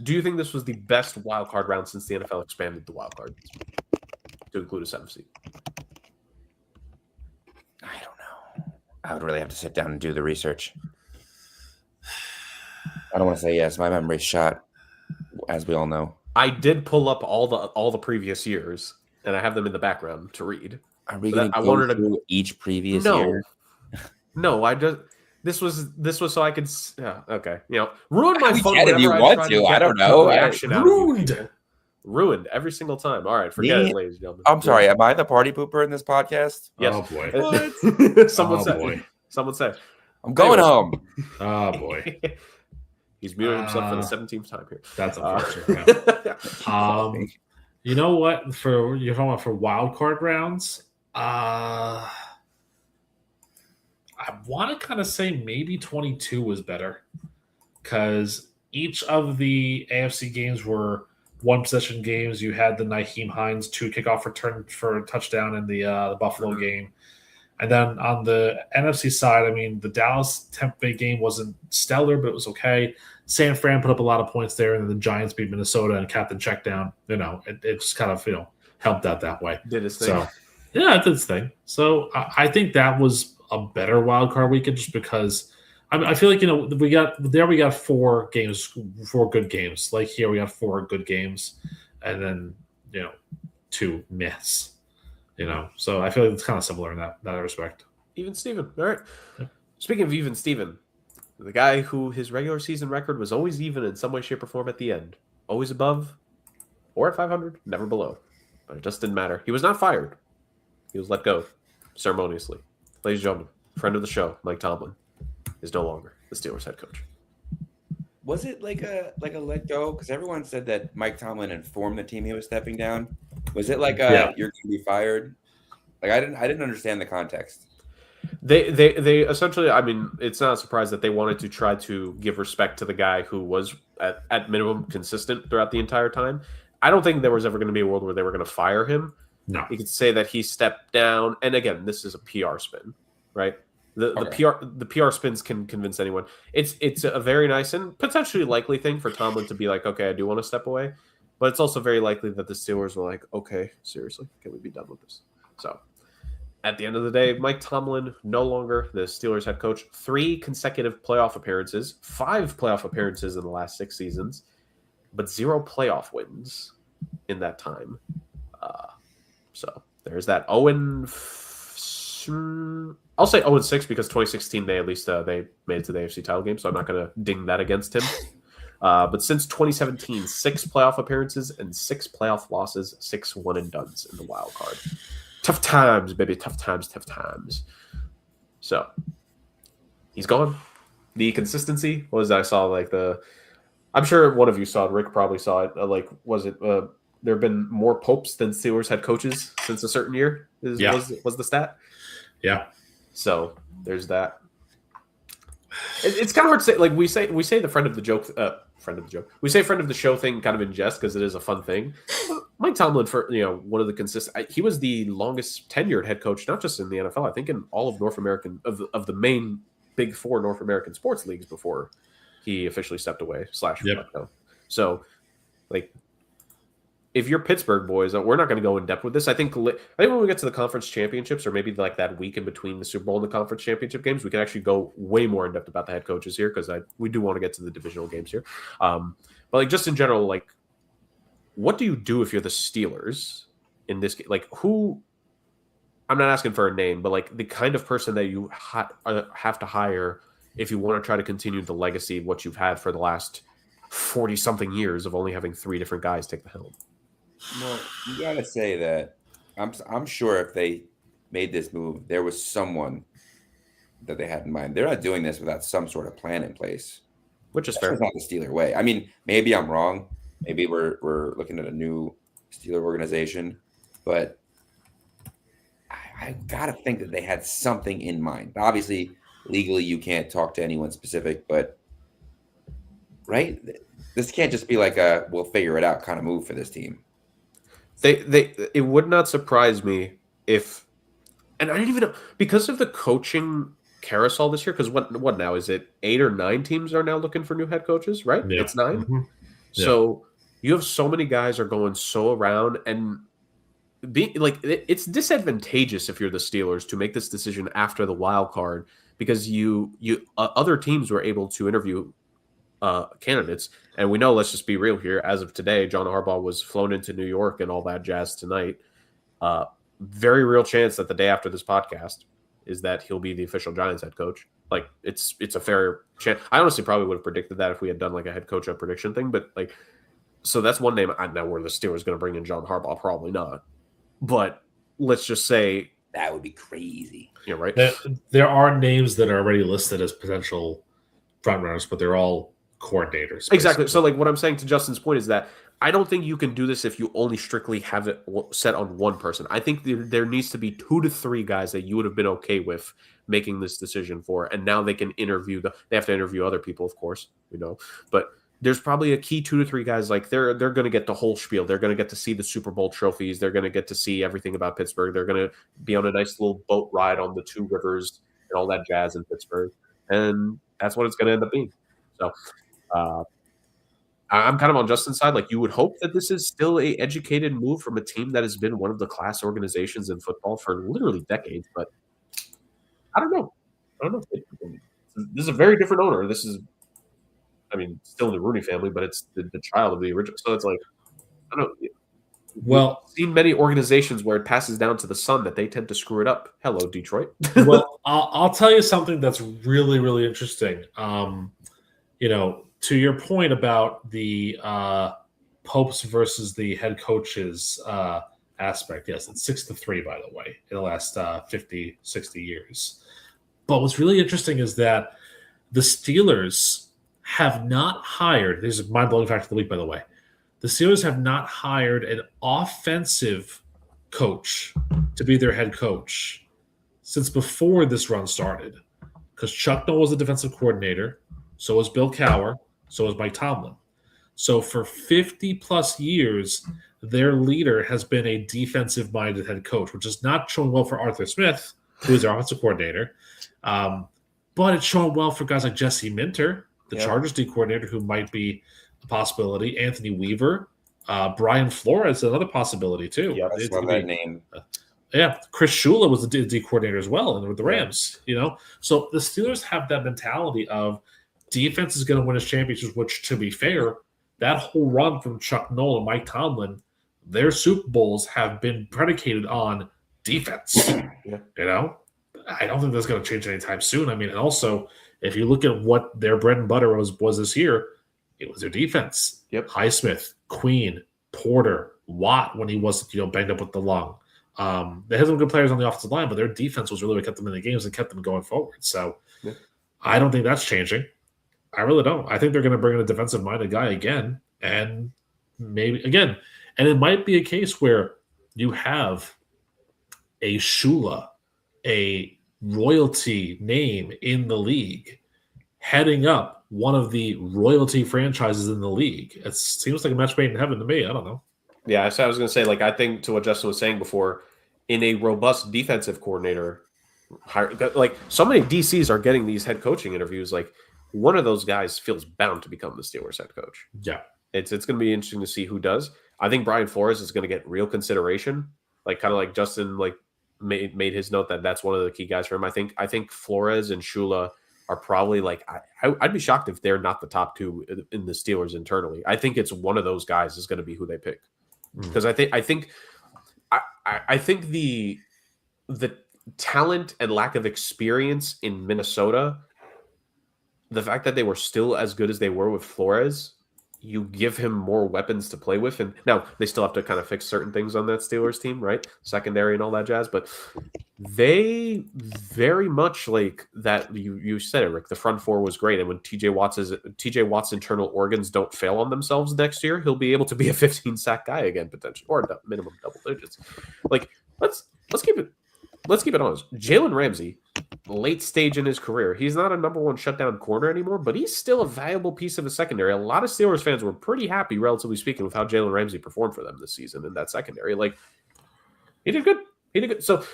Do you think this was the best wild card round since the NFL expanded the wild card to include a 7th seed? I I would really have to sit down and do the research. I don't want to say yes. My memory's shot, as we all know. I did pull up all the previous years, and I have them in the background to read. Are we But going to go through each previous year? No, I just this was so I could okay, ruin my fun if you want to. I don't know. Ruined every single time. All right, forget it, ladies and gentlemen. I'm sorry. Am I the party pooper in this podcast? Yes. Oh boy. What? Someone say. I'm going home. Oh boy. He's muted himself for the 17th time here. That's unfortunate. You know what? You're talking about for wild card rounds. I want to kind of say maybe 22 was better because each of the AFC games were one possession games. You had the Nyheim Hines 2 kickoff return for a touchdown in the Buffalo game. And then on the NFC side, I mean, the Dallas-Tampa Bay game wasn't stellar, but it was okay. San Fran put up a lot of points there, and then the Giants beat Minnesota and Captain Checkdown. It just kind of, helped out that way. Did his thing. So, yeah, it did its thing. So I think that was a better wild card weekend just because I feel like, we got 4 good games. Like here we got 4 good games and then, 2 myths. So I feel like it's kind of similar in that respect. Even Steven. All right. Yep. Speaking of even Steven, the guy who his regular season record was always even in some way, shape, or form at the end. Always above or at 500, never below. But it just didn't matter. He was not fired. He was let go ceremoniously. Ladies and gentlemen, friend of the show, Mike Tomlin, is no longer the Steelers head coach. Was it like a let go? Because everyone said that Mike Tomlin informed the team he was stepping down. Was it like you're going to be fired? Like I didn't understand the context. They essentially, I mean, it's not a surprise that they wanted to try to give respect to the guy who was at minimum consistent throughout the entire time. I don't think there was ever going to be a world where they were going to fire him. No, you could say that he stepped down, and again, this is a PR spin, right? The PR spins can convince anyone. It's a very nice and potentially likely thing for Tomlin to be like, okay, I do want to step away, but it's also very likely that the Steelers were like, okay, seriously, can we be done with this? So, at the end of the day, Mike Tomlin no longer the Steelers head coach. 3 consecutive playoff appearances, 5 playoff appearances in the last 6 seasons, but 0 playoff wins in that time. So there's that. I'll say 0-6 because 2016 they at least they made it to the AFC title game, so I'm not going to ding that against him. But since 2017, 6 playoff appearances and 6 playoff losses, 6 one-and-dones in the wild card. Tough times, baby. Tough times. So he's gone. The consistency was I saw I'm sure one of you saw it. Rick probably saw it. Was it? There have been more popes than Steelers head coaches since a certain year. Was the stat? Yeah. So there's that. It's kind of hard to say. Like we say the friend of the joke. We say friend of the show thing kind of in jest because it is a fun thing. Mike Tomlin, for one of the consistent, he was the longest tenured head coach, not just in the NFL. I think in all of North American of the main Big 4 North American sports leagues before he officially stepped away. So, if you're Pittsburgh boys, we're not going to go in depth with this. I think when we get to the conference championships, or maybe like that week in between the Super Bowl and the conference championship games, we can actually go way more in depth about the head coaches here because we do want to get to the divisional games here. But just in general, what do you do if you're the Steelers in this? Who? I'm not asking for a name, but the kind of person that you have to hire if you want to try to continue the legacy of what you've had for the last 40-something years of only having 3 different guys take the helm. Well, you gotta say that I'm sure if they made this move, there was someone that they had in mind. They're not doing this without some sort of plan in place, which is fair. That's not the Steeler way. I mean, maybe I'm wrong. Maybe we're looking at a new Steeler organization, but I gotta think that they had something in mind. Obviously, legally, you can't talk to anyone specific, but right, this can't just be like a "we'll figure it out" kind of move for this team. It would not surprise me if, and I didn't even know because of the coaching carousel this year. Because what now is it? 8 or 9 teams are now looking for new head coaches, right? Yeah. It's 9. Mm-hmm. So you have so many guys are going so around, and it's disadvantageous if you're the Steelers to make this decision after the wild card because other teams were able to interview candidates, and we know. Let's just be real here. As of today, John Harbaugh was flown into New York and all that jazz tonight. Very real chance that the day after this podcast is that he'll be the official Giants head coach. Like it's a fair chance. I honestly probably would have predicted that if we had done like a head coach prediction thing, but like, so that's one name. I know where the Steelers going to bring in John Harbaugh, probably not. But let's just say that would be crazy. Yeah, right. There are names that are already listed as potential front runners, but they're all coordinators. Exactly. So like what I'm saying to Justin's point is that I don't think you can do this if you only strictly have it set on one person. I think there needs to be 2 to 3 guys that you would have been okay with making this decision for, and now they can interview they have to interview other people, of course, but there's probably a key 2 to 3 guys. Like they're going to get the whole spiel. They're going to get to see the Super Bowl trophies. They're going to get to see everything about Pittsburgh. They're going to be on a nice little boat ride on the 2 rivers and all that jazz in Pittsburgh, and that's what it's going to end up being. So. I'm kind of on Justin's side. Like you would hope that this is still a educated move from a team that has been one of the class organizations in football for literally decades. But I don't know. This is a very different owner. This is, still in the Rooney family, but it's the child of the original. So it's like, I don't know. Well, I've seen many organizations where it passes down to the son that they tend to screw it up. Hello, Detroit. Well, I'll tell you something that's really, really interesting. To your point about the Popes versus the head coaches aspect, yes, it's 6-3, by the way, in the last 50, 60 years. But what's really interesting is that the Steelers have not hired – this is a mind-blowing fact of the week, by the way. The Steelers have not hired an offensive coach to be their head coach since before this run started, because Chuck Noll was the defensive coordinator, so was Bill Cowher, so was Mike Tomlin. So for 50-plus years, their leader has been a defensive-minded head coach, which is not showing well for Arthur Smith, who is their offensive coordinator. But it's showing well for guys like Jesse Minter, the Chargers D coordinator, who might be a possibility. Anthony Weaver, Brian Flores, another possibility too. Yeah, I love that name. Chris Shula was the D coordinator as well, and with the Rams. So the Steelers have that mentality of defense is going to win us championships. Which, to be fair, that whole run from Chuck Noll and Mike Tomlin, their Super Bowls have been predicated on defense. I don't think that's going to change anytime soon. And also, if you look at what their bread and butter was this year, it was their defense. Yep. Highsmith, Queen, Porter, Watt when he was banged up with the lung. They had some good players on the offensive line, but their defense was really what kept them in the games and kept them going forward. So I don't think that's changing. I really don't. I think they're going to bring in a defensive-minded guy again, and maybe again. And it might be a case where you have a Shula, a royalty name in the league, heading up one of the royalty franchises in the league. It seems like a match made in heaven to me. I don't know. Yeah, so I was going to say, I think to what Justin was saying before, in a robust defensive coordinator, so many DCs are getting these head coaching interviews. One of those guys feels bound to become the Steelers head coach. Yeah. It's going to be interesting to see who does. I think Brian Flores is going to get real consideration, kind of like Justin made his note that that's one of the key guys for him. I think Flores and Shula are probably I'd be shocked if they're not the top 2 in the Steelers internally. I think it's one of those guys is going to be who they pick, because I think the talent and lack of experience in Minnesota, the fact that they were still as good as they were with Flores, you give him more weapons to play with. And now they still have to kind of fix certain things on that Steelers team, right? Secondary and all that jazz. But they very much that you said it, Rick. The front 4 was great. And when TJ Watt's internal organs don't fail on themselves next year, he'll be able to be a 15-sack guy again, potentially, or minimum double digits. Let's keep it honest. Jalen Ramsey, late stage in his career, he's not a number 1 shutdown corner anymore, but he's still a valuable piece of a secondary. A lot of Steelers fans were pretty happy, relatively speaking, with how Jalen Ramsey performed for them this season in that secondary. He did good. So,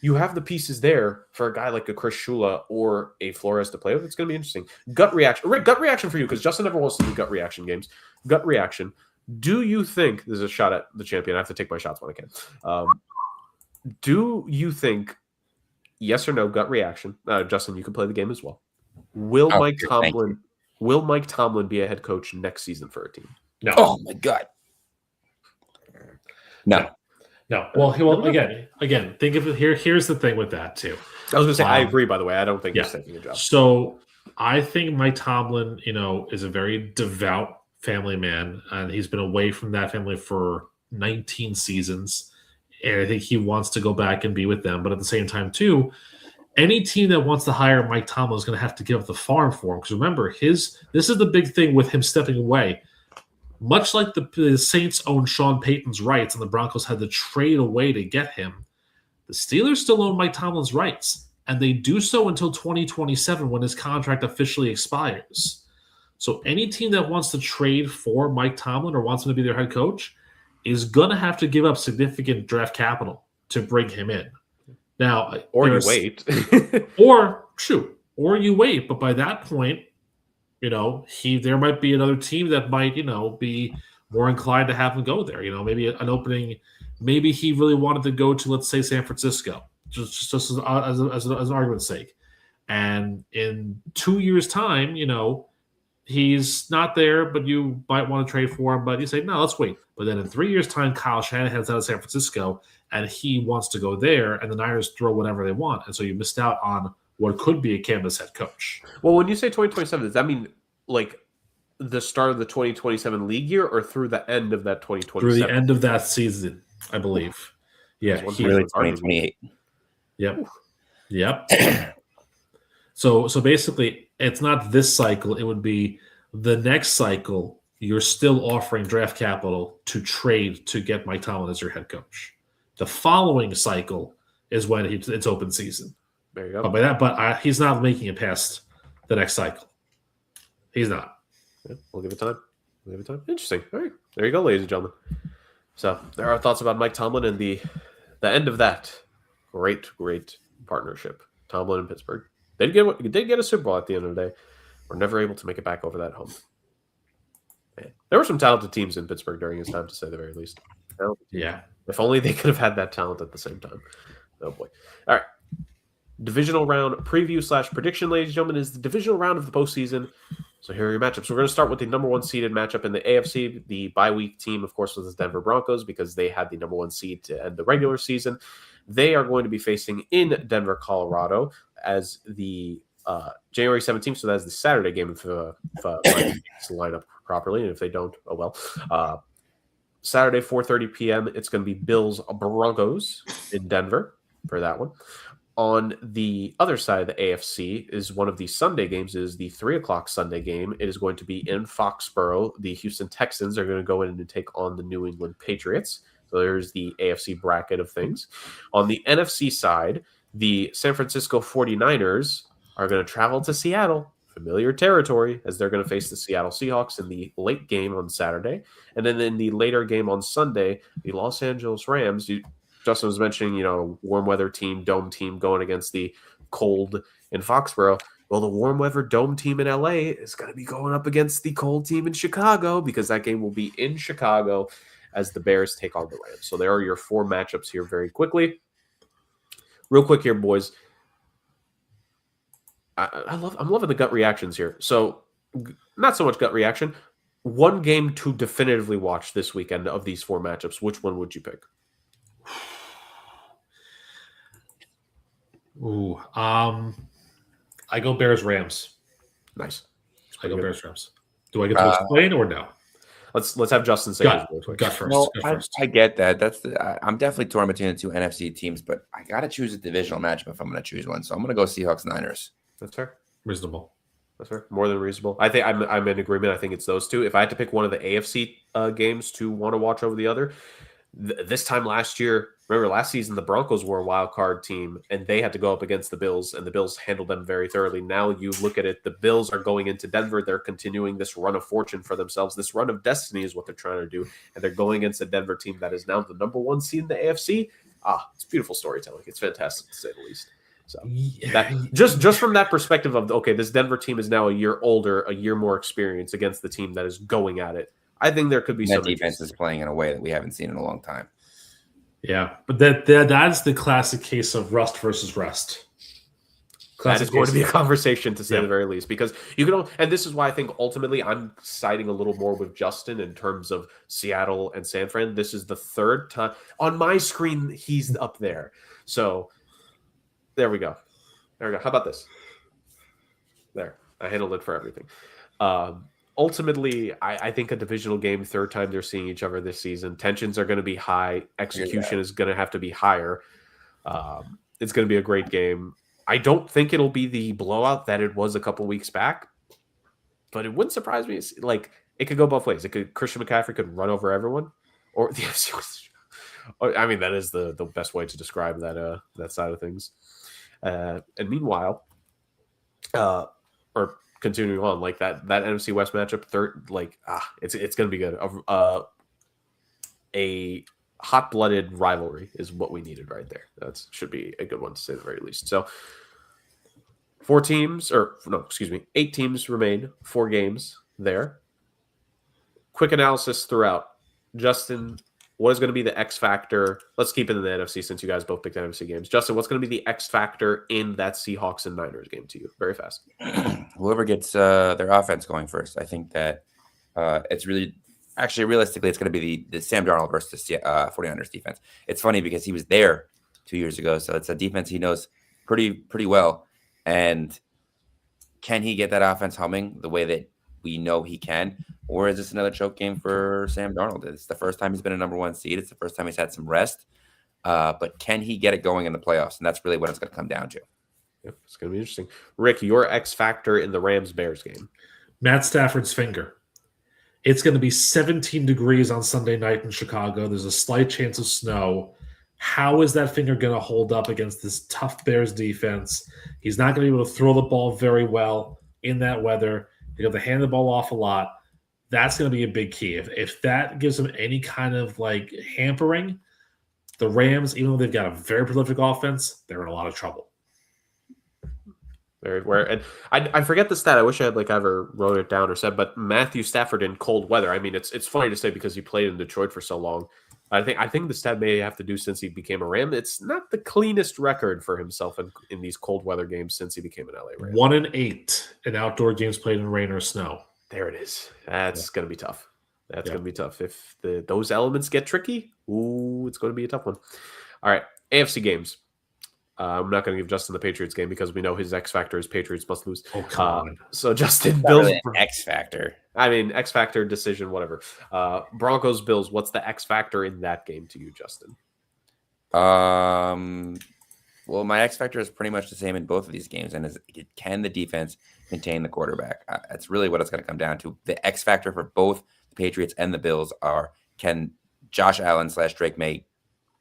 you have the pieces there for a guy like a Chris Shula or a Flores to play with. It's going to be interesting. Gut reaction. Rick, gut reaction for you, because Justin never wants to do gut reaction games. Gut reaction. Do you think this is a shot at the champion? I have to take my shots when I can. Do you think, yes or no, gut reaction? Justin, you can play the game as well. Will Mike Tomlin be a head coach next season for a team? No. Oh my God. No. Well, again, think of it here. Here's the thing with that too. I was going to say, I agree. By the way, I don't think he's taking a job. So I think Mike Tomlin, is a very devout family man, and he's been away from that family for 19 seasons, and I think he wants to go back and be with them. But at the same time, too, any team that wants to hire Mike Tomlin is going to have to give up the farm for him. Because remember, this is the big thing with him stepping away. Much like the Saints own Sean Payton's rights and the Broncos had to trade away to get him, the Steelers still own Mike Tomlin's rights, and they do so until 2027 when his contract officially expires. So any team that wants to trade for Mike Tomlin or wants him to be their head coach is going to have to give up significant draft capital to bring him in. Now, or you wait. or you wait. But by that point, there might be another team that might, be more inclined to have him go there. Maybe an opening. Maybe he really wanted to go to, let's say, San Francisco, just as an argument's sake. And in 2 years' time, he's not there, but you might want to trade for him. But you say, no, let's wait. But then in 3 years' time, Kyle Shanahan's out of San Francisco, and he wants to go there, and the Niners throw whatever they want. And so you missed out on what could be a canvas head coach. Well, when you say 2027, does that mean like the start of the 2027 league year or through the end of that 2027? Through the end of that season, I believe. Yeah. Really 2028. Yep. So basically, it's not this cycle. It would be the next cycle. You're still offering draft capital to trade to get Mike Tomlin as your head coach. The following cycle is when it's open season. There you go. But he's not making it past the next cycle. He's not. Yeah, we'll give it time. Interesting. All right. There you go, ladies and gentlemen. So there are thoughts about Mike Tomlin and the end of that great partnership. Tomlin and Pittsburgh. They did get a Super Bowl at the end of the day. We're never able to make it back over that hump. Man, there were some talented teams in Pittsburgh during his time, to say the very least. Yeah. If only they could have had that talent at the same time. Oh boy. All right. Divisional round preview / prediction, ladies and gentlemen, is the divisional round of the postseason. So here are your matchups. We're going to start with the number one seeded matchup in the AFC. The bye week team, of course, was the Denver Broncos because they had the number one seed to end the regular season. They are going to be facing in Denver, Colorado as the January 17th. So that's the Saturday game if line up properly. And if they don't, oh well. Saturday, 4:30 p.m. It's going to be Bills Broncos in Denver for that one. On the other side of the AFC is one of the Sunday games, is the 3:00 Sunday game. It is going to be in Foxborough. The Houston Texans are going to go in and take on the New England Patriots. So there's the AFC bracket of things. On the NFC side, the San Francisco 49ers are going to travel to Seattle, familiar territory, as they're going to face the Seattle Seahawks in the late game on Saturday. And then in the later game on Sunday, the Los Angeles Rams, Justin was mentioning, warm weather team, dome team going against the cold in Foxborough. Well, the warm weather dome team in LA is going to be going up against the cold team in Chicago because that game will be in Chicago as the Bears take on the Rams. So there are your four matchups here very quickly. Real quick here, boys. I'm loving the gut reactions here. So not so much gut reaction. One game to definitively watch this weekend of these four matchups. Which one would you pick? Ooh, I go Bears Rams. Nice. I go Bears Rams. Do I get to explain or no? Let's have Justin say his real quick. Gut first. No, I get that. I'm definitely torn between the two NFC teams, but I got to choose a divisional matchup if I'm going to choose one. So I'm going to go Seahawks Niners. That's fair. Reasonable. That's fair. More than reasonable. I think I'm in agreement. I think it's those two. If I had to pick one of the AFC games to want to watch over the other, this time last year, remember last season, the Broncos were a wild card team and they had to go up against the Bills and the Bills handled them very thoroughly. Now you look at it, the Bills are going into Denver. They're continuing this run of fortune for themselves. This run of destiny is what they're trying to do. And they're going against a Denver team that is now the number one seed in the AFC. It's beautiful storytelling. It's fantastic to say the least. So that, just from that perspective of, okay, this Denver team is now a year older, a year more experienced against the team that is going at it I think there could be That some defense interest. is playing in a way that we haven't seen in a long time. Yeah, but that's the classic case of rust versus rest. That is going to be a conversation, to say Yeah. the very least, because you can, and this is why I think ultimately I'm siding a little more with Justin in terms of Seattle and San Fran. This is the third time on my screen he's up there. So there we go. There we go. How about this? There, I handled it for everything. Ultimately, I think a divisional game, third time they're seeing each other this season. Tensions are going to be high. Execution is going to have to be higher. It's going to be a great game. I don't think it'll be the blowout that it was a couple weeks back, but it wouldn't surprise me. It's like it could go both ways. Christian McCaffrey could run over everyone, or the FC. I mean, that is the best way to describe that side of things. And meanwhile, or continuing on, like that NFC West matchup, third, like it's going to be good. A hot-blooded rivalry is what we needed right there. That should be a good one, to say the very least. So 8 teams remain, 4 games there. Quick analysis throughout. Justin, what is going to be the X factor? Let's keep it in the NFC since you guys both picked NFC games. Justin, what's going to be the X factor in that Seahawks and Niners game to you? Very fast. Whoever gets their offense going first. I think that it's really, actually, realistically, it's going to be the Sam Darnold versus the 49ers defense. It's funny because he was there 2 years ago, so it's a defense he knows pretty well. And can he get that offense humming the way that we know he can? Or is this another choke game for Sam Darnold? It's the first time he's been a number 1 seed. It's the first time he's had some rest. But can he get it going in the playoffs? And that's really what it's going to come down to. Yep, it's going to be interesting. Rick, your X factor in the Rams-Bears game. Matt Stafford's finger. It's going to be 17 degrees on Sunday night in Chicago. There's a slight chance of snow. How is that finger going to hold up against this tough Bears defense? He's not going to be able to throw the ball very well in that weather. He'll have to hand the ball off a lot. That's going to be a big key. If that gives him any kind of like hampering, the Rams, even though they've got a very prolific offense, they're in a lot of trouble. Very rare. And I forget the stat. I wish I had ever wrote it down or said, but Matthew Stafford in cold weather. I mean, it's funny to say because he played in Detroit for so long. I think the stat may have to do since he became a Ram. It's not the cleanest record for himself in these cold weather games since he became an LA Ram. 1-8 in outdoor games played in rain or snow. There it is. That's going to be tough. That's going to be tough. If those elements get tricky, it's going to be a tough one. All right, AFC games. I'm not going to give Justin the Patriots game because we know his X factor is Patriots must lose. Oh, come on. So Justin, Not Bills really an X factor. I mean, X factor decision, whatever. Broncos, Bills. What's the X factor in that game to you, Justin? Well, my X factor is pretty much the same in both of these games, and can the defense contain the quarterback? That's really what it's going to come down to. The X factor for both the Patriots and the Bills are: can Josh Allen / Drake May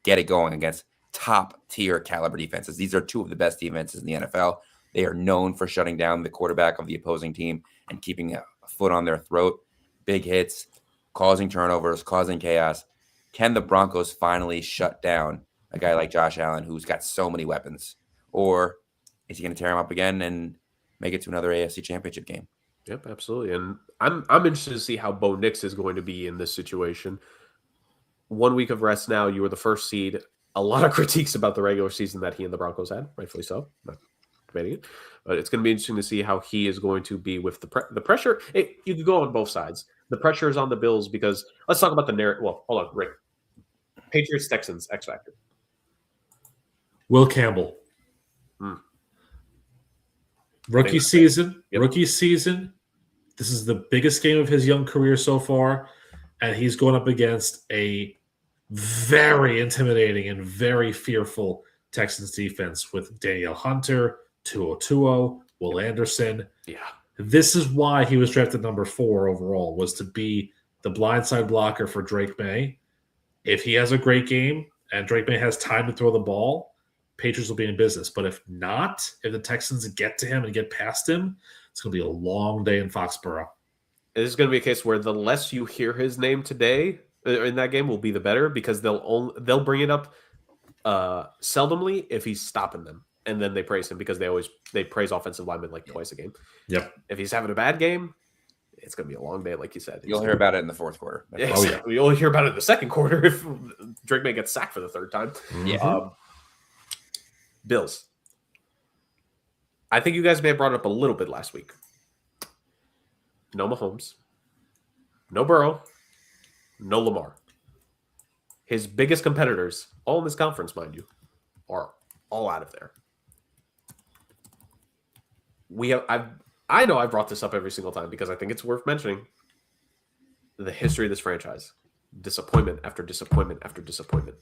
get it going against top tier caliber defenses? These are two of the best defenses in the NFL. They are known for shutting down the quarterback of the opposing team and keeping a foot on their throat. Big hits, causing turnovers, causing chaos. Can the Broncos finally shut down a guy like Josh Allen, who's got so many weapons? Or is he going to tear him up again and make it to another AFC Championship game? Yep, absolutely. And I'm interested to see how Bo Nix is going to be in this situation. 1 week of rest now. You were the first seed. A lot of critiques about the regular season that he and the Broncos had, rightfully so. Not debating it, but it's going to be interesting to see how he is going to be with the pressure. You could go on both sides. The pressure is on the Bills because let's talk about the narrative. Well, hold on, Rick. Patriots, Texans, X factor. Will Campbell. Rookie season. Yep. Rookie season. This is the biggest game of his young career so far, and he's going up against a very intimidating and very fearful Texans defense with Danielle Hunter, Tuo, Will Anderson. Yeah. This is why he was drafted number 4 overall, was to be the blindside blocker for Drake May. If he has a great game and Drake May has time to throw the ball, Patriots will be in business. But if not, if the Texans get to him and get past him, it's going to be a long day in Foxborough. This is going to be a case where the less you hear his name today in that game will be the better because they'll bring it up seldomly if he's stopping them, and then they praise him because they praise offensive linemen like twice a game. Yep. If he's having a bad game, it's going to be a long day, like you said. You'll hear about it in the fourth quarter. Yeah, exactly. You'll hear about it in the second quarter if Drake May gets sacked for the third time. Yeah. Bills. I think you guys may have brought it up a little bit last week. No Mahomes. No Burrow. No Lamar. His biggest competitors, all in this conference, mind you, are all out of there. I know I brought this up every single time because I think it's worth mentioning the history of this franchise. Disappointment after disappointment after disappointment.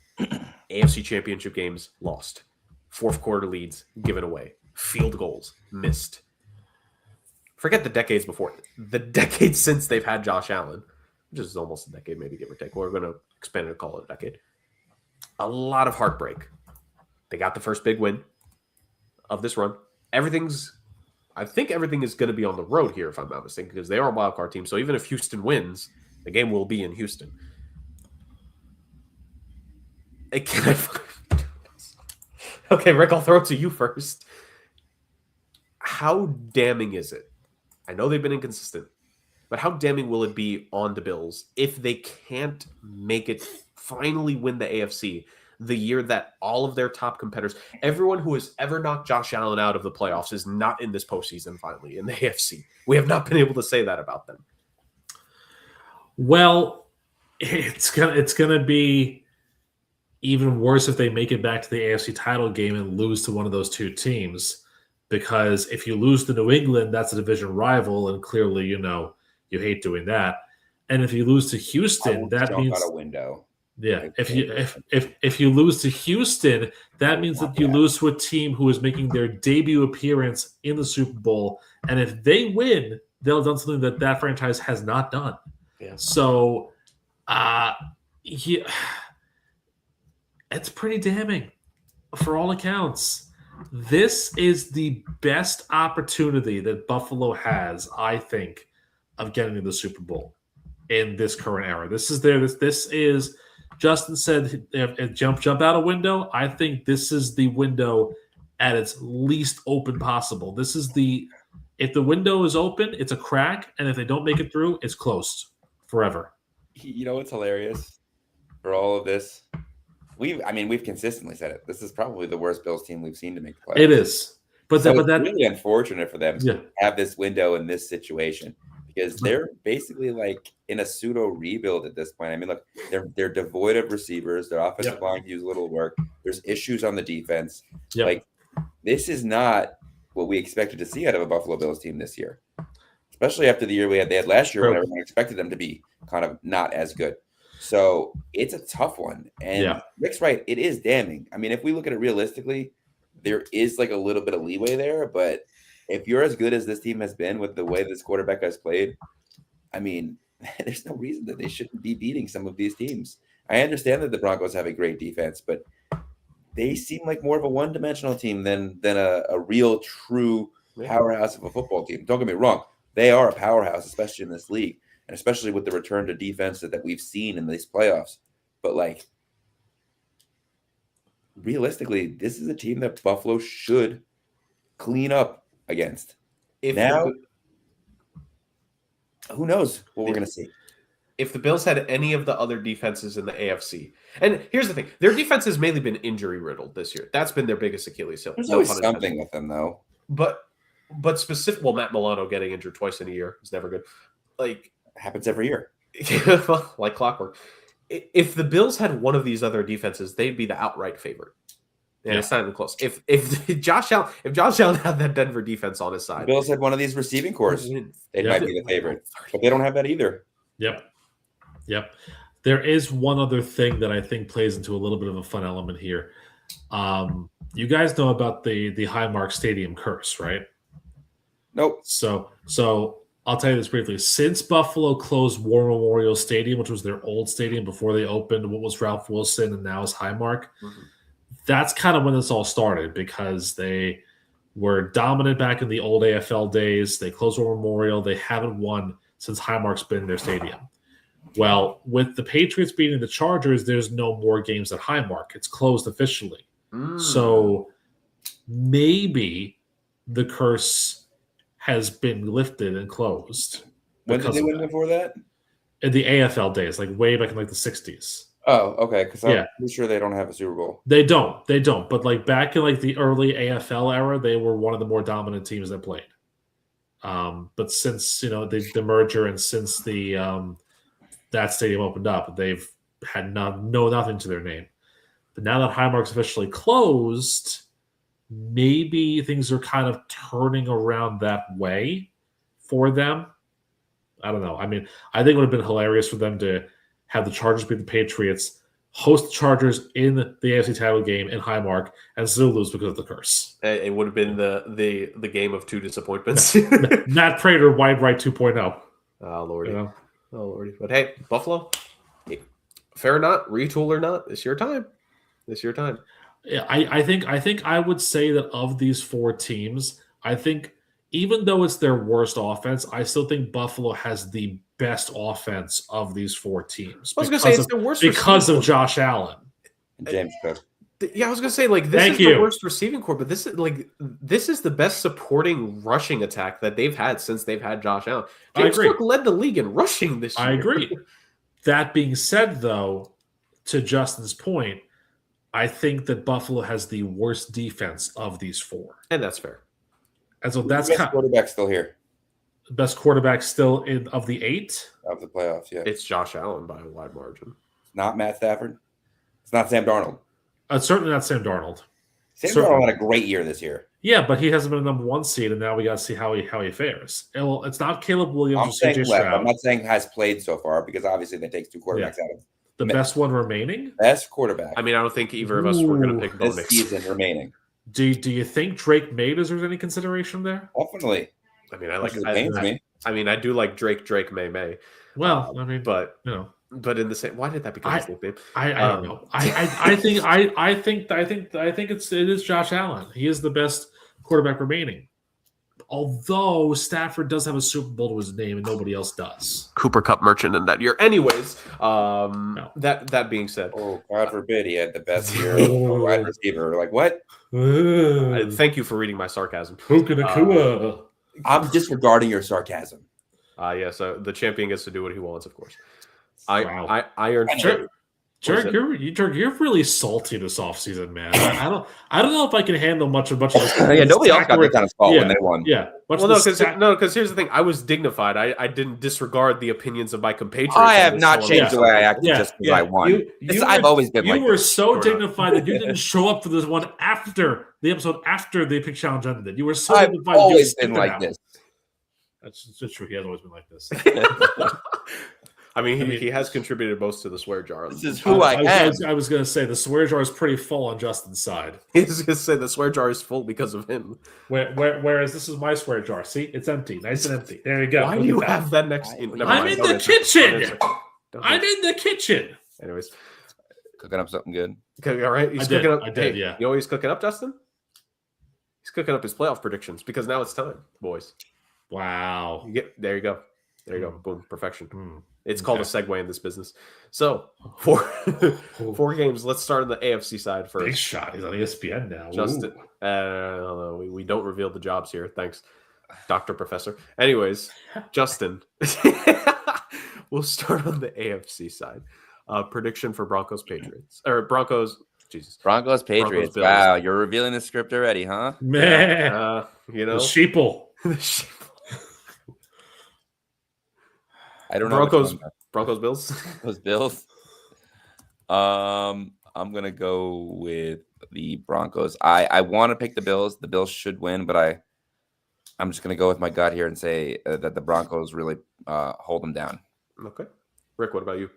AFC Championship games lost. Fourth quarter leads given away. Field goals missed. Forget the decades before. The decades since they've had Josh Allen, which is almost a decade, maybe give or take. We're going to expand it and call it a decade. A lot of heartbreak. They got the first big win of this run. I think everything is going to be on the road here, if I'm not mistaken, because they are a wildcard team. So even if Houston wins, the game will be in Houston. Okay, Rick, I'll throw it to you first. How damning is it? I know they've been inconsistent, but how damning will it be on the Bills if they can't make it finally win the AFC the year that all of their top competitors, everyone who has ever knocked Josh Allen out of the playoffs, is not in this postseason finally in the AFC? We have not been able to say that about them. Well, it's gonna be even worse if they make it back to the AFC title game and lose to one of those two teams. Because if you lose to New England, that's a division rival, and clearly, you hate doing that. And if you lose to Houston, that means out a window. Yeah, if you lose to Houston, that means that you lose to a team who is making their debut appearance in the Super Bowl, and if they win, they'll have done something that franchise has not done. Yeah. So, it's pretty damning for all accounts. This is the best opportunity that Buffalo has, I think, of getting to the Super Bowl in this current era. This is Justin said, jump out a window. I think this is the window at its least open possible. If the window is open, it's a crack, and if they don't make it through, it's closed forever. You know what's hilarious for all of this? We've consistently said it. This is probably the worst Bills team we've seen to make the playoffs. It is, but it's really unfortunate for them to Yeah. have this window in this situation because they're basically like in a pseudo rebuild at this point. I mean, look, they're devoid of receivers. Their offensive line needs a little work. There's issues on the defense. Yep. Like this is not what we expected to see out of a Buffalo Bills team this year, especially after the year they had last year when everyone expected them to be kind of not as good. So it's a tough one. And Rick's right. It is damning. I mean, if we look at it realistically, there is like a little bit of leeway there. But if you're as good as this team has been with the way this quarterback has played, I mean, there's no reason that they shouldn't be beating some of these teams. I understand that the Broncos have a great defense, but they seem like more of a one-dimensional team than a real, true powerhouse of a football team. Don't get me wrong. They are a powerhouse, especially in this league. And especially with the return to defense that we've seen in these playoffs. But, like, realistically, this is a team that Buffalo should clean up against. Who knows what we're going to see. If the Bills had any of the other defenses in the AFC, and here's the thing, their defense has mainly been injury-riddled this year. That's been their biggest Achilles heel. There's always something with them, though. But Matt Milano getting injured twice in a year is never good. Like, happens every year. Like clockwork. If the Bills had one of these other defenses, they'd be the outright favorite. And it's not even close. If Josh Allen had that Denver defense on his side, the Bills had one of these receiving cores, they might be the favorite. But they don't have that either. Yep. There is one other thing that I think plays into a little bit of a fun element here. You guys know about the Highmark Stadium curse, right? Nope. So I'll tell you this briefly. Since Buffalo closed War Memorial Stadium, which was their old stadium before they opened what was Ralph Wilson and now is Highmark, that's kind of when this all started because they were dominant back in the old AFL days. They closed War Memorial. They haven't won since Highmark's been in their stadium. Well, with the Patriots beating the Chargers, there's no more games at Highmark. It's closed officially. So maybe the curse has been lifted and closed When did because they of win that. before that? In the AFL days, like way back in like the 60s. Oh, okay. Because Yeah. I'm pretty sure they don't have a Super Bowl. They don't. But like back in like the early AFL era, they were one of the more dominant teams that played. But since the merger and since the that stadium opened up, they've had nothing to their name. But now that Highmark's officially closed, maybe things are kind of turning around that way for them. I don't know. I mean, I think it would have been hilarious for them to have the Chargers beat the Patriots, host the Chargers in the AFC title game in Highmark, and still lose because of the curse. It would have been the game of two disappointments. Matt Prater, wide right 2.0. Oh, Lordy. You know? Oh, Lordy. But hey, Buffalo, fair or not, retool or not, it's your time. It's your time. Yeah, I think I would say that of these four teams, I think even though it's their worst offense, I still think Buffalo has the best offense of these four teams. I was going to say it's the worst because of Josh Allen. James Cook. Yeah, I was going to say this is the worst receiving core, but this is the best supporting rushing attack that they've had since they've had Josh Allen. James Cook led the league in rushing this year. I agree. That being said, though, to Justin's point, I think that Buffalo has the worst defense of these four. And that's fair. And so that's the best quarterback still here. The best quarterback still of the 8? Of the playoffs, yeah. It's Josh Allen by a wide margin. It's not Matt Stafford. It's not Sam Darnold. Certainly not Sam Darnold. Darnold had a great year this year. Yeah, but he hasn't been a number 1 seed, and now we got to see how he fares. Well, it's not Caleb Williams or CJ Stroud. I'm not saying has played so far because obviously that takes 2 quarterbacks out of the best one remaining. Best quarterback. I mean, I don't think either of us were going to pick Bo this Nix. season remaining. Do you think Drake May deserves any consideration there? Definitely. I mean, I do like Drake May. Well, I mean, but but in the same, why did that become his nickname? I don't know. I think it is Josh Allen. He is the best quarterback remaining. Although Stafford does have a Super Bowl to his name and nobody else does. Cooper Cup merchant in that year. Anyways, that being said. Oh, God forbid he had the best year of wide receiver. Like, what? Thank you for reading my sarcasm. I'm disregarding your sarcasm. So the champion gets to do what he wants, of course. Wow. Iron Jerk, you're really salty this offseason, man. I don't know if I can handle much of this. Yeah, nobody else got that kind of salt when they won. Yeah. Because here's the thing. I was dignified. I didn't disregard the opinions of my compatriots. I have not changed the way I acted just because I won. I've always been like this. You were so dignified that you didn't show up for this one after the episode after the Epic Challenge ended. You were so dignified. I've always been like this. That's true. He has always been like this. I mean, he has contributed most to the swear jar. This is who I am. I was going to say the swear jar is pretty full on Justin's side. He was going to say the swear jar is full because of him. Whereas this is my swear jar. See, it's empty, nice and empty. There you go. Why do you have that next? I'm in the kitchen. I'm in the kitchen. Anyways, cooking up something good. All right, he's cooking up. I did. Yeah. You know what he's cooking up, Justin? He's cooking up his playoff predictions because now it's time, boys. Wow. There you go. There you go. Boom. Perfection. It's called a segue in this business. So, 4 games. Let's start on the AFC side first. Big shot. He's on ESPN now. Justin. We don't reveal the jobs here. Thanks, Dr. Professor. Anyways, Justin. We'll start on the AFC side. Prediction for Broncos Patriots. Or Broncos. Jesus. Broncos Patriots. Wow. You're revealing the script already, huh? Man. The sheeple. I don't know. Broncos Bills. Those Bills. I'm gonna go with the Broncos. I want to pick the Bills. The Bills should win, but I'm just gonna go with my gut here and say that the Broncos really hold them down. Okay, Rick, what about you?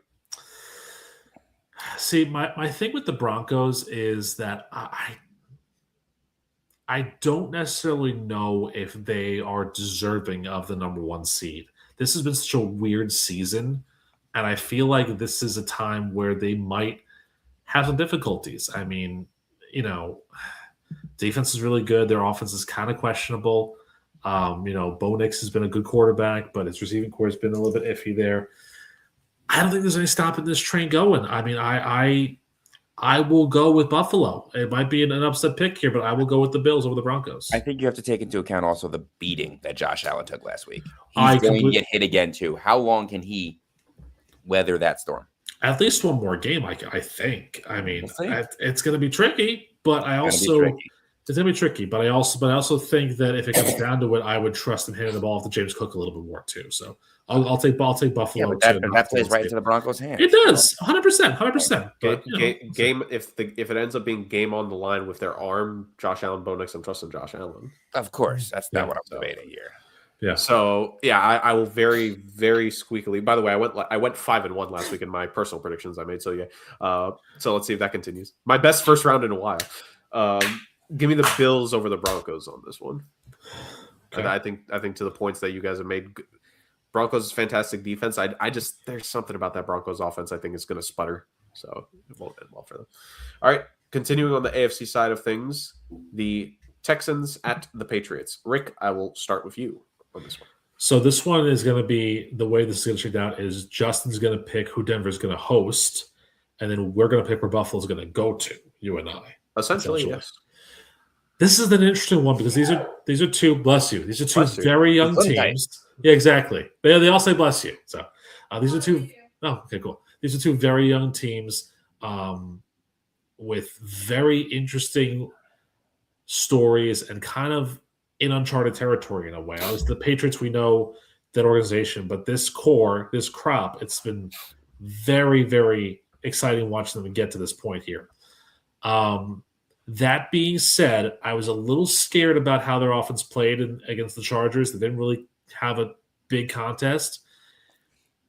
See, my thing with the Broncos is that I don't necessarily know if they are deserving of the number 1 seed. This has been such a weird season, and I feel like this is a time where they might have some difficulties. I mean, defense is really good. Their offense is kind of questionable. Bo Nix has been a good quarterback, but his receiving core has been a little bit iffy there. I don't think there's any stopping this train going. I mean, I will go with Buffalo. It might be an upset pick here, but I will go with the Bills over the Broncos. I think you have to take into account also the beating that Josh Allen took last week. I He's going to completely- get hit again, too. How long can he weather that storm? At least one more game, I think. I mean, We'll see. it's going to be tricky, but I It's also gonna be tricky. it's going to be tricky. But I also think that if it comes down to it, I would trust him hitting the ball to James Cook a little bit more too. So I'll take Buffalo. Yeah, but to that plays right into the Broncos' hands. It does, 100%. Game if it ends up being game on the line with their arm, Josh Allen, Bo Nix, I'm trusting Josh Allen. Of course. That's not Yeah. what I'm debating here. Yeah. So yeah, I will very, very squeakily. By the way, I went 5-1 last week in my personal predictions I made. So yeah, so let's see if that continues. My best first round in a while. Give me the Bills over the Broncos on this one. Okay. And I think to the points that you guys have made, Broncos is fantastic defense. I just there's something about that Broncos offense I think is going to sputter. So it won't end well for them. All right, continuing on the AFC side of things, the Texans at the Patriots. Rick, I will start with you on this one. So this one is going to be the way this is going to shake out is Justin's going to pick who Denver's going to host, and then we're going to pick where Buffalo's going to go to. You and I. Essentially, yes. This is an interesting one because these are two. Bless you. These are two Bless you. very young Good night. teams. Yeah, exactly. They all say bless you. So these are two. Oh, okay, cool. These are two very young teams with very interesting stories and kind of in uncharted territory in a way. Obviously, the Patriots, we know that organization, but this crop, it's been very, very exciting watching them get to this point here. That being said, I was a little scared about how their offense played against the Chargers. They didn't really have a big contest.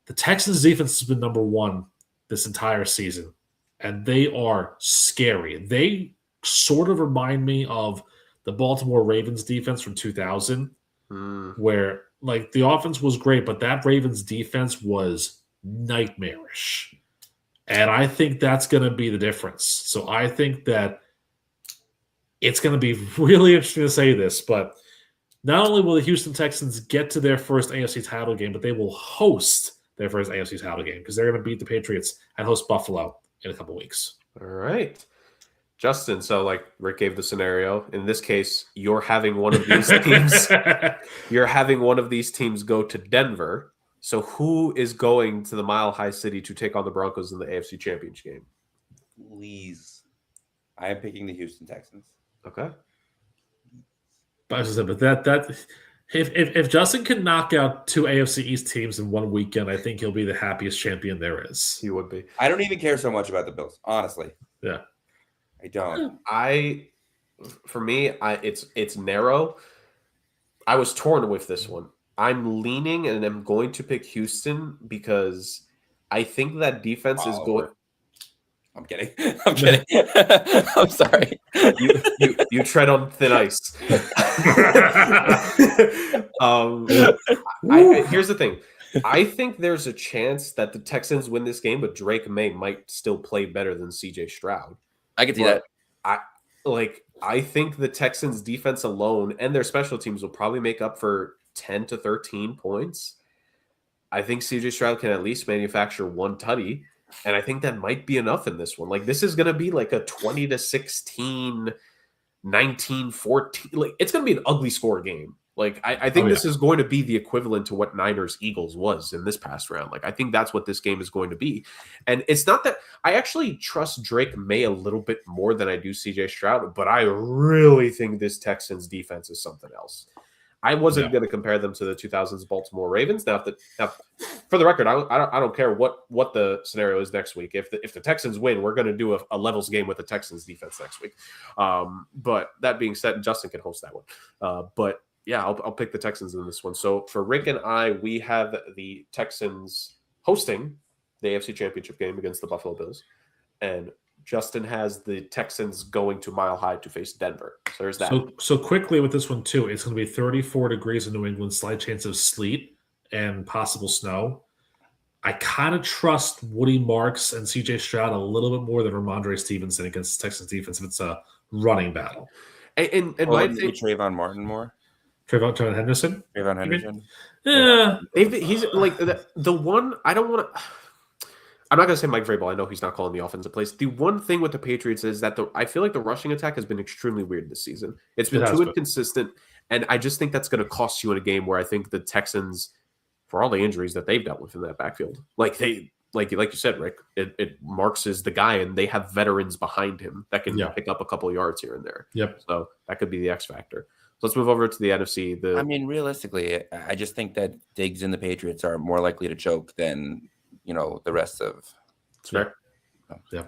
The Texans' defense has been number one this entire season, and they are scary. They sort of remind me of the Baltimore Ravens defense from 2000, where like the offense was great, but that Ravens defense was nightmarish. And I think that's going to be the difference. So I think that it's going to be really interesting to say this, but not only will the Houston Texans get to their first AFC title game, but they will host their first AFC title game because they're going to beat the Patriots and host Buffalo in a couple weeks. All right. Justin, so like Rick gave the scenario. In this case, you're having one of these teams. You're having one of these teams go to Denver. So who is going to the Mile High City to take on the Broncos in the AFC Championship game? Please. I am picking the Houston Texans. Okay. But as I said, but that if Justin can knock out two AFC East teams in one weekend, I think he'll be the happiest champion there is. He would be. I don't even care so much about the Bills, honestly. Yeah. I don't. For me, it's narrow. I was torn with this one. I'm leaning and I'm going to pick Houston because I think that defense is going. I'm kidding. I'm kidding. I'm sorry. You tread on thin ice. Here's the thing. I think there's a chance that the Texans win this game, but Drake May might still play better than CJ Stroud. I can see that. I think the Texans defense alone and their special teams will probably make up for 10 to 13 points. I think CJ Stroud can at least manufacture one tutty. And I think that might be enough in this one. Like, this is going to be like a 20 to 16, 19, 14. Like, it's going to be an ugly score game. Like, I think this is going to be the equivalent to what Niners Eagles was in this past round. Like, I think that's what this game is going to be. And it's not that I actually trust Drake May a little bit more than I do CJ Stroud, but I really think this Texans defense is something else. I wasn't going to compare them to the 2000s Baltimore Ravens. Now, for the record, I don't care what the scenario is next week. If the Texans win, we're going to do a levels game with the Texans defense next week. But that being said, Justin can host that one. But yeah, I'll pick the Texans in this one. So for Rick and I, we have the Texans hosting the AFC Championship game against the Buffalo Bills, and Justin has the Texans going to Mile High to face Denver. So there's that. So quickly with this one too, it's going to be 34 degrees in New England, slight chance of sleet and possible snow. I kind of trust Woody Marks and CJ Stroud a little bit more than Ramondre Stevenson against the Texans defense if it's a running battle. And my Trayvon Martin more. Trayvon Henderson? Trayvon Henderson? Yeah. He's like the one I don't want to. I'm not going to say Mike Vrabel. I know he's not calling the offensive plays. The one thing with the Patriots is that I feel like the rushing attack has been extremely weird this season. It's been too inconsistent, and I just think that's going to cost you in a game where I think the Texans, for all the injuries that they've dealt with in that backfield, like you said, Rick, Marks is the guy, and they have veterans behind him that can pick up a couple of yards here and there. Yep. So that could be the X factor. So let's move over to the NFC. I mean, realistically, I just think that Diggs and the Patriots are more likely to choke than the rest of. It's fair. Yeah.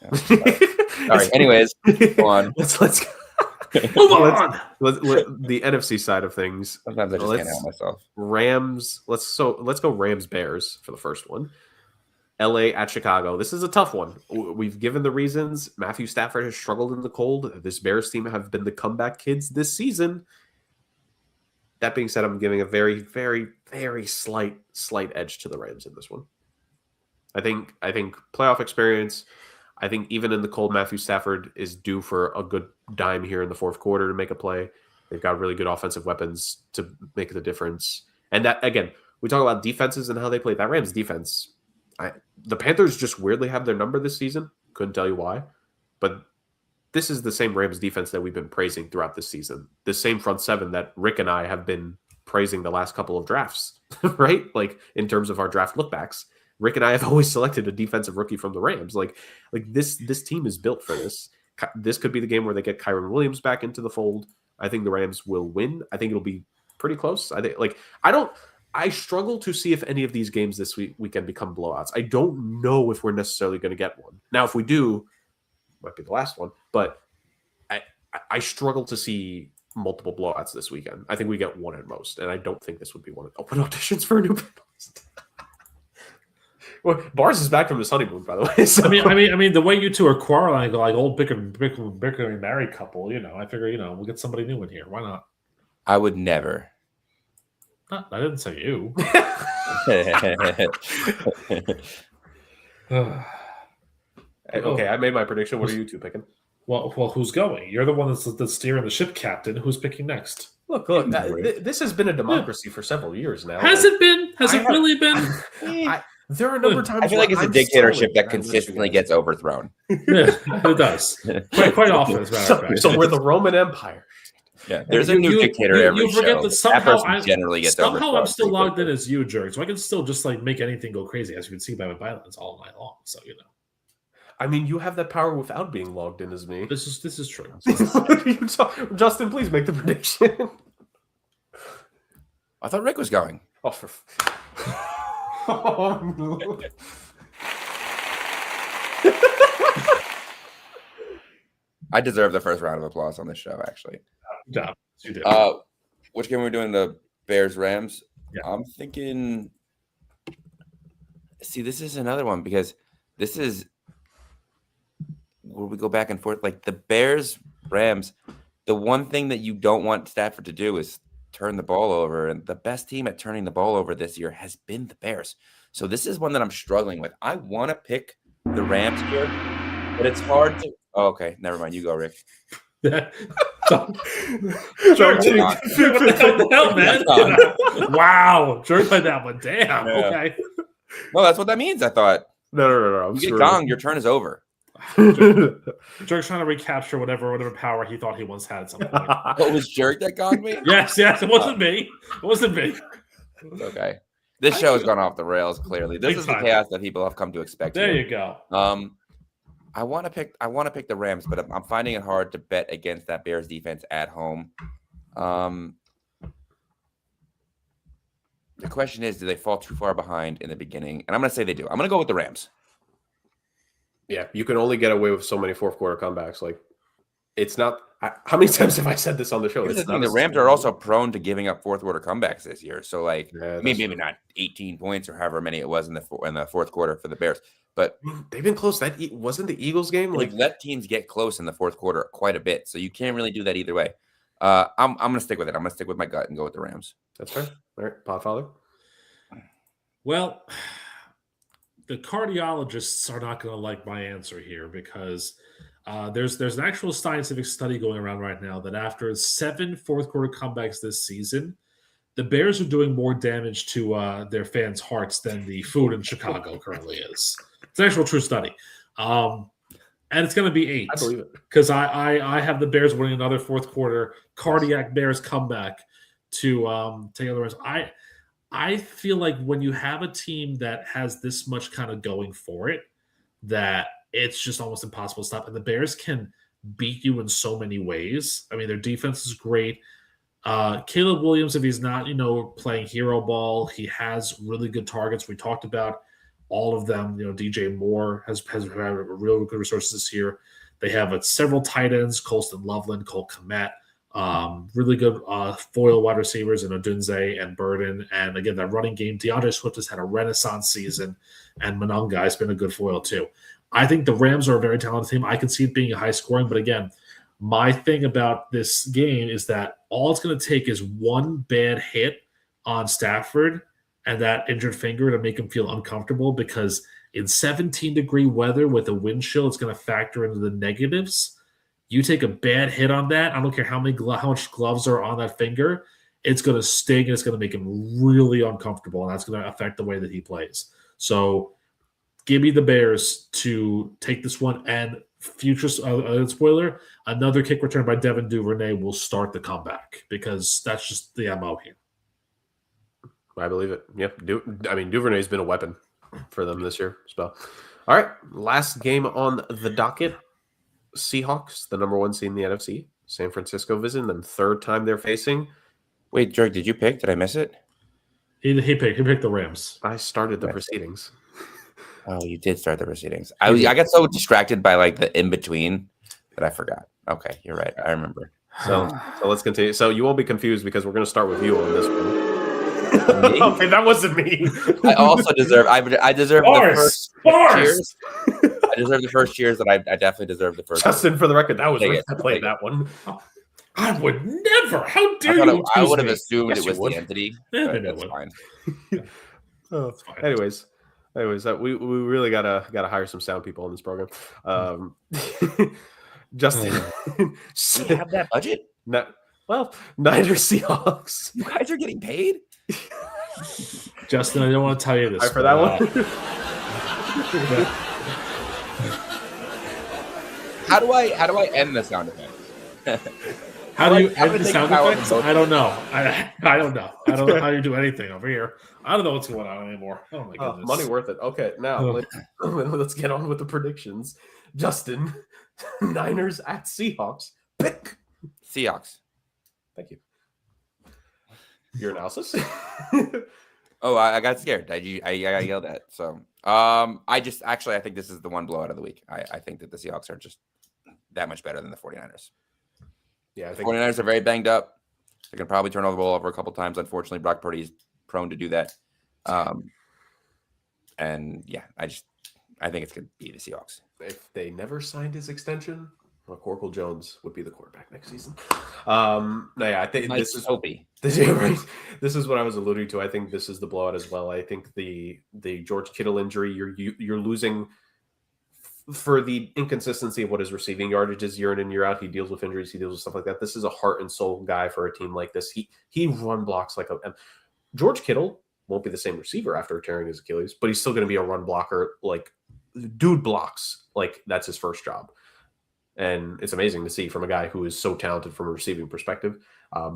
All right. Anyways, go on. Let's move on. The NFC side of things. Sometimes I just can't help myself. Rams. Let's go Rams Bears for the first one. LA at Chicago. This is a tough one. We've given the reasons. Matthew Stafford has struggled in the cold. This Bears team have been the comeback kids this season. That being said, I'm giving a very, very, very slight edge to the Rams in this one. I think playoff experience. I think even in the cold, Matthew Stafford is due for a good dime here in the fourth quarter to make a play. They've got really good offensive weapons to make the difference. And that, again, we talk about defenses and how they play. That Rams defense, the Panthers just weirdly have their number this season. Couldn't tell you why. But this is the same Rams defense that we've been praising throughout this season. The same front seven that Rick and I have been praising the last couple of drafts, right? Like in terms of our draft lookbacks. Rick and I have always selected a defensive rookie from the Rams. Like this team is built for this. This could be the game where they get Kyron Williams back into the fold. I think the Rams will win. I think it'll be pretty close. I struggle to see if any of these games this weekend become blowouts. I don't know if we're necessarily going to get one. Now, if we do, might be the last one, but I struggle to see multiple blowouts this weekend. I think we get one at most, and I don't think this would be one of open auditions for a new panelist. Well, Bars is back from his honeymoon, by the way. So. I mean, the way you two are quarreling, like old bickering married couple, I figure, we'll get somebody new in here. Why not? I would never. I didn't say you. Okay, I made my prediction. What are you two picking? Well, who's going? You're the one that's steering the ship, Captain. Who's picking next? Look. This has been a democracy for several years now. Has it been? Has it really been? There are a number of times. I feel like it's a dictatorship that consistently gets overthrown. Yeah, it does. Quite often, as a matter of fact. So we're the Roman Empire. Yeah, there's a new dictator every you forget show. That somehow I'm still logged in as you, Jerk, so I can still just make anything go crazy, as you can see by my violence all night long. So I mean, you have that power without being logged in as me. This is true. Justin, please make the prediction. I thought Rick was going. Oh, oh no. I deserve the first round of applause on this show, actually. Yeah, you did. Which game are we doing? The Bears-Rams? Yeah. I'm thinking... See, this is another one because this is where we go back and forth. Like the Bears-Rams, the one thing that you don't want Stafford to do is turn the ball over. And the best team at turning the ball over this year has been the Bears. So this is one that I'm struggling with. I want to pick the Rams here, but it's hard to... Oh, okay, never mind. You go, Rick. What the hell, man? Wow. Jerk like that one. Damn. Yeah. Okay. No, that's what that means, I thought. No. You get gonged, your turn is over. Jerk's trying to recapture whatever power he thought he once had at some point. What was Jerk that gonged me? Yes. It wasn't me. Okay. This show has gone off the rails, clearly. This is the chaos that people have come to expect. There you go. I want to pick the Rams, but I'm finding it hard to bet against that Bears defense at home. The question is, do they fall too far behind in the beginning? And I'm going to say they do. I'm going to go with the Rams. Yeah, you can only get away with so many fourth quarter comebacks. Like, it's not. How many times have I said this on the show? The Rams are also prone to giving up fourth quarter comebacks this year. So, maybe not 18 points or however many it was in the fourth quarter for the Bears. But they've been close. That wasn't the Eagles game. Like let teams get close in the fourth quarter quite a bit. So you can't really do that either way. I'm going to stick with it. I'm going to stick with my gut and go with the Rams. That's fair. All right, Podfather. Well, the cardiologists are not going to like my answer here because there's an actual scientific study going around right now that after 7 fourth quarter comebacks this season, the Bears are doing more damage to their fans' hearts than the food in Chicago currently is. It's an actual true study. And it's going to be 8. I believe it. Because I have the Bears winning another fourth quarter cardiac Bears comeback to take other ones. I feel like when you have a team that has this much kind of going for it, that it's just almost impossible to stop. And the Bears can beat you in so many ways. I mean, their defense is great. Caleb Williams, if he's not, playing hero ball, he has really good targets. We talked about all of them. DJ Moore has had real good resources this year. They have several tight ends, Colston Loveland, Cole Kmet, really good foil wide receivers in Odunze and Burden. And again, that running game, DeAndre Swift has had a renaissance season, and Mononga has been a good foil too. I think the Rams are a very talented team. I can see it being a high scoring, but again, my thing about this game is that all it's going to take is one bad hit on Stafford and that injured finger to make him feel uncomfortable, because in 17-degree weather with a wind chill, it's going to factor into the negatives. You take a bad hit on that, I don't care how much gloves are on that finger, it's going to sting and it's going to make him really uncomfortable, and that's going to affect the way that he plays. So give me the Bears to take this one, and future spoiler, another kick return by Devin Duvernay will start the comeback, because that's just the MO here. I believe it. Yep. Duvernay's been a weapon for them this year. So, all right, last game on the docket. Seahawks, the number 1 seed in the NFC. San Francisco visiting them, third time they're facing. Wait, George, did you pick? Did I miss it? He picked the Rams. I started the proceedings. Oh, you did start the proceedings. I got so distracted by like the in between that I forgot. Okay, you're right. I remember. So let's continue. So you won't be confused because we're going to start with you on this one. Okay, that wasn't me. I also deserve. I deserve the first cheers. I deserve the first cheers, and I definitely deserve the first. Justin, for the record, that was Rick that played that one. I would never. How dare you? I would have assumed yes, it was the entity. That's fine. That's fine. Anyways, we really gotta hire some sound people on this program. Justin, do you have that budget? Niners Seahawks. You guys are getting paid. Justin, I don't want to tell you this. For that one. How do I end the sound effect? How do you end the sound effects? I don't know. I don't know. I don't know how you do anything over here. I don't know what's going on anymore. Oh my goodness. Money worth it. Okay, now let's get on with the predictions. Justin, Niners at Seahawks. Pick Seahawks. Thank you. Your analysis? Oh, I got scared. I got yelled at. So, I think this is the one blowout of the week. I think that the Seahawks are just that much better than the 49ers. Yeah, I think the 49ers are very banged up. They can probably turn the ball over a couple times. Unfortunately, Brock Purdy is prone to do that. And yeah, I think it's going to be the Seahawks. If they never signed his extension, Corkle Jones would be the quarterback next season. I think this is Opie. This is what I was alluding to. I think this is the blowout as well. I think the George Kittle injury, you're losing for the inconsistency of what his receiving yardage is year in and year out. He deals with injuries. He deals with stuff like that. This is a heart and soul guy for a team like this. He run blocks like George Kittle won't be the same receiver after tearing his Achilles, but he's still going to be a run blocker. Like, dude blocks like that's his first job. And it's amazing to see from a guy who is so talented from a receiving perspective.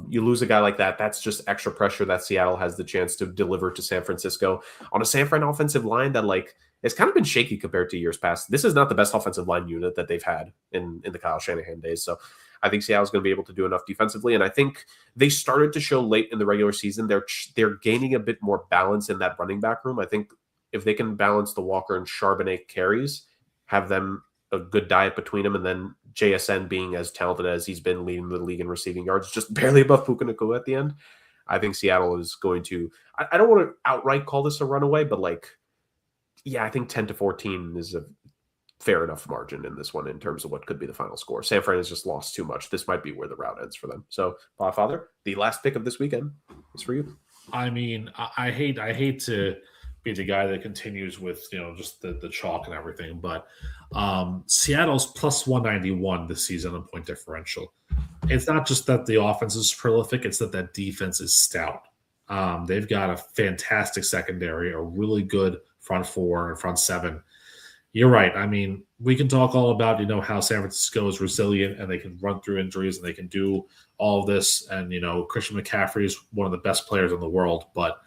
You lose a guy like that, that's just extra pressure that Seattle has the chance to deliver to San Francisco on a San Fran offensive line that it's kind of been shaky compared to years past. This is not the best offensive line unit that they've had in the Kyle Shanahan days. So I think Seattle's going to be able to do enough defensively. And I think they started to show late in the regular season. They're gaining a bit more balance in that running back room. I think if they can balance the Walker and Charbonnet carries, have them a good diet between them, and then JSN being as talented as he's been, leading the league in receiving yards, just barely above Puka Nacua at the end. I think Seattle is going to, I don't want to outright call this a runaway, but I think 10-14 is a fair enough margin in this one in terms of what could be the final score. San Fran has just lost too much. This might be where the route ends for them. So, Father, the last pick of this weekend is for you. I mean, I hate to be the guy that continues with, just the chalk and everything. But Seattle's plus 191 this season on point differential. It's not just that the offense is prolific, it's that defense is stout. They've got a fantastic secondary, a really good front four and front seven. You're right. I mean, we can talk all about, how San Francisco is resilient and they can run through injuries and they can do all of this. And, Christian McCaffrey is one of the best players in the world. But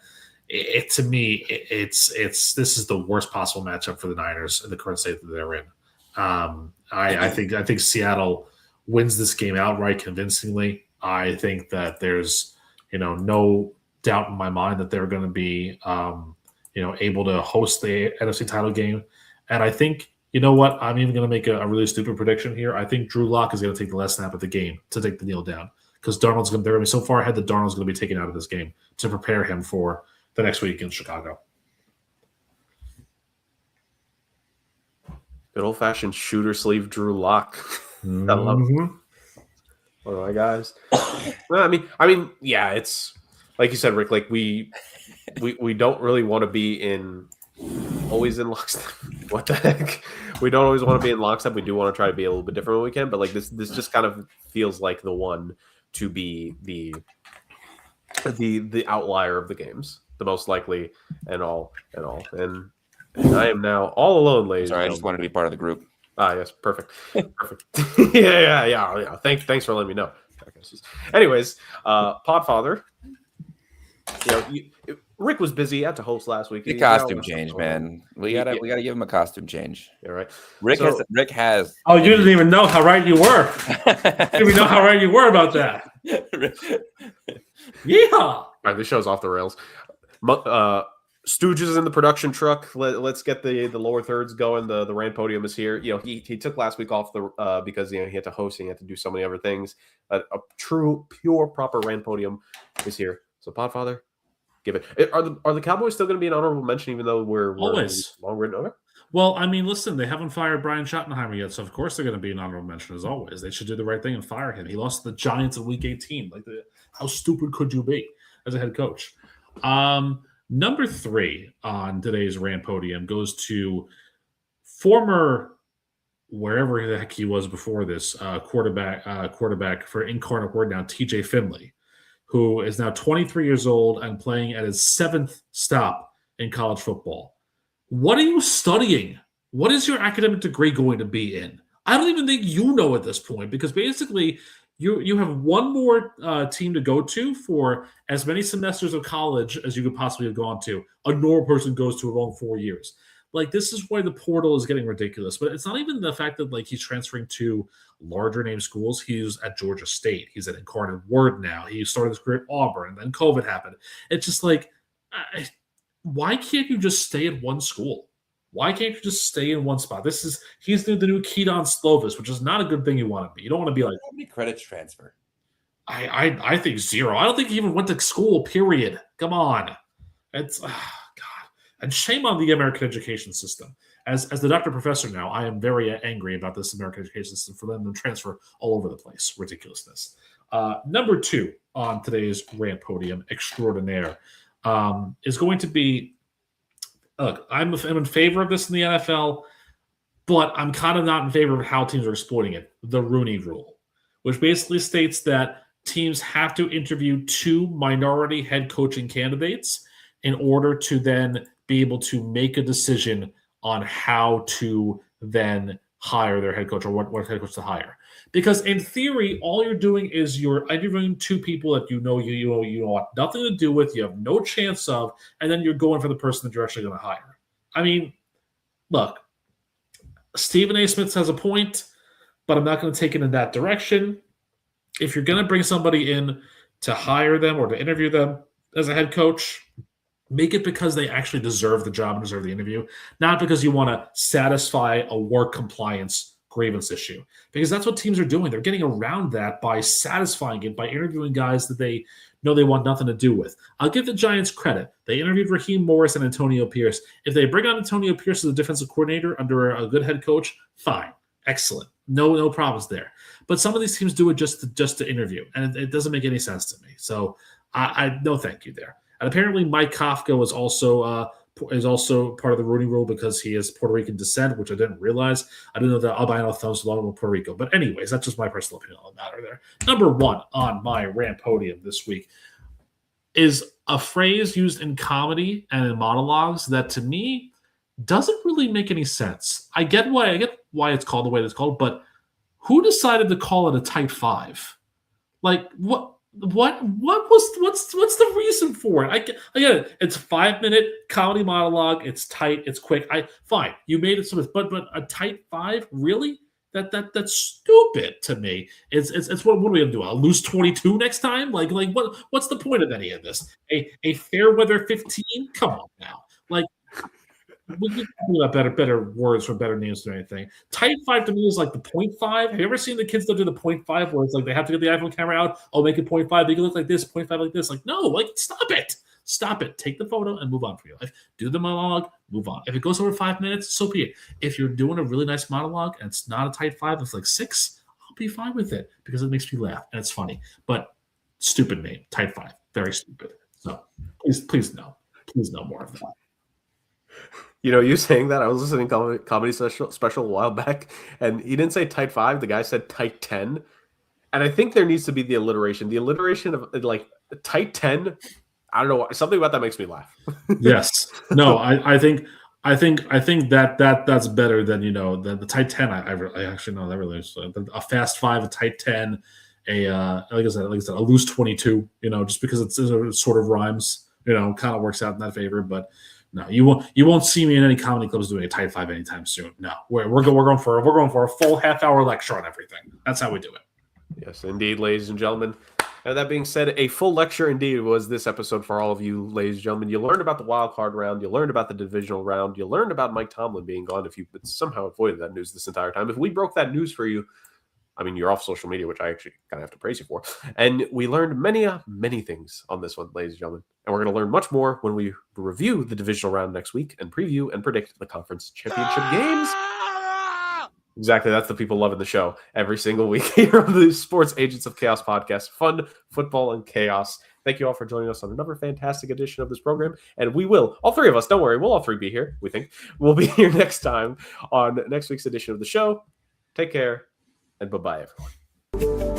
to me, this is the worst possible matchup for the Niners in the current state that they're in. I think Seattle wins this game outright convincingly. I think that there's, no doubt in my mind that they're going to be, able to host the NFC title game. And I think, you know what? I'm even going to make a really stupid prediction here. I think Drew Lock is going to take the last snap of the game to take the kneel down because they're going to be so far ahead that Darnold's going to be taken out of this game to prepare him for the next week against Chicago. Good old-fashioned shooter sleeve Drew Lock. Mm-hmm. I love it. One of my guys. Well, I mean, yeah, it's like you said, Rick. Like we don't really want to be always in lockstep. What the heck? We don't always want to be in lockstep. We do want to try to be a little bit different when we can. But like this just kind of feels like the one to be the outlier of the games, the most likely, and all. And I am now all alone, ladies. Sorry, I just wanted to be part of the group. Ah, yes, perfect. Yeah. Thanks for letting me know. Anyways, Podfather, Rick was busy. He had to host last week. The costume change, man. We gotta give him a costume change. Yeah, right. Rick has. Oh, you didn't even know how right you were. You didn't even know how right you were about that. Yeah. All right, this show's off the rails. Stooges in the production truck. Let's get the lower thirds going. The Rand podium is here. He took last week off because he had to host and he had to do so many other things. A true, pure, proper Rand podium is here. So Podfather, give it. Are the Cowboys still going to be an honorable mention even though we're always long written over? Well, I mean, listen, they haven't fired Brian Schottenheimer yet, so of course they're going to be an honorable mention as always. They should do the right thing and fire him. He lost to the Giants in Week 18. How stupid could you be as a head coach? Number 3 on today's Rant Podium goes to former, wherever the heck he was before this, quarterback for Incarnate Word now, TJ Finley, who is now 23 years old and playing at his 7th stop in college football. What are you studying? What is your academic degree going to be in? I don't even think you know at this point because basically you have one more team to go to for as many semesters of college as you could possibly have gone to. A normal person goes to along 4 years. Like, this is why the portal is getting ridiculous. But it's not even the fact that, like, he's transferring to larger name schools. He's at Georgia State. He's at Incarnate Word now. He started his career at Auburn, and then COVID happened. It's just like, why can't you just stay at one school? Why can't you just stay in one spot? He's the new Keaton Slovis, which is not a good thing you want to be. You don't want to be like, how many credits transfer? I think 0. I don't think he even went to school, period. Come on. It's God. And shame on the American education system. As the doctor professor now, I am very angry about this American education system for them to transfer all over the place. Ridiculousness. Number 2 on today's Rant Podium extraordinaire is going to be, look, I'm in favor of this in the NFL, but I'm kind of not in favor of how teams are exploiting it. The Rooney Rule, which basically states that teams have to interview 2 minority head coaching candidates in order to then be able to make a decision on how to then hire their head coach or what head coach to hire. Because in theory, all you're doing is you're interviewing 2 people that you want nothing to do with, you have no chance of, and then you're going for the person that you're actually going to hire. I mean, look, Stephen A. Smith has a point, but I'm not going to take it in that direction. If you're going to bring somebody in to hire them or to interview them as a head coach, make it because they actually deserve the job and deserve the interview, not because you want to satisfy a work compliance grievance issue. Because that's what teams are doing. They're getting around that by satisfying it, by interviewing guys that they know they want nothing to do with. I'll give the Giants credit. They interviewed Raheem Morris and Antonio Pierce. If they bring on Antonio Pierce as a defensive coordinator under a good head coach, fine. Excellent. No problems there. But some of these teams do it just to interview, and it doesn't make any sense to me. So I no thank you there. And apparently Mike Kafka is also part of the Rooney Rule because he has Puerto Rican descent, which I didn't realize. I didn't know that albino thumbs belong to Puerto Rico. But anyways, that's just my personal opinion on the matter there. Number 1 on my Rant Podium this week is a phrase used in comedy and in monologues that to me doesn't really make any sense. I get why it's called the way it's called, but who decided to call it a tight five? Like what's the reason for it? I get it. It's a 5-minute comedy monologue. It's tight. It's quick. Fine. You made it so but a tight five, really? That's stupid to me. It's what are we gonna do? A loose 22 next time? Like what's the point of any of this? A fair weather 15? Come on now. Like we can do that better words for better names or anything. Tight five to me is like the 0.5. Have you ever seen the kids that do the 0.5 where it's like they have to get the iPhone camera out? Oh, make it 0.5. They can look like this, 0.5 like this. Like, no, like stop it. Stop it. Take the photo and move on for your life. Do the monologue, move on. If it goes over 5 minutes, so be it. If you're doing a really nice monologue and it's not a tight five, it's like 6, I'll be fine with it because it makes me laugh and it's funny. But stupid name, tight five. Very stupid. So please no. Please no more of that. You know, you saying that, I was listening to comedy special a while back, and he didn't say tight 5. The guy said tight 10. And I think there needs to be the alliteration. The alliteration of like tight 10. I don't know why. Something about that makes me laugh. Yes. No, I think that's better than, you know, the tight 10. I actually know that really is a fast 5, a tight 10, like I said, a loose 22, you know, just because it sort of rhymes, you know, kind of works out in that favor. But no, you won't see me in any comedy clubs doing a tight 5 anytime soon. No, we're going for a full half-hour lecture on everything. That's how we do it. Yes, indeed, ladies and gentlemen. And that being said, a full lecture indeed was this episode for all of you, ladies and gentlemen. You learned about the wild card round. You learned about the divisional round. You learned about Mike Tomlin being gone. If you somehow avoided that news this entire time, if we broke that news for you, I mean, you're off social media, which I actually kind of have to praise you for. And we learned many things on this one, ladies and gentlemen. And we're going to learn much more when we review the divisional round next week and preview and predict the conference championship games. Exactly. That's the people loving the show every single week here on the Sports Agents of Chaos podcast. Fun, football, and chaos. Thank you all for joining us on another fantastic edition of this program. And we will, all three of us, don't worry, we'll all three be here, we think. We'll be here next time on next week's edition of the show. Take care. And bye-bye, everyone.